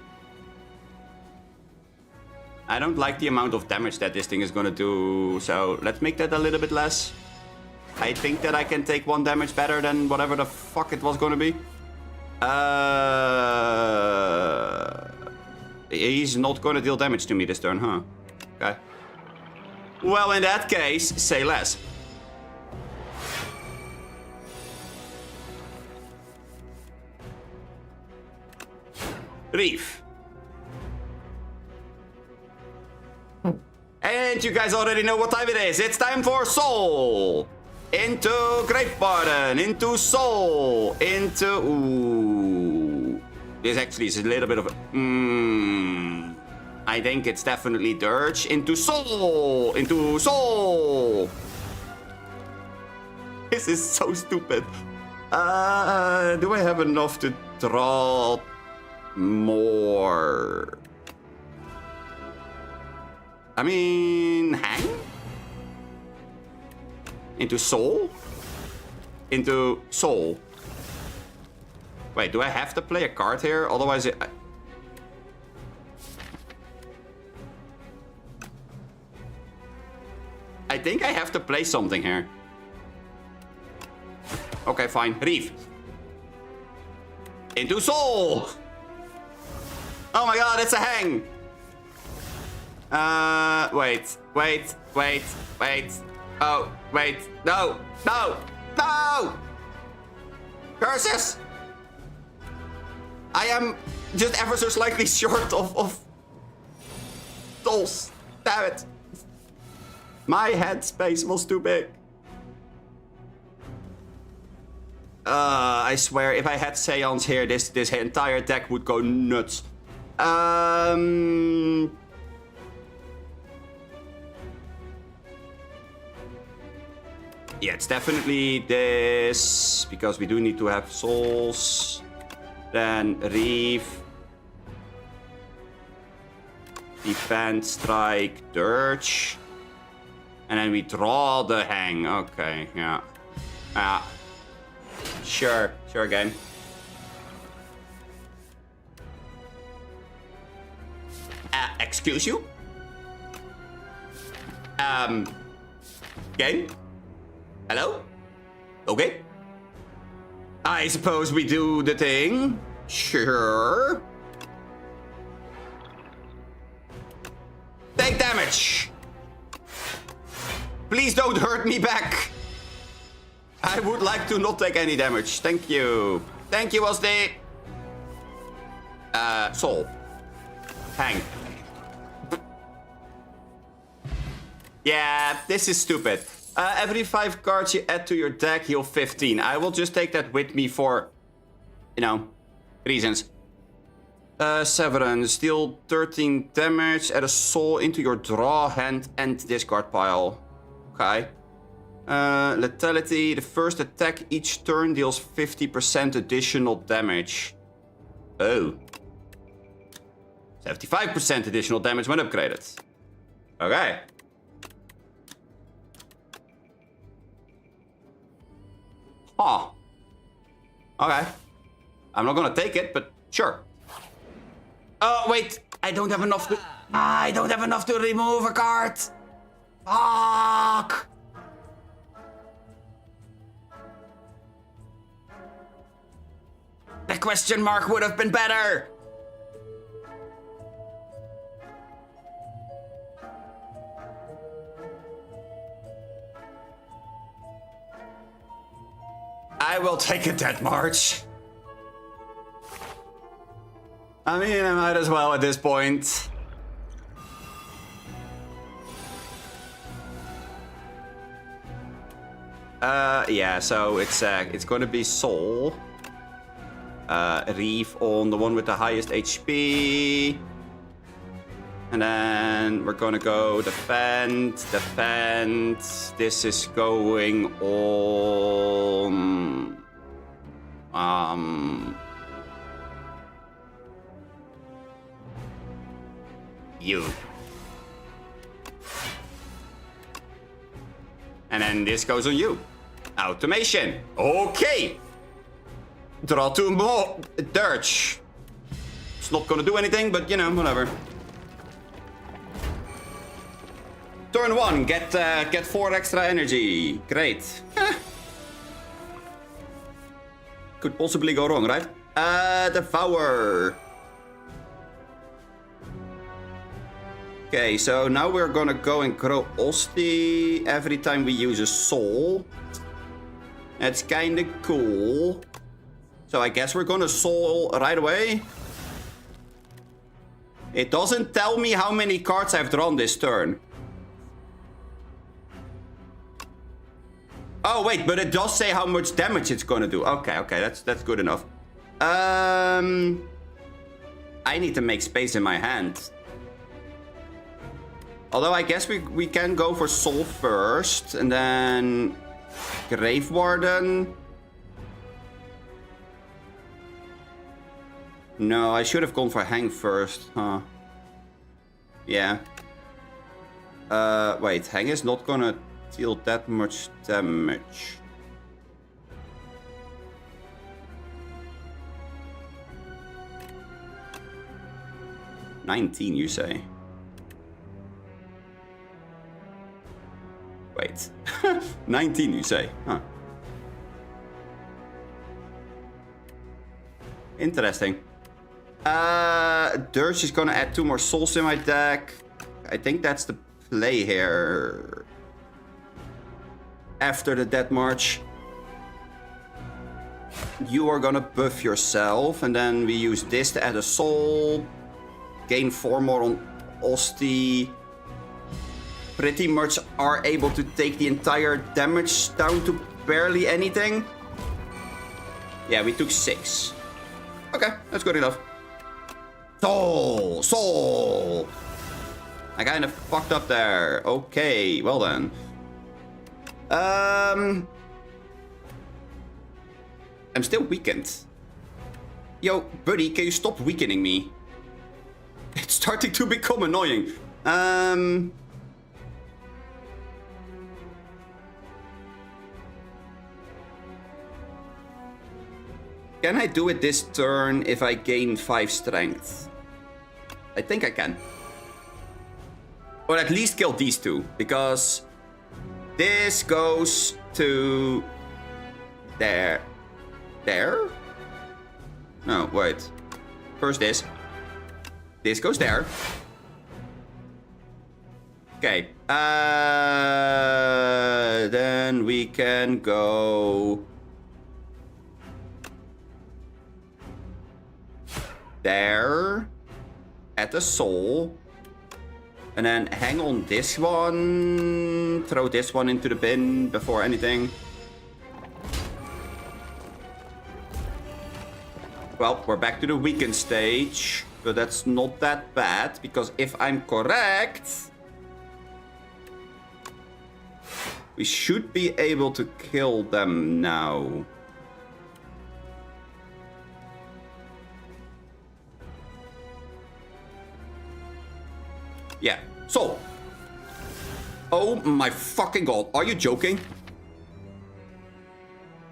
I don't like the amount of damage that this thing is gonna do, so let's make that a little bit less. I think that I can take 1 damage better than whatever the fuck it was gonna be. He's not gonna deal damage to me this turn, huh? Okay. Well, in that case, say less. Reef. And you guys already know what time it is. It's time for Soul. Into Grave Pardon. Into Soul. Into... Ooh. This actually is a little bit of a... I think it's definitely Dirge. Into Soul. Into Soul. This is so stupid. Do I have enough to draw more? I mean, hang? Into Soul? Into Soul. Wait, do I have to play a card here? Otherwise it... I think I have to play something here. Okay, fine. Reef. Into Soul! Oh my god, it's a hang! Wait. Oh, wait. No! Curses! I am just ever so slightly short of souls. Damn it. My headspace was too big. I swear, if I had Seance here, this entire deck would go nuts. Yeah, it's definitely this, because we do need to have souls. Then Reef. Defend, strike, Dirge. And then we draw the hang. Okay, yeah. Sure game. Excuse you? Game? Hello? Okay. I suppose we do the thing. Sure. Take damage. Please don't hurt me back. I would like to not take any damage. Thank you. Thank you, Osdi. Soul. Hang. Yeah, this is stupid. Every 5 cards you add to your deck, heal 15. I will just take that with me for, you know, reasons. Severance. Deal 13 damage. Add a soul into your draw hand and discard pile. Okay. Lethality. The first attack each turn deals 50% additional damage. Oh. 75% additional damage when upgraded. Okay. Huh. Okay. I'm not gonna take it, but sure. Oh, wait. I don't have enough to... I don't have enough to remove a card. Fuck. The question mark would have been better. I will take a dead march. I mean, I might as well at this point. Yeah, so it's gonna be Soul. Reef on the one with the highest HP. And then we're gonna go defend. This is going on... You. And then this goes on you. Automation. Okay. Draw 2 more. Dirge. It's not gonna do anything, but you know, whatever. Turn 1, get 4 extra energy. Great. Could possibly go wrong, right? Devour. Okay, so now we're gonna go and grow Osti every time we use a soul. That's kinda cool. So I guess we're gonna soul right away. It doesn't tell me how many cards I've drawn this turn. Oh wait, but it does say how much damage it's gonna do. Okay, that's good enough. I need to make space in my hand. Although I guess we can go for Soul first, and then Grave Warden. No, I should have gone for Hang first, huh? Yeah. Wait, Hang is not gonna deal that much damage. $19, you say? Wait. 19, you say? Huh. Interesting. Dirge is gonna add 2 more souls in my deck. I think that's the play here. After the Death March. You are gonna buff yourself, and then we use this to add a soul. Gain 4 more on Osti. Pretty much are able to take the entire damage down to barely anything. Yeah, we took 6. Okay, that's good enough. Soul! I kind of fucked up there. Okay, well then. I'm still weakened. Yo, buddy, can you stop weakening me? It's starting to become annoying. Can I do it this turn if I gain 5 strength? I think I can. Or at least kill these 2, because this goes to There. There? No, wait. First this. This goes there. Okay. Then we can go... there. At the soul. And then hang on this one. Throw this one into the bin before anything. Well, we're back to the weakened stage. But that's not that bad. Because if I'm correct... we should be able to kill them now. Yeah, so. Oh my fucking god, are you joking?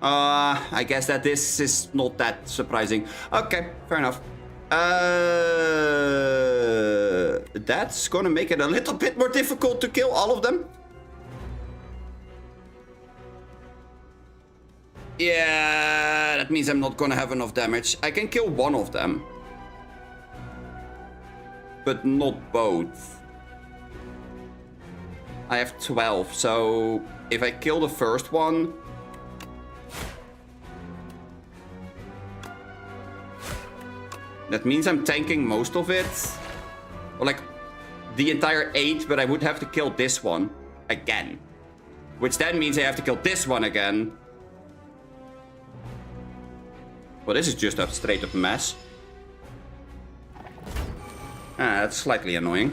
I guess that this is not that surprising. Okay, fair enough. That's gonna make it a little bit more difficult to kill all of them. Yeah, that means I'm not gonna have enough damage. I can kill one of them. But not both. I have 12, so if I kill the first one... that means I'm tanking most of it. Or like, the entire 8, but I would have to kill this one again. Which then means I have to kill this one again. Well, this is just a straight up mess. Ah, that's slightly annoying.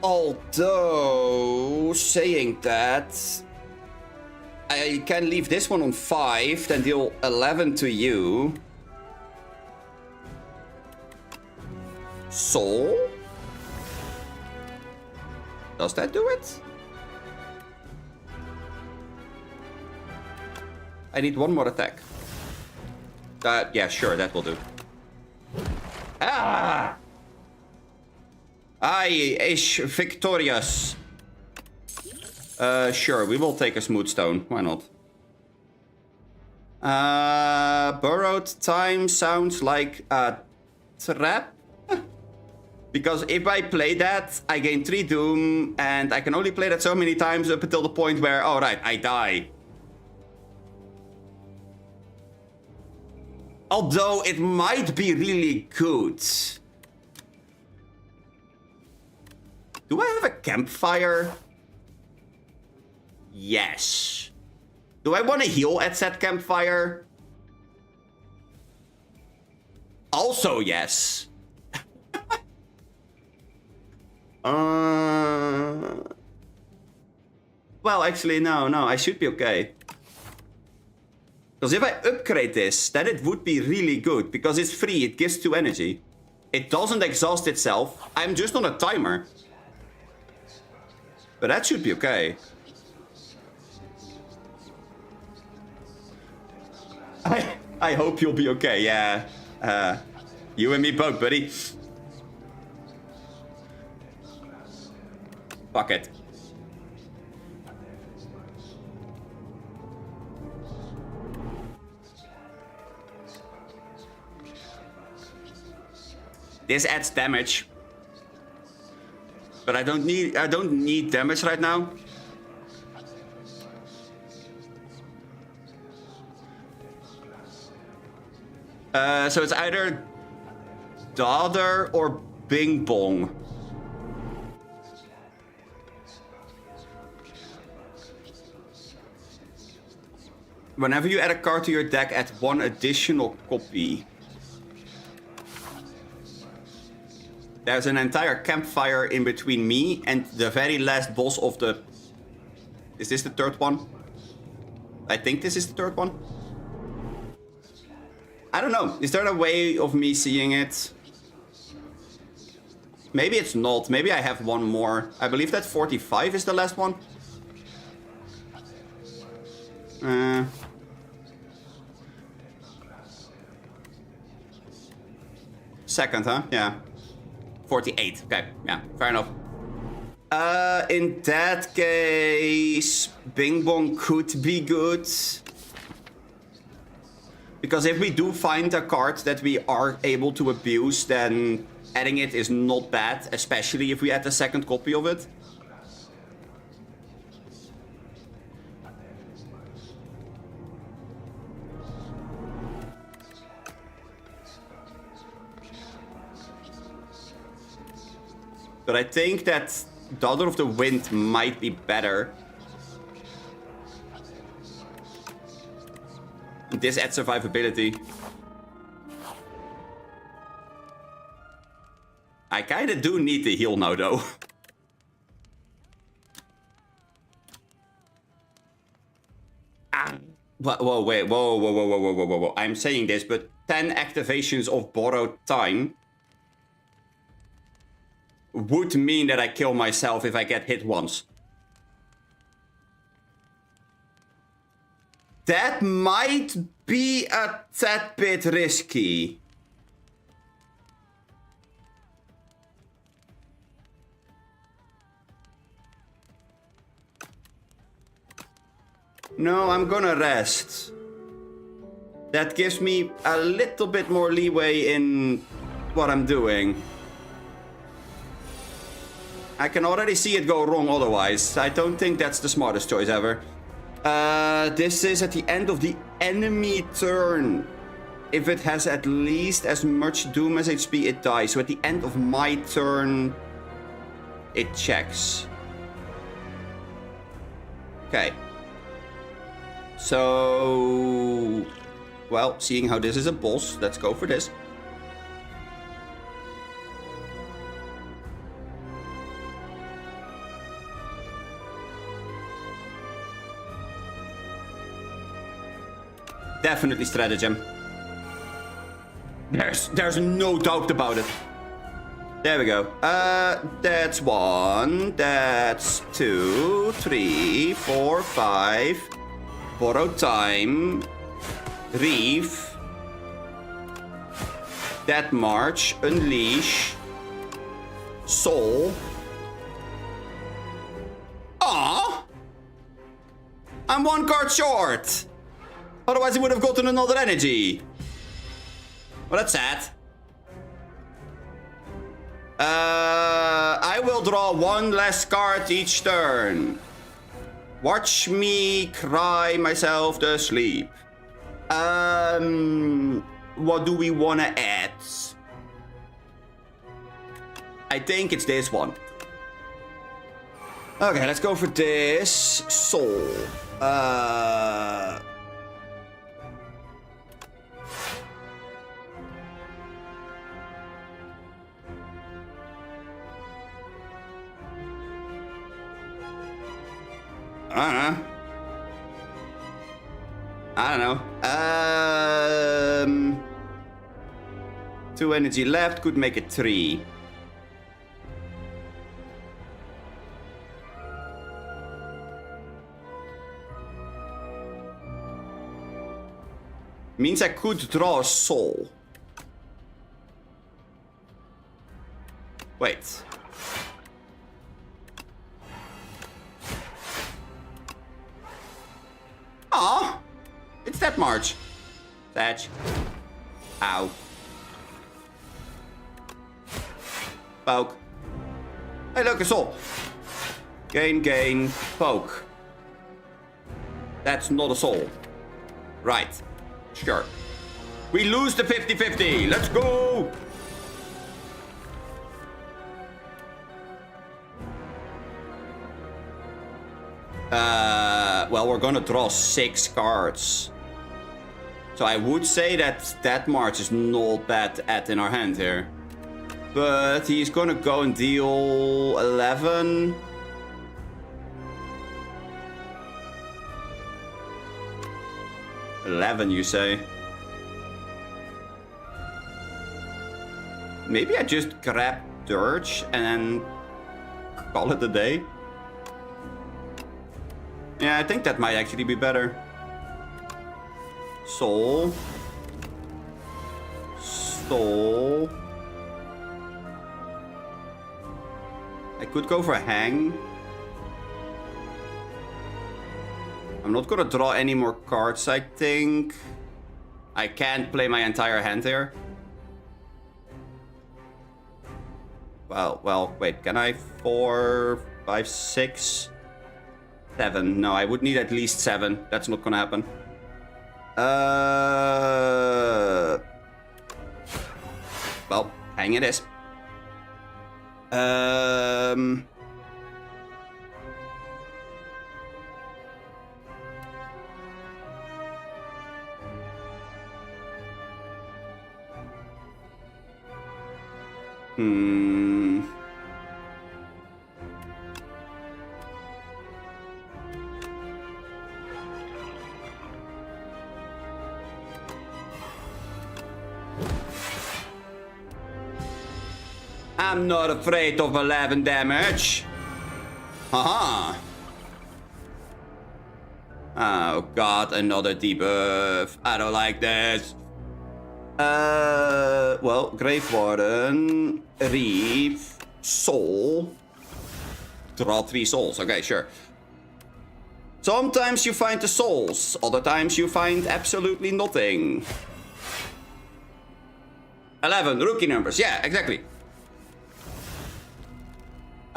Although, saying that, I can leave this one on 5, then deal 11 to you. So? Does that do it? I need one more attack. Yeah, sure, that will do. Ah! I is victorious. Sure, we will take a smooth stone. Why not? Borrowed time sounds like a trap. Because if I play that, I gain 3 doom, and I can only play that so many times up until the point where, oh right, I die. Although it might be really good. Do I have a campfire? Yes. Do I want to heal at said campfire? Also yes. Well, actually, no, I should be okay. Because if I upgrade this, then it would be really good. Because it's free, it gives 2 energy. It doesn't exhaust itself. I'm just on a timer. But that should be okay. I hope you'll be okay, yeah. You and me both, buddy. Fuck it. This adds damage. But I don't need damage right now. So it's either Daughter or Bing Bong. Whenever you add a card to your deck, add 1 additional copy. There's an entire campfire in between me and the very last boss of the... Is this the 3rd one? I think this is the 3rd one. I don't know. Is there a way of me seeing it? Maybe it's not. Maybe I have 1 more. I believe that 45 is the last one. Second, huh? Yeah. 48. Okay, yeah, fair enough. In that case, Bing Bong could be good. Because if we do find a card that we are able to abuse, then adding it is not bad, especially if we add a second copy of it. But I think that Daughter of the Wind might be better. This adds survivability. I kinda do need the heal now, though. Whoa, wait, whoa. I'm saying this, but 10 activations of borrowed time would mean that I kill myself if I get hit once. That might be a tad bit risky. No, I'm gonna rest. That gives me a little bit more leeway in what I'm doing. I can already see it go wrong otherwise. I don't think that's the smartest choice ever. This is at the end of the enemy turn. If it has at least as much Doom as HP, it dies. So at the end of my turn, it checks. Okay. So... well, seeing how this is a boss, let's go for this. Definitely stratagem. There's no doubt about it. There we go. That's 1. That's 2, 3, 4, 5. Borrowed time. Reef. Dead March. Unleash. Soul. Ah! I'm 1 card short. Otherwise, he would have gotten another energy. Well, that's sad. I will draw 1 less card each turn. Watch me cry myself to sleep. What do we want to add? I think it's this one. Okay, let's go for this. Soul. I don't know. 2 energy left, could make it 3. Means I could draw a soul. Wait. Aw! It's that March. Thatch. Ow. Poke. Hey, look, a soul. Gain, poke. That's not a soul. Right. Sure. We lose the 50-50. Let's go! Well, we're gonna draw 6 cards. So I would say that that March is not bad to add in our hand here. But he's gonna go and deal 11. You say? Maybe I just grab Dirge and then call it a day. Yeah, I think that might actually be better. Soul. could go for a hang. I'm not gonna draw any more cards, I think. I can't play my entire hand here. Well, wait, can I? 4, 5, 6, 7. No, I would need at least 7. That's not gonna happen. Well, hang it is. I'm not afraid of 11 damage. Haha. Oh god, another debuff. I don't like this. Well, Grave Warden, Reef, Soul. Draw 3 souls. Okay, sure. Sometimes you find the souls, other times you find absolutely nothing. 11, rookie numbers. Yeah, exactly.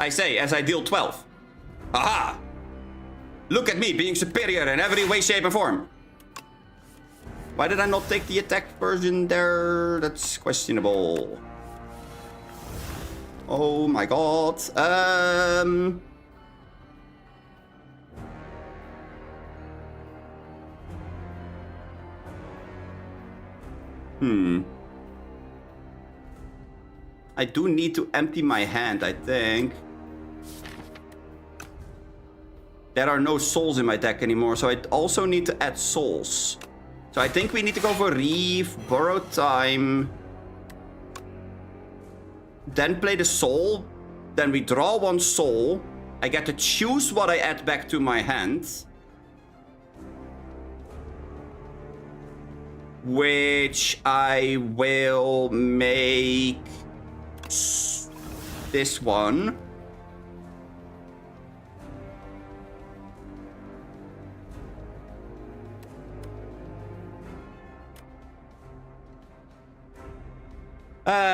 I say, as I deal 12. Aha! Look at me being superior in every way, shape, and form. Why did I not take the attack version there? That's questionable. Oh my god. I do need to empty my hand, I think. There are no souls in my deck anymore, so I also need to add souls. So I think we need to go for Reef, Borrow Time. Then play the soul. Then we draw 1 soul. I get to choose what I add back to my hand. Which I will make this one.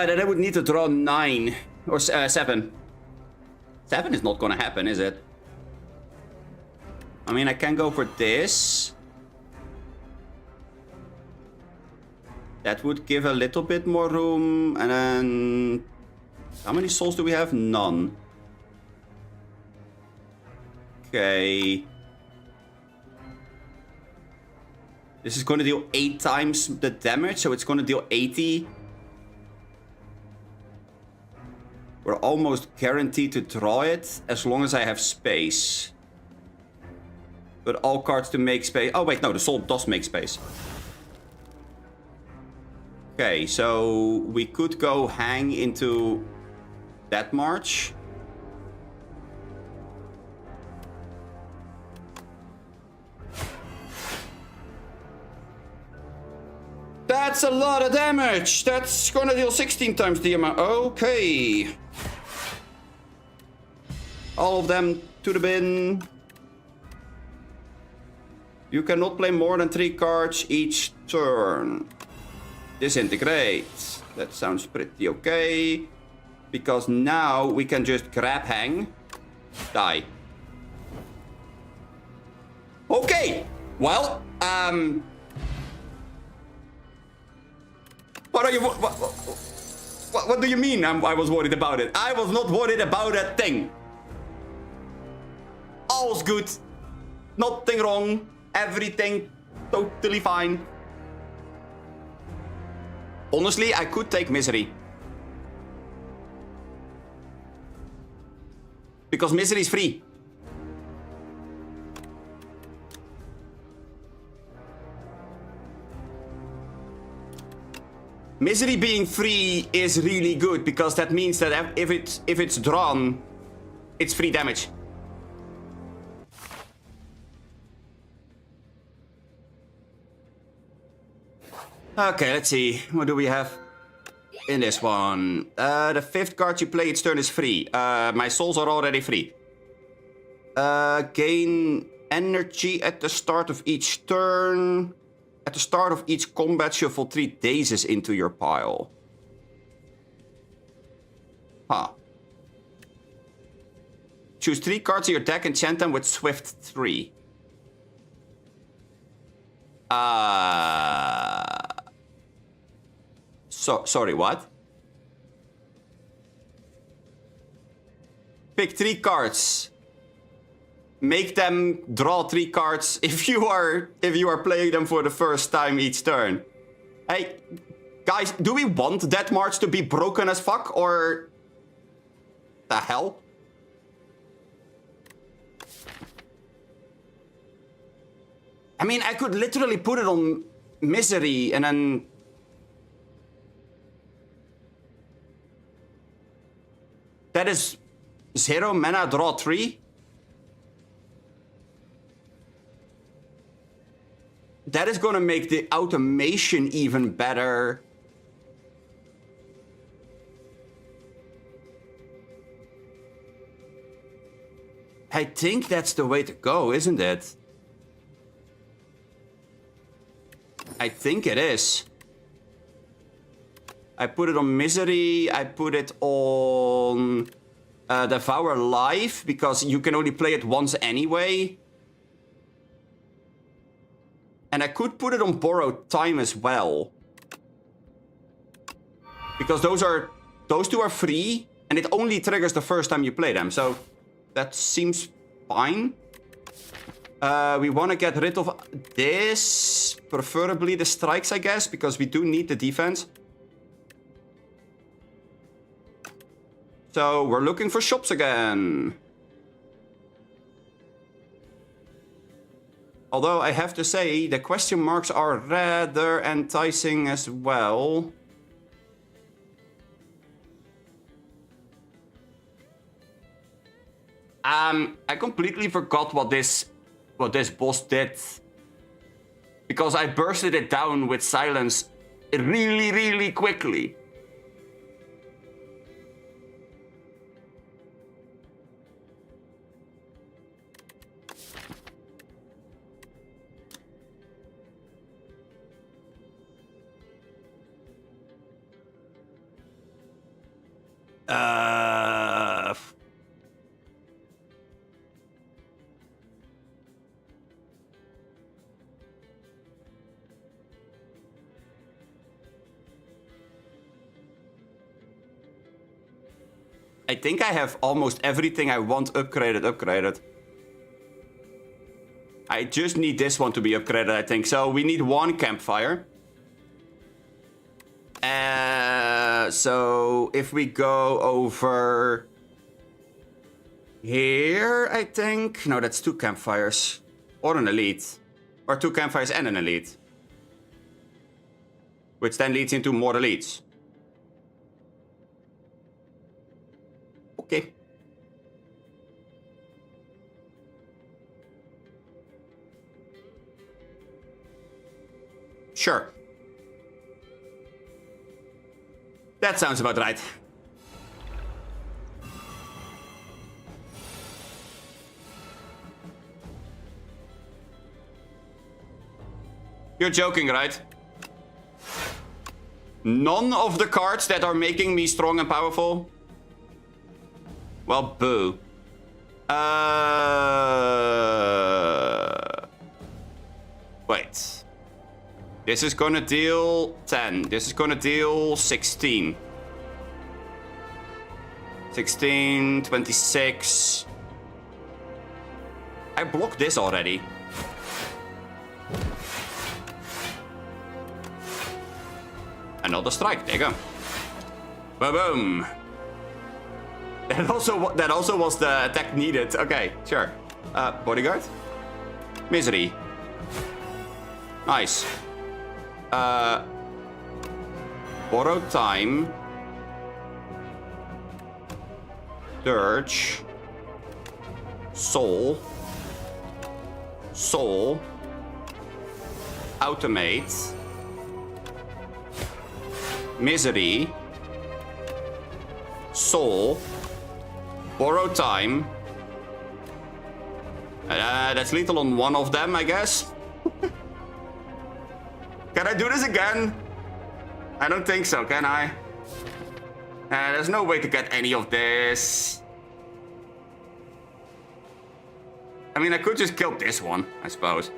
Then I would need to draw 9 or 7. 7 is not gonna happen, is it? I mean, I can go for this. That would give a little bit more room, and then how many souls do we have? None. Okay. This is gonna deal 8 times the damage, so it's gonna deal 80. We're almost guaranteed to draw it as long as I have space. But all cards to make space. Oh wait, no, the soul does make space. Okay, so we could go hang into that march. That's a lot of damage. That's gonna deal 16 times the amount. Okay. All of them to the bin. You cannot play more than 3 cards each turn. Disintegrate. That sounds pretty okay. Because now we can just grab hang. Die. Okay. Well, what are you... What do you mean I was worried about it? I was not worried about a thing. All's good. Nothing wrong. Everything totally fine. Honestly, I could take Misery. Because Misery is free. Misery being free is really good because that means that if it's drawn, it's free damage. Okay, let's see. What do we have? in this one. The 5th card you play each turn is free. My souls are already free. Gain energy at the start of each turn. At the start of each combat, shuffle 3 dazes into your pile. Huh. Choose 3 cards in your deck, enchant them with Swift 3. Sorry, what? Pick 3 cards. Make them draw 3 cards if you are playing them for the first time each turn. Hey, guys, do we want Death March to be broken as fuck, or the hell? I mean, I could literally put it on Misery and then... That is 0 mana, draw 3? That is gonna make the automation even better. I think that's the way to go, isn't it? I think it is. I put it on Misery, I put it on Devour Life, because you can only play it once anyway. And I could put it on Borrowed Time as well. Because those two are free, and it only triggers the first time you play them, so that seems fine. We want to get rid of this, preferably the strikes, I guess, because we do need the defense. So we're looking for shops again. Although I have to say, the question marks are rather enticing as well. I completely forgot what this boss did. Because I bursted it down with silence really, really quickly. I think I have almost everything I want upgraded. I just need this one to be upgraded, I think. So we need 1 campfire. So if we go over here, I think... No, that's 2 campfires. Or an elite. Or 2 campfires and an elite. Which then leads into more elites. Okay. Sure. That sounds about right. You're joking, right? None of the cards that are making me strong and powerful? Well, boo. Wait. This is gonna deal 10. This is gonna deal 16. 16, 26. I blocked this already. Another strike. There you go. Boom. That also was the attack needed. Okay, sure. Bodyguard. Misery. Nice. Borrowed Time. Dirge. Soul. Automate. Misery. soul, borrow time. That's lethal on one of them, I guess. Can I do this again? I don't think so, can I? There's no way to get any of this. I mean, I could just kill this one, I suppose.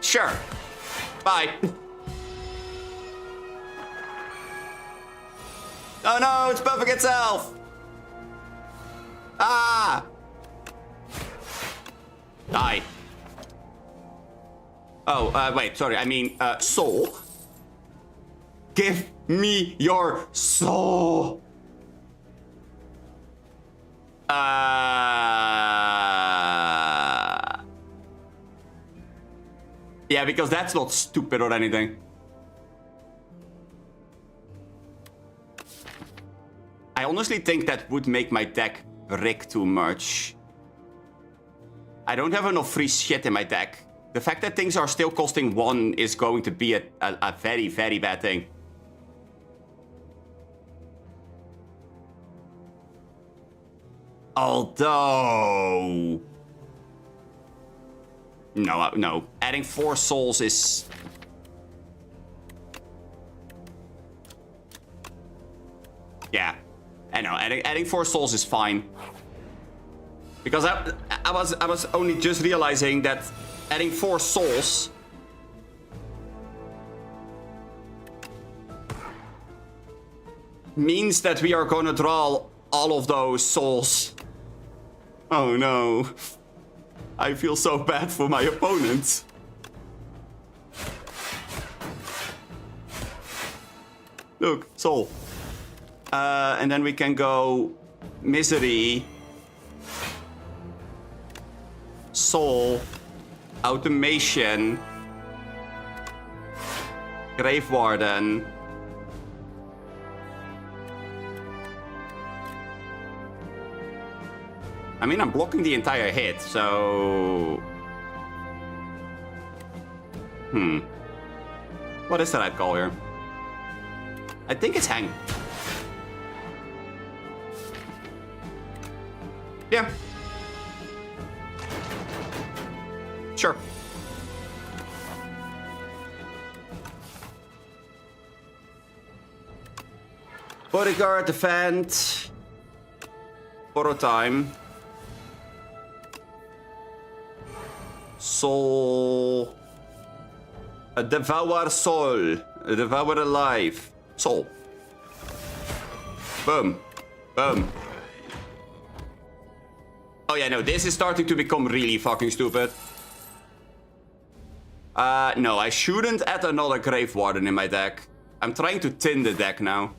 Sure. Bye. Oh no, it's buffing itself. Ah! Die. Oh, wait, sorry. I mean, soul. Give me your soul. Yeah, because that's not stupid or anything. I honestly think that would make my deck brick too much. I don't have enough free shit in my deck. The fact that things are still costing 1 is going to be a very, very bad thing. Although... No. Adding 4 souls is... Yeah. I know, adding 4 souls is fine. Because I was only just realizing that adding 4 souls means that we are gonna draw all of those souls. Oh no. I feel so bad for my opponent. Look, soul. And then we can go misery, soul, automation, grave warden. I mean, I'm blocking the entire hit, so... What is that I'd call here? I think it's hang. Yeah. Sure. Bodyguard, defend. Borrow time. Soul. A devour soul. A devour alive. Soul. Boom. Boom. Oh yeah, no, this is starting to become really fucking stupid. No, I shouldn't add another Grave Warden in my deck. I'm trying to thin the deck now.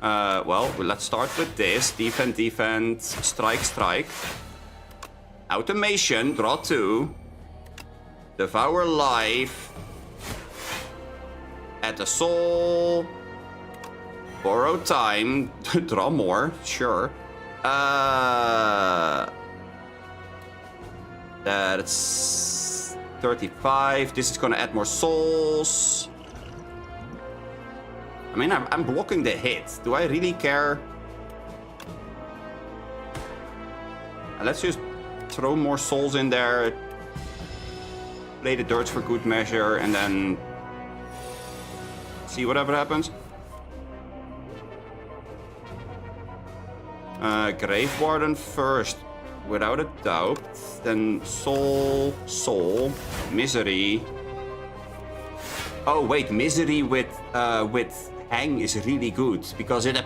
Well, let's start with this. Defend, defend, strike, strike. Automation, draw 2. Devour life. Add a soul. Borrow time. Draw more, sure. That's 35. This is gonna add more souls. I mean, I'm blocking the hit. Do I really care? Let's just throw more souls in there. Play the dirts for good measure, and then see whatever happens. Grave Warden first, without a doubt. Then soul, soul, misery. Oh wait, misery with hang is really good because it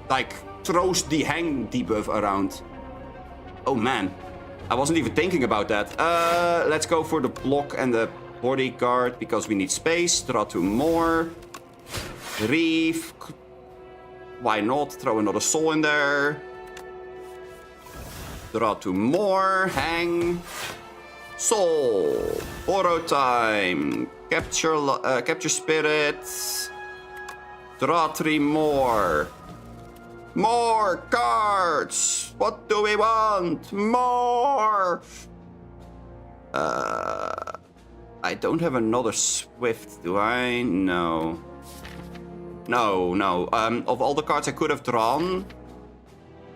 like throws the hang debuff around. Oh man, I wasn't even thinking about that. Let's go for the block and the bodyguard because we need space. Draw 2 more. Reef. Why not? Throw another soul in there. Draw 2 more. Hang. Soul. Borrow time. Capture spirits. Draw 3 more. More cards! What do we want? More! I don't have another Swift, do I? No. No. Of all the cards I could have drawn,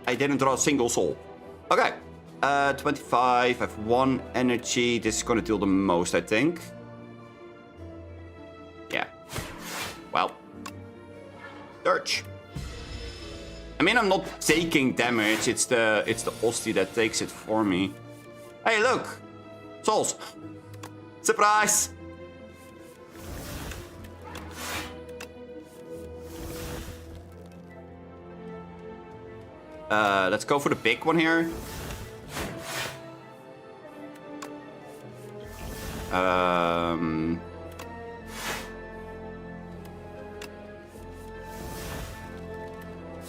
I didn't draw a single soul. Okay. 25, I have 1 energy. This is gonna deal the most, I think. Yeah. Well. Search. I mean, I'm not taking damage. It's the Osti that takes it for me. Hey, look! Souls! Surprise! Let's go for the big one here.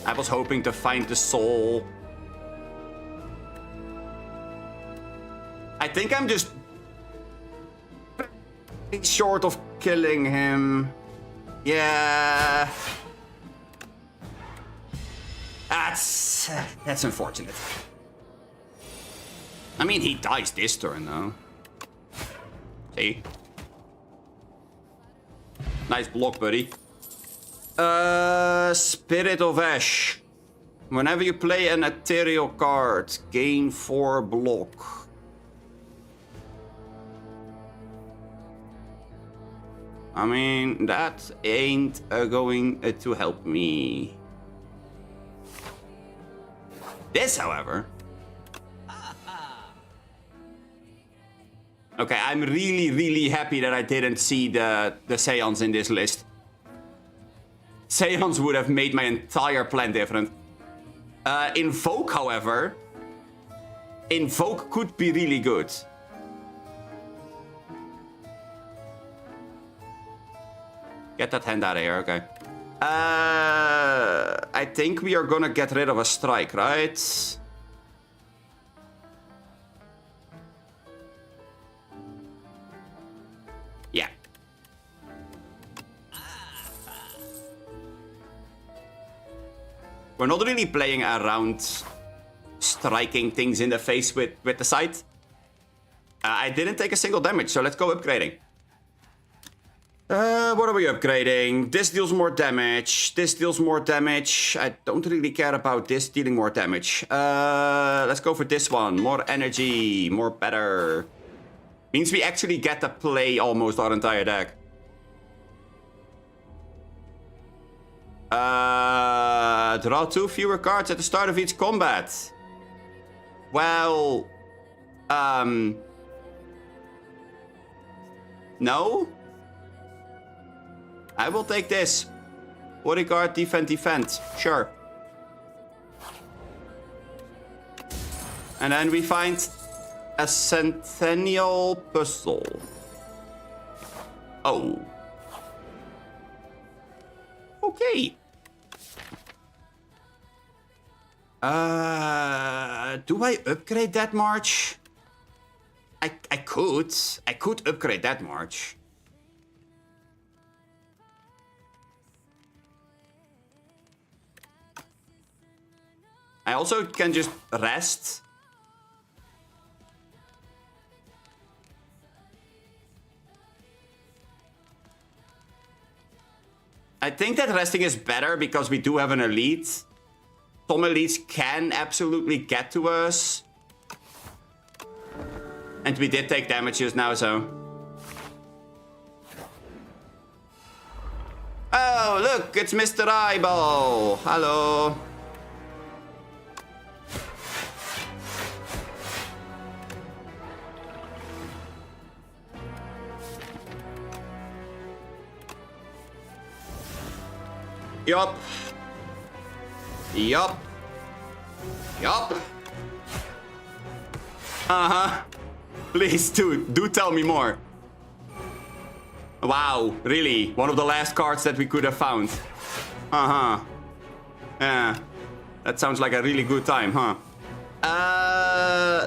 I was hoping to find the soul. I think I'm just short of killing him. Yeah. That's unfortunate. I mean, he dies this turn, though. See? Nice block, buddy. Spirit of Ash. Whenever you play an ethereal card, gain 4 block. I mean, that ain't going to help me. This, however... Okay, I'm really happy that I didn't see the Seance in this list. Seance would have made my entire plan different. Invoke, however... Invoke could be really good. Get that hand out of here, okay. I think we are gonna get rid of a strike, right? Yeah. We're not really playing around striking things in the face with the scythe. I didn't take a single damage, so let's go upgrading. What are we upgrading? This deals more damage. This deals more damage. I don't really care about this dealing more damage. Let's go for this one. More energy. More better. Means we actually get to play almost our entire deck. Draw 2 fewer cards at the start of each combat. Well... No? I will take this. Bodyguard, defend. Sure. And then we find a Centennial Puzzle. Oh. Okay. Do I upgrade that March? I could. I could upgrade that March. I also can just rest. I think that resting is better because we do have an elite. Some elites can absolutely get to us. And we did take damage just now, so... Oh, look, it's Mr. Eyeball. Hello. Yup. Uh-huh. Please, do tell me more. Wow, really? One of the last cards that we could have found. Uh-huh. Yeah. That sounds like a really good time, huh?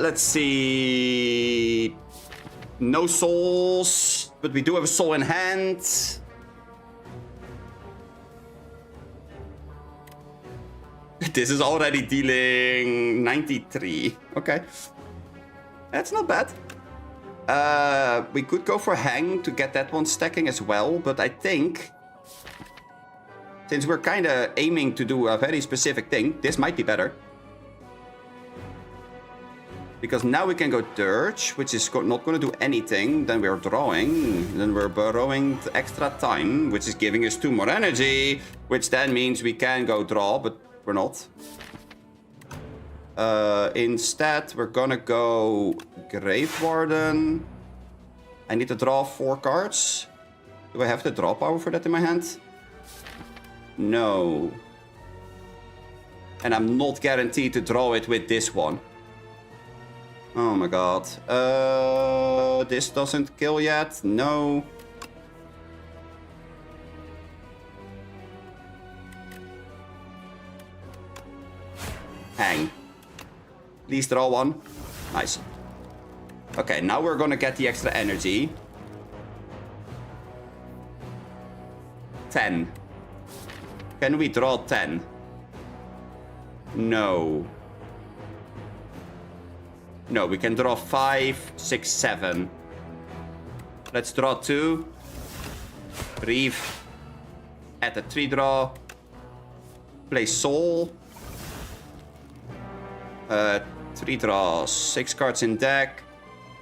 Let's see... No souls, but we do have a soul in hand. This is already dealing 93. Okay. That's not bad. We could go for Hang to get that one stacking as well, but I think since we're kind of aiming to do a very specific thing, this might be better. Because now we can go Dirge, which is not going to do anything. Then we're drawing. Then we're borrowing extra time, which is giving us 2 more energy. Which then means we can go draw, but we're not. Instead, we're going to go Grave Warden. I need to draw 4 cards. Do I have the draw power for that in my hand? No. And I'm not guaranteed to draw it with this one. Oh my god. This doesn't kill yet. No. Hang. Please draw 1. Nice. Okay, now we're gonna get the extra energy. 10. Can we draw 10? No. No, we can draw 5, 6, 7. Let's draw 2. Reeve. Add a 3 draw. Play Soul. 3 draws. 6 cards in deck.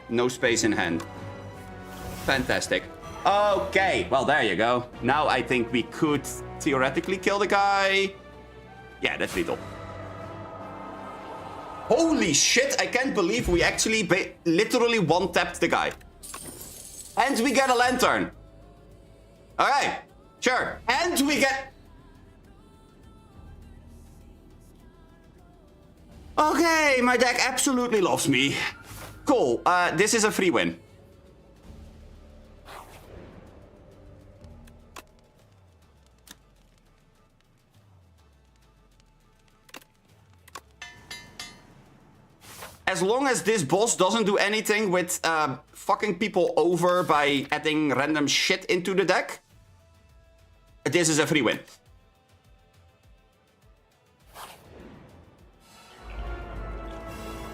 No space in hand. Fantastic. Okay, well, there you go. Now I think we could theoretically kill the guy. Yeah, that's lethal. Holy shit, I can't believe we actually literally one-tapped the guy. And we get a lantern. Alright, sure. And we get... Okay, my deck absolutely loves me. Cool, this is a free win. As long as this boss doesn't do anything with fucking people over by adding random shit into the deck, this is a free win.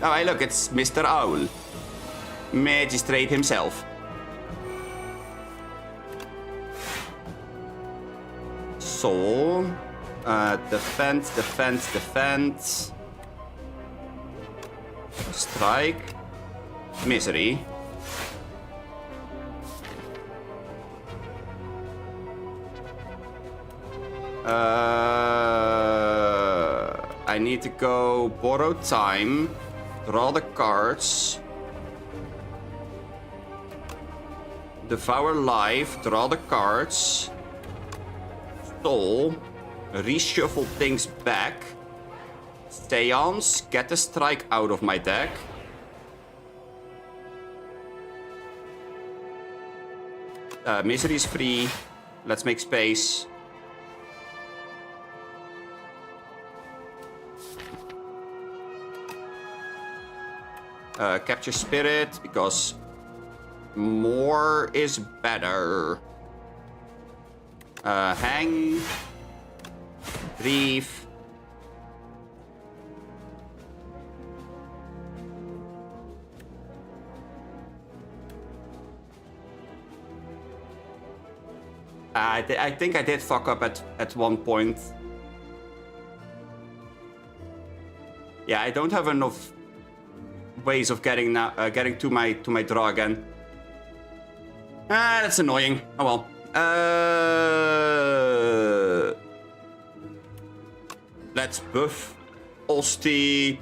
Oh, hey, look, it's Mr. Owl. Magistrate himself. Soul. Defend, defend, defend. Strike. Misery. I need to go borrow time. Draw the cards. Devour life. Draw the cards. Stall. Reshuffle things back. Seance. Get the strike out of my deck. Misery is free. Let's make space. Capture Spirit, because more is better. Hang. Reef. I think I did fuck up at one point. Yeah, I don't have enough ways of getting to my draw again. That's annoying. Oh well. Let's buff Olsti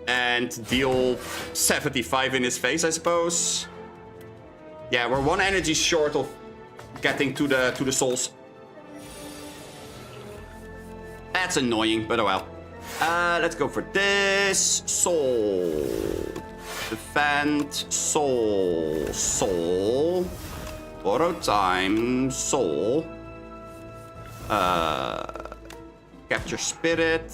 and deal 75 in his face, I suppose. Yeah, we're 1 energy short of getting to the souls. That's annoying, but oh well. Let's go for this. Soul. Defend. Soul. Soul. Borrow time. Soul. Capture Spirit.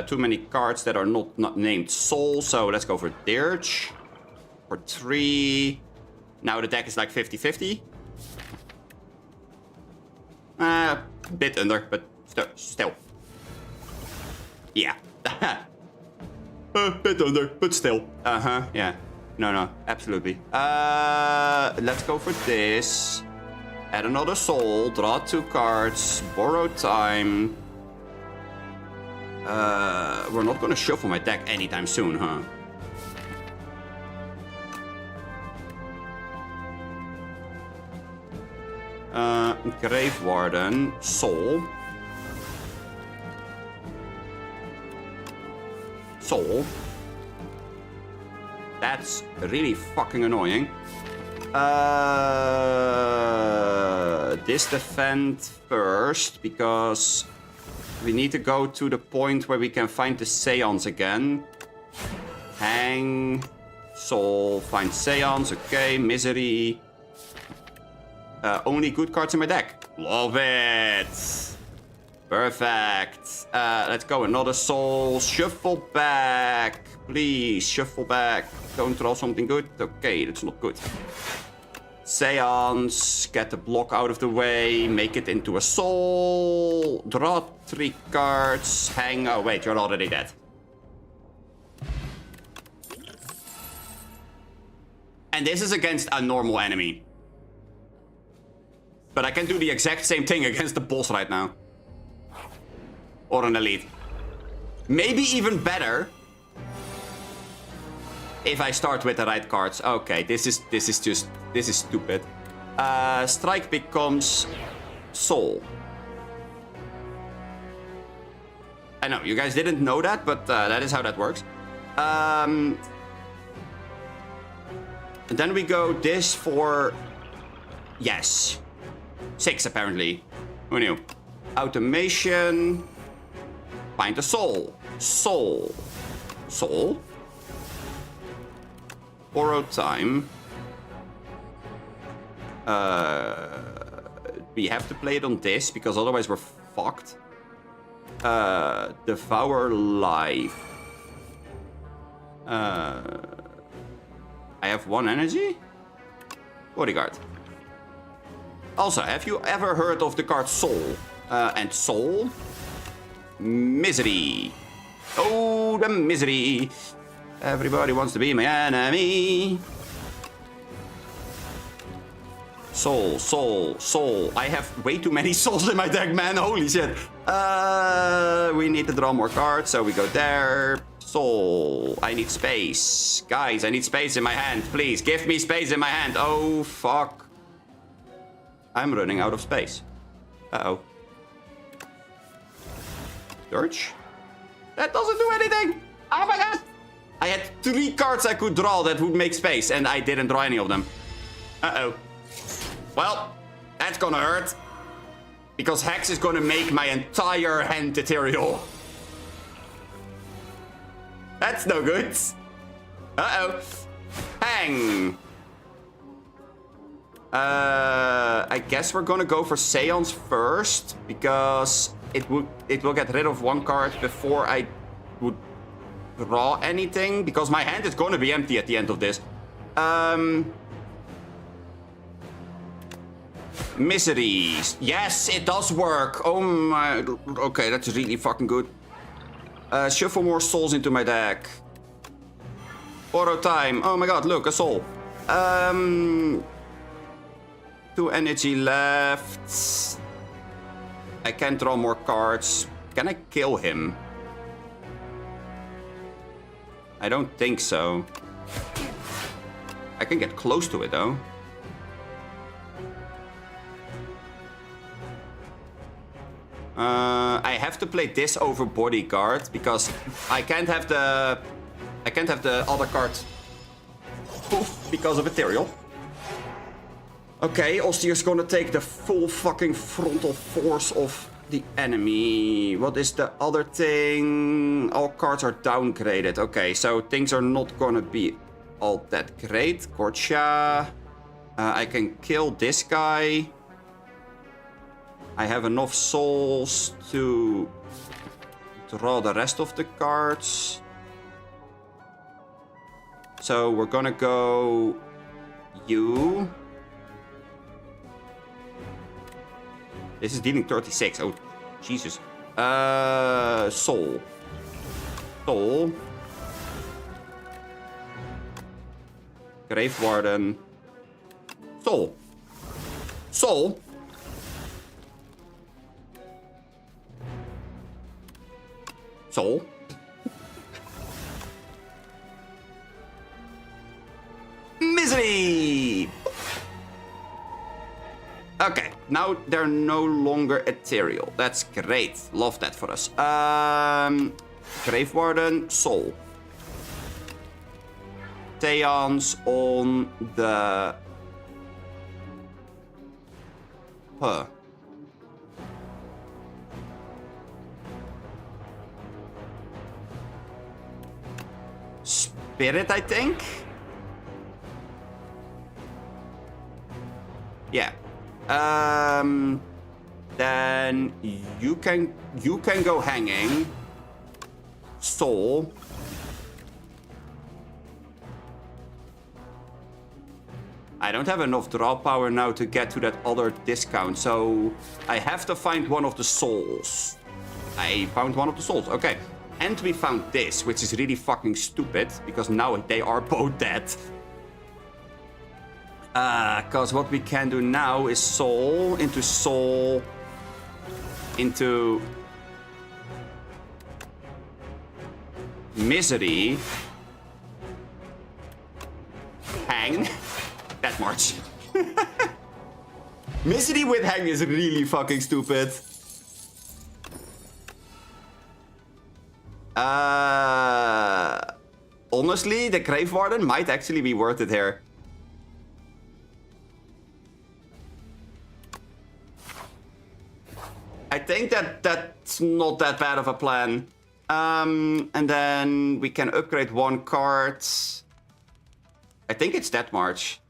Too many cards that are not named Soul, so let's go for Dirge. For 3. Now the deck is like 50-50. Bit under, but still. Yeah. Bit under, but still. Uh-huh, yeah. No, absolutely. Let's go for this. Add another soul, draw 2 cards, borrow time. We're not gonna shuffle my deck anytime soon, huh? Grave Warden, Soul. Soul. That's really fucking annoying. This defend first, because we need to go to the point where we can find the Seance again. Hang. Soul. Find Seance. Okay. Misery. Only good cards in my deck. Love it. Perfect. Let's go. Another soul. Shuffle back. Please, shuffle back. Don't draw something good. Okay, that's not good. Seance. Get the block out of the way. Make it into a soul. Draw 3 cards. Hang. Oh, wait, you're already dead. And this is against a normal enemy. But I can do the exact same thing against the boss right now. Or an elite. Maybe even better. If I start with the right cards. Okay, this is stupid. Strike becomes soul. I know, you guys didn't know that, but that is how that works. And then we go this for... Yes. 6, apparently. Who knew? Automation. Find a soul. Soul. Soul. Borrow time. We have to play it on this, because otherwise we're fucked. Devour life. I have 1 energy? Bodyguard. Also, have you ever heard of the card Soul? And Soul? Misery. Oh, the misery. Everybody wants to be my enemy. Soul, soul, soul. I have way too many souls in my deck, man. Holy shit. We need to draw more cards, so we go there. Soul. I need space. Guys, I need space in my hand. Please, give me space in my hand. Oh, fuck. I'm running out of space. Uh-oh. Search? That doesn't do anything! Oh my god! I had 3 cards I could draw that would make space, and I didn't draw any of them. Uh-oh. Well, that's gonna hurt. Because Hex is gonna make my entire hand ethereal. That's no good. Uh-oh. Hang. I guess we're gonna go for Seance first, because it will get rid of 1 card before I would draw anything, because my hand is gonna be empty at the end of this. Miseries. Yes, it does work. Oh my... Okay, that's really fucking good. Shuffle more souls into my deck. Borrow time. Oh my god, look, a soul. 2 energy left. I can't draw more cards. Can I kill him? I don't think so. I can get close to it though. I have to play this over bodyguard because I can't have the other card poof because of ethereal. Okay, Ostier's gonna take the full fucking frontal force of the enemy. What is the other thing? All cards are downgraded. Okay, so things are not gonna be all that great. Gorcha. I can kill this guy. I have enough souls to draw the rest of the cards. So we're gonna go you. This is dealing 36. Oh, Jesus. Soul. Soul. Grave Warden. Soul. Soul. Soul. Misery! Okay, now they're no longer ethereal. That's great. Love that for us. Grave Warden, Soul. Seance on the... Huh. Spirit, I think? Yeah. Then you can go hanging. Soul. I don't have enough draw power now to get to that other discount, so I have to find one of the souls. I found one of the souls, okay. And we found this, which is really fucking stupid, because now they are both dead. Because what we can do now is soul into misery, hang, that much. Misery with hang is really fucking stupid. Honestly, the Grave Warden might actually be worth it here. I think that's not that bad of a plan. And then we can upgrade one card. I think it's Death March.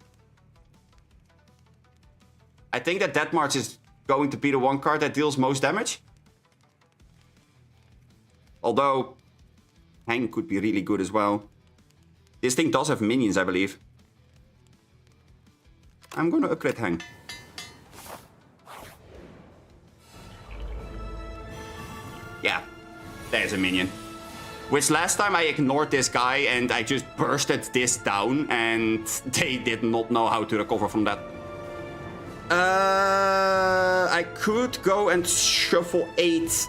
I think that Death March is going to be the one card that deals most damage. Although, Hang could be really good as well. This thing does have minions, I believe. I'm gonna upgrade Hang. Yeah, there's a minion. Which last time I ignored this guy and I just bursted this down and they did not know how to recover from that. I could go and shuffle 8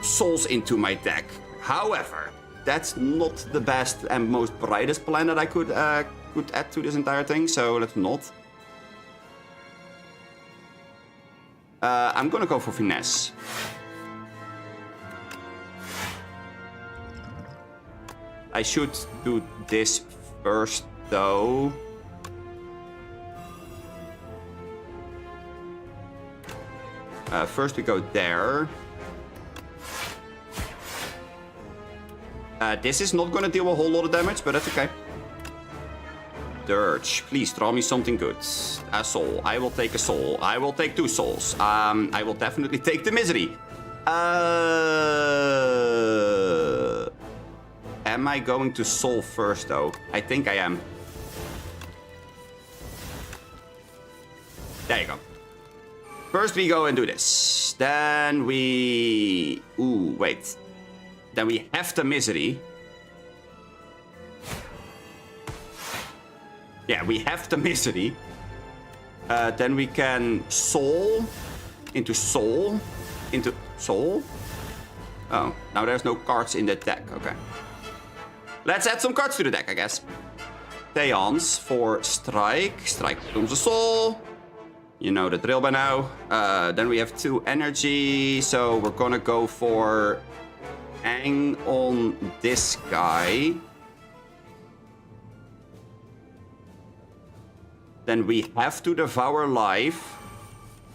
souls into my deck. However, that's not the best and most brightest plan that I could add to this entire thing, so let's not. I'm gonna go for Finesse. I should do this first, though. First we go there. This is not gonna deal a whole lot of damage, but that's okay. Dirge, please draw me something good. A soul. I will take a soul. I will take 2 souls. I will definitely take the misery. Am I going to soul first, though? I think I am. There you go. First we go and do this. Then we... Ooh, wait. Then we have the misery. Yeah, we have the misery. Then we can soul into soul into soul. Oh, now there's no cards in the deck. Okay. Let's add some cards to the deck, I guess. Seance for strike. Strike becomes a soul. You know the drill by now. Then we have 2 energy. So we're gonna go for hang on this guy. Then we have to devour life.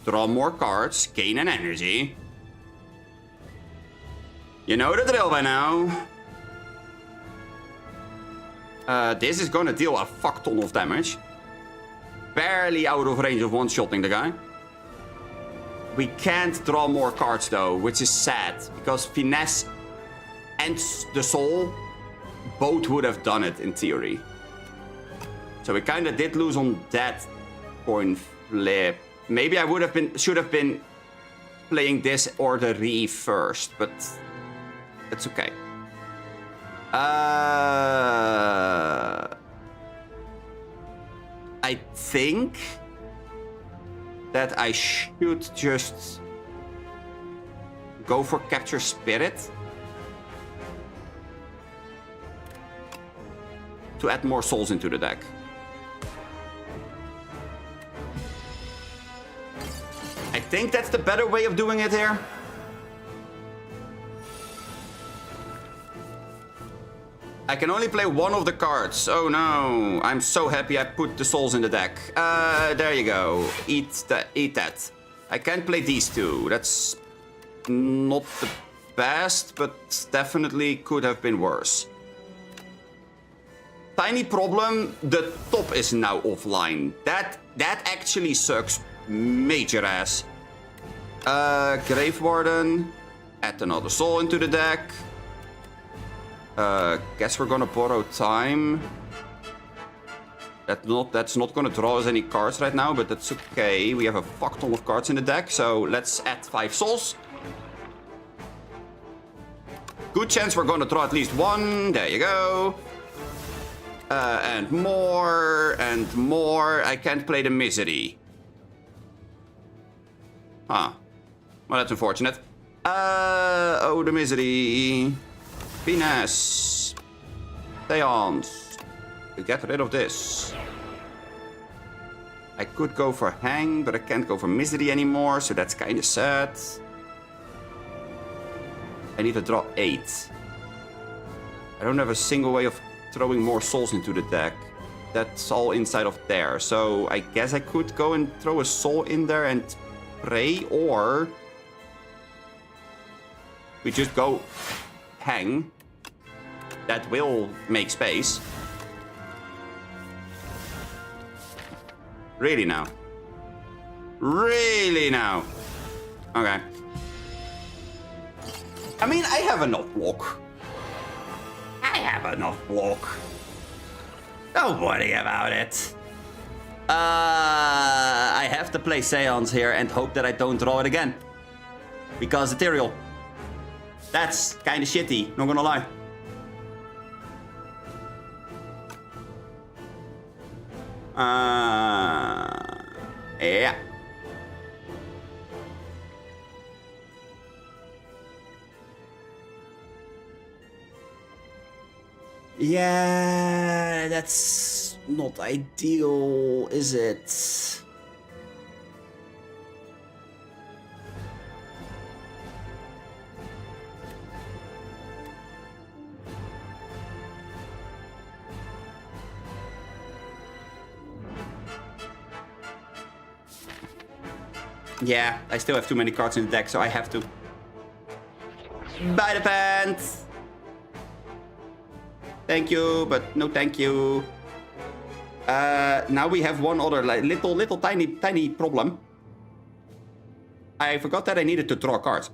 Draw more cards. Gain an energy. You know the drill by now. This is gonna deal a fuck ton of damage. Barely out of range of one-shotting the guy. We can't draw more cards though, which is sad. Because Finesse and the Soul both would have done it in theory. So we kinda did lose on that coin flip. Maybe I should have been playing this or the Reef first, but it's okay. I think that I should just go for Capture Spirit to add more souls into the deck. I think that's the better way of doing it here. I can only play one of the cards. Oh no, I'm so happy I put the souls in the deck. There you go. Eat that. I can't play these two. That's not the best, but definitely could have been worse. Tiny problem, the top is now offline. That actually sucks major ass. Grave Warden. Add another soul into the deck. Guess we're gonna borrow time. That's not gonna draw us any cards right now, but that's okay. We have a fuck ton of cards in the deck, so let's add 5 souls. Good chance we're gonna draw at least one. There you go. And more, and more. I can't play the Misery. Huh. Well, that's unfortunate. Oh, the Misery. Venus. Seance. To get rid of this. I could go for Hang, but I can't go for Misery anymore, so that's kind of sad. I need to draw 8. I don't have a single way of throwing more souls into the deck. That's all inside of there. So I guess I could go and throw a soul in there and pray, or we just go Hang. That will make space. Really now? Really now? Okay. I mean, I have enough block. I have enough block. Don't worry about it. I have to play Seance here and hope that I don't draw it again. Because Ethereal. That's kind of shitty, not gonna lie. Yeah. Yeah, that's not ideal, is it? Yeah, I still have too many cards in the deck, so I have to buy the pants. Thank you, but no thank you. Now we have one other like little tiny problem. I forgot that I needed to draw cards.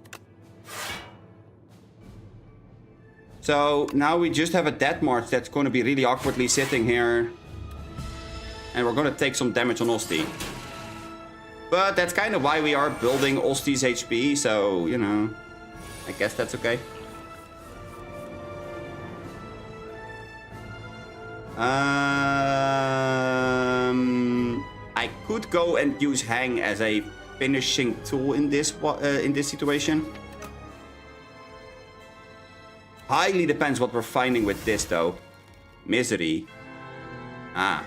So now we just have a Death March that's going to be really awkwardly sitting here. And we're going to take some damage on Osti. But that's kind of why we are building Osti's HP, so, you know, I guess that's okay. I could go and use Hang as a finishing tool in this situation. Highly depends what we're finding with this, though. Misery. Ah.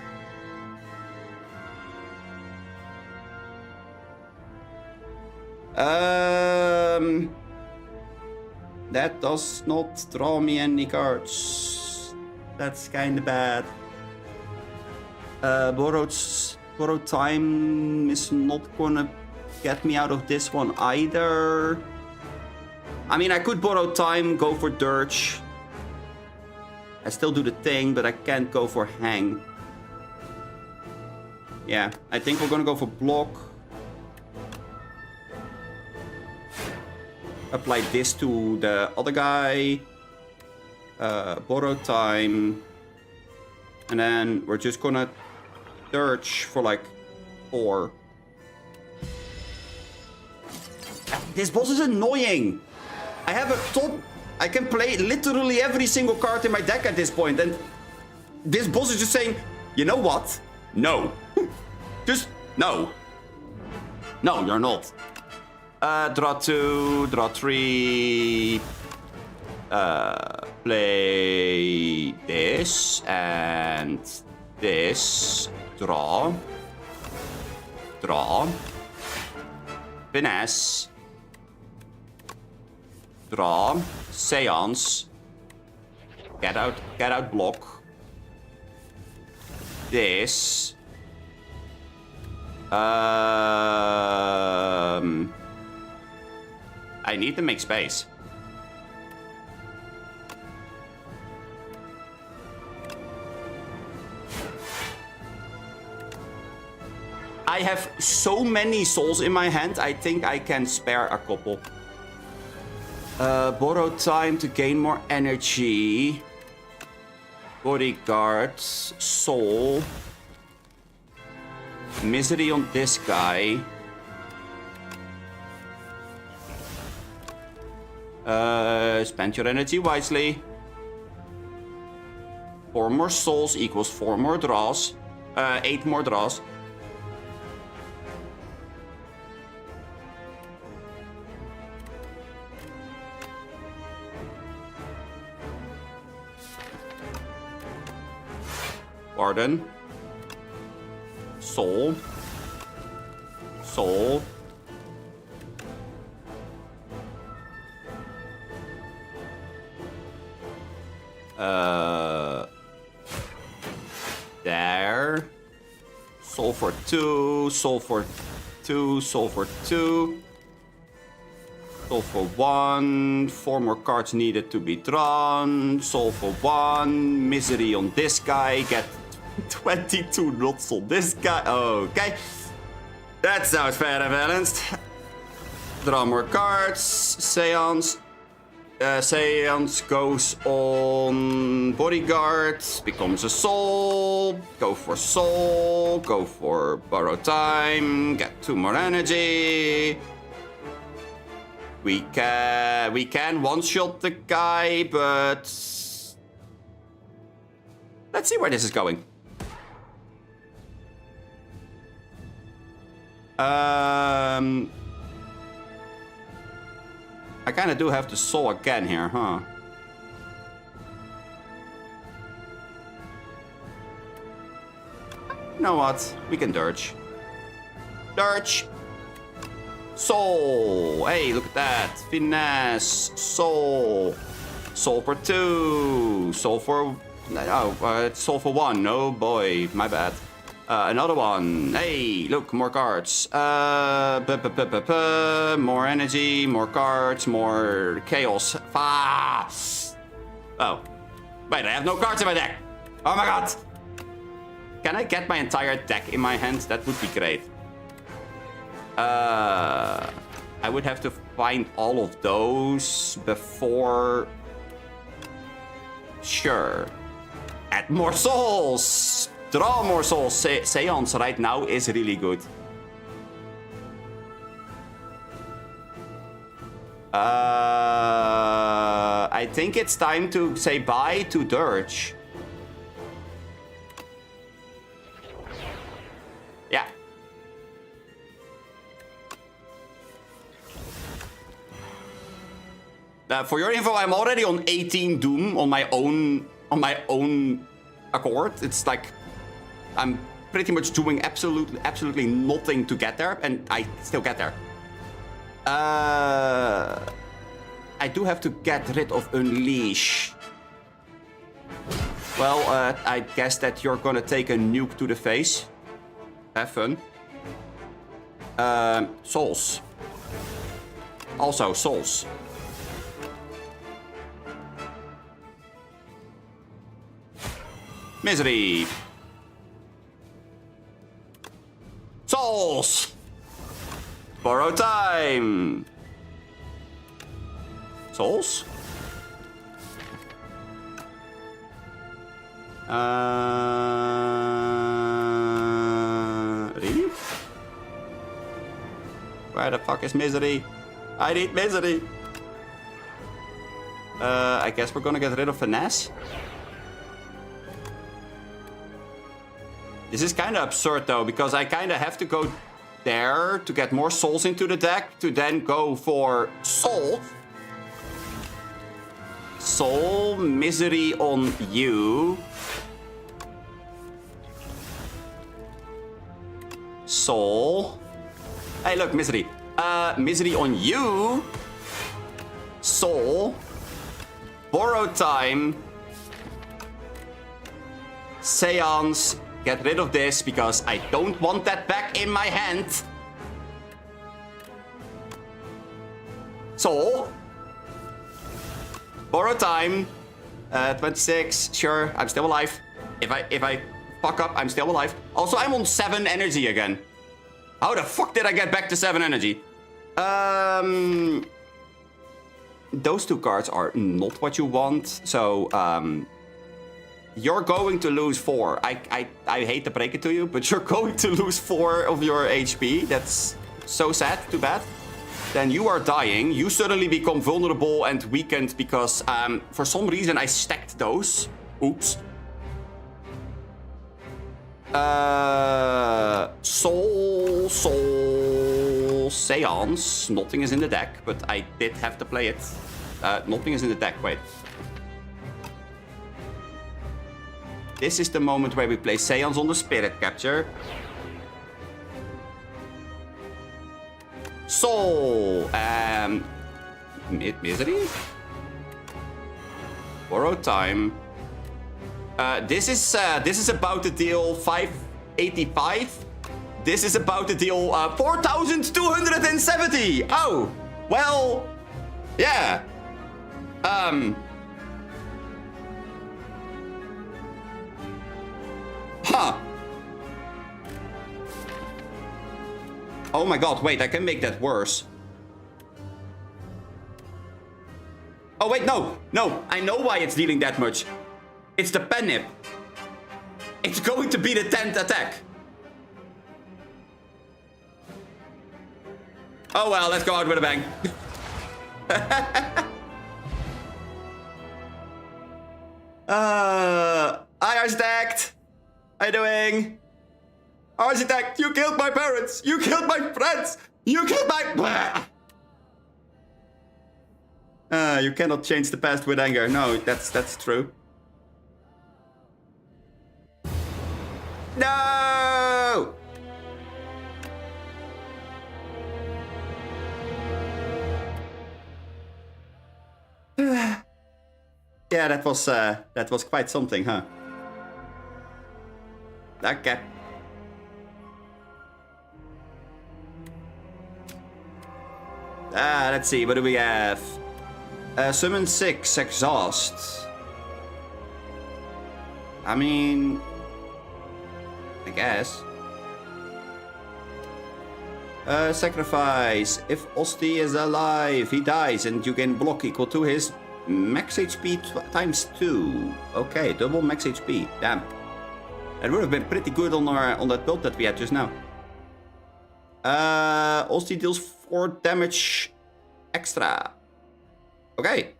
That does not draw me any cards. That's kind of bad. Borrowed time is not gonna get me out of this one either. I mean, I could borrow time, go for Dirge. I still do the thing, but I can't go for Hang. Yeah, I think we're gonna go for block. Apply this to the other guy. Borrow time. And then we're just gonna Dirge for like 4. This boss is annoying. I have a top... I can play literally every single card in my deck at this point, and this boss is just saying, you know what? No. Just no. No, you're not. Draw 2, draw 3. Play this and this. Draw. Draw. Finesse. Draw. Seance. Get out block. This. I need to make space. I have so many souls in my hand, I think I can spare a couple. Borrow time to gain more energy. Bodyguard. Soul. Misery on this guy. Spend your energy wisely. 4 more souls equals 4 more draws. 8 more draws. Pardon. Soul. Soul. There. Soul for 2. Soul for 2. Soul for 2. Soul for 1. 4 more cards needed to be drawn. Soul for 1. Misery on this guy. Get 22 knots on this guy. Okay. That sounds fair and balanced. Draw more cards. Seance. Seance goes on Bodyguard. Becomes a soul. Go for soul. Go for borrow time. Get 2 more energy. We can one-shot the guy, but let's see where this is going. I kind of do have to soul again here, huh? You know what? We can dirge. Dirge! Soul! Hey, look at that. Finesse. Soul. Soul for 2. Soul for... Oh, soul for 1. Oh boy, my bad. Another one. Hey, look, more cards. More energy, more cards, more chaos. Ah! Oh. Wait, I have no cards in my deck. Oh my god. Can I get my entire deck in my hand? That would be great. I would have to find all of those before... Sure. Add more souls! Draw more souls. Seance right now is really good. I think it's time to say bye to Dirge. Yeah. For your info, I'm already on 18 Doom on my own accord. It's like I'm pretty much doing absolutely nothing to get there, and I still get there. I do have to get rid of Unleash. Well, I guess that you're gonna take a nuke to the face. Have fun. Souls. Also, souls. Misery. Souls. Borrow time. Souls. Really? Where the fuck is Misery? I need misery. I guess we're gonna get rid of finesse. This is kind of absurd though, because I kind of have to go there to get more souls into the deck to then go for soul. Soul, misery on you. Soul. Hey, look, misery. Misery on you. Soul. Borrow time. Seance. Get rid of this because I don't want that back in my hand. Soul. Borrow time. 26. Sure, I'm still alive. If I fuck up, I'm still alive. Also, I'm on 7 energy again. How the fuck did I get back to 7 energy? Those 2 cards are not what you want. So, you're going to lose 4. I hate to break it to you, but you're going to lose 4 of your HP. That's so sad. Too bad. Then you are dying. You suddenly become vulnerable and weakened because for some reason I stacked those. Oops. Soul, Seance. Nothing is in the deck, but I did have to play it. Nothing is in the deck. Wait. This is the moment where we play Seance on the Spirit Capture. Soul. Misery. Borrow time. This is about to deal 585. This is about to deal 4,270. Oh, well, yeah. Huh. Oh my god, wait, I can make that worse. Oh wait, no, I know why it's dealing that much. It's the pen nip. It's going to be the 10th attack. Oh well, let's go out with a bang. I stacked. How you doing? Architect, you killed my parents. You killed my friends. You killed my... you cannot change the past with anger. No, that's true. No! Yeah, that was quite something, huh? Okay. Let's see, what do we have? Summon 6, exhaust. I mean, I guess. Sacrifice. If Osti is alive, he dies and you gain block equal to his max HP times 2. Okay, double max HP. Damn. That would have been pretty good on that build that we had just now. Osti deals 4 damage extra. Okay.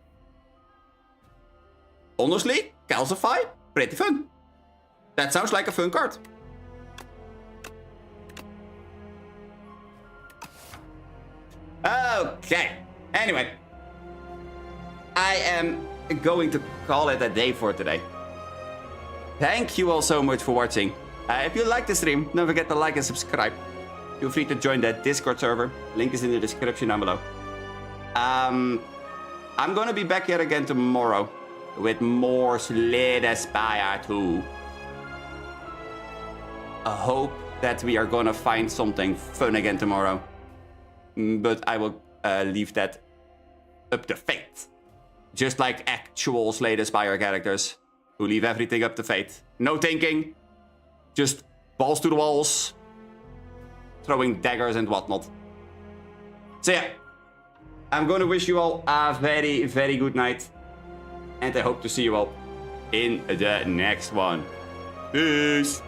Honestly, Calcify, pretty fun. That sounds like a fun card. Okay. Anyway. I am going to call it a day for today. Thank you all so much for watching. If you like the stream, don't forget to like and subscribe. Feel free to join that Discord server. Link is in the description down below. I'm gonna be back here again tomorrow with more Slay the Spire 2. I hope that we are gonna find something fun again tomorrow. But I will leave that up to fate. Just like actual Slay the Spire characters who leave everything up to fate. No thinking, just balls to the walls, throwing daggers and whatnot. So yeah, I'm gonna wish you all a very, very good night. And I hope to see you all in the next one. Peace!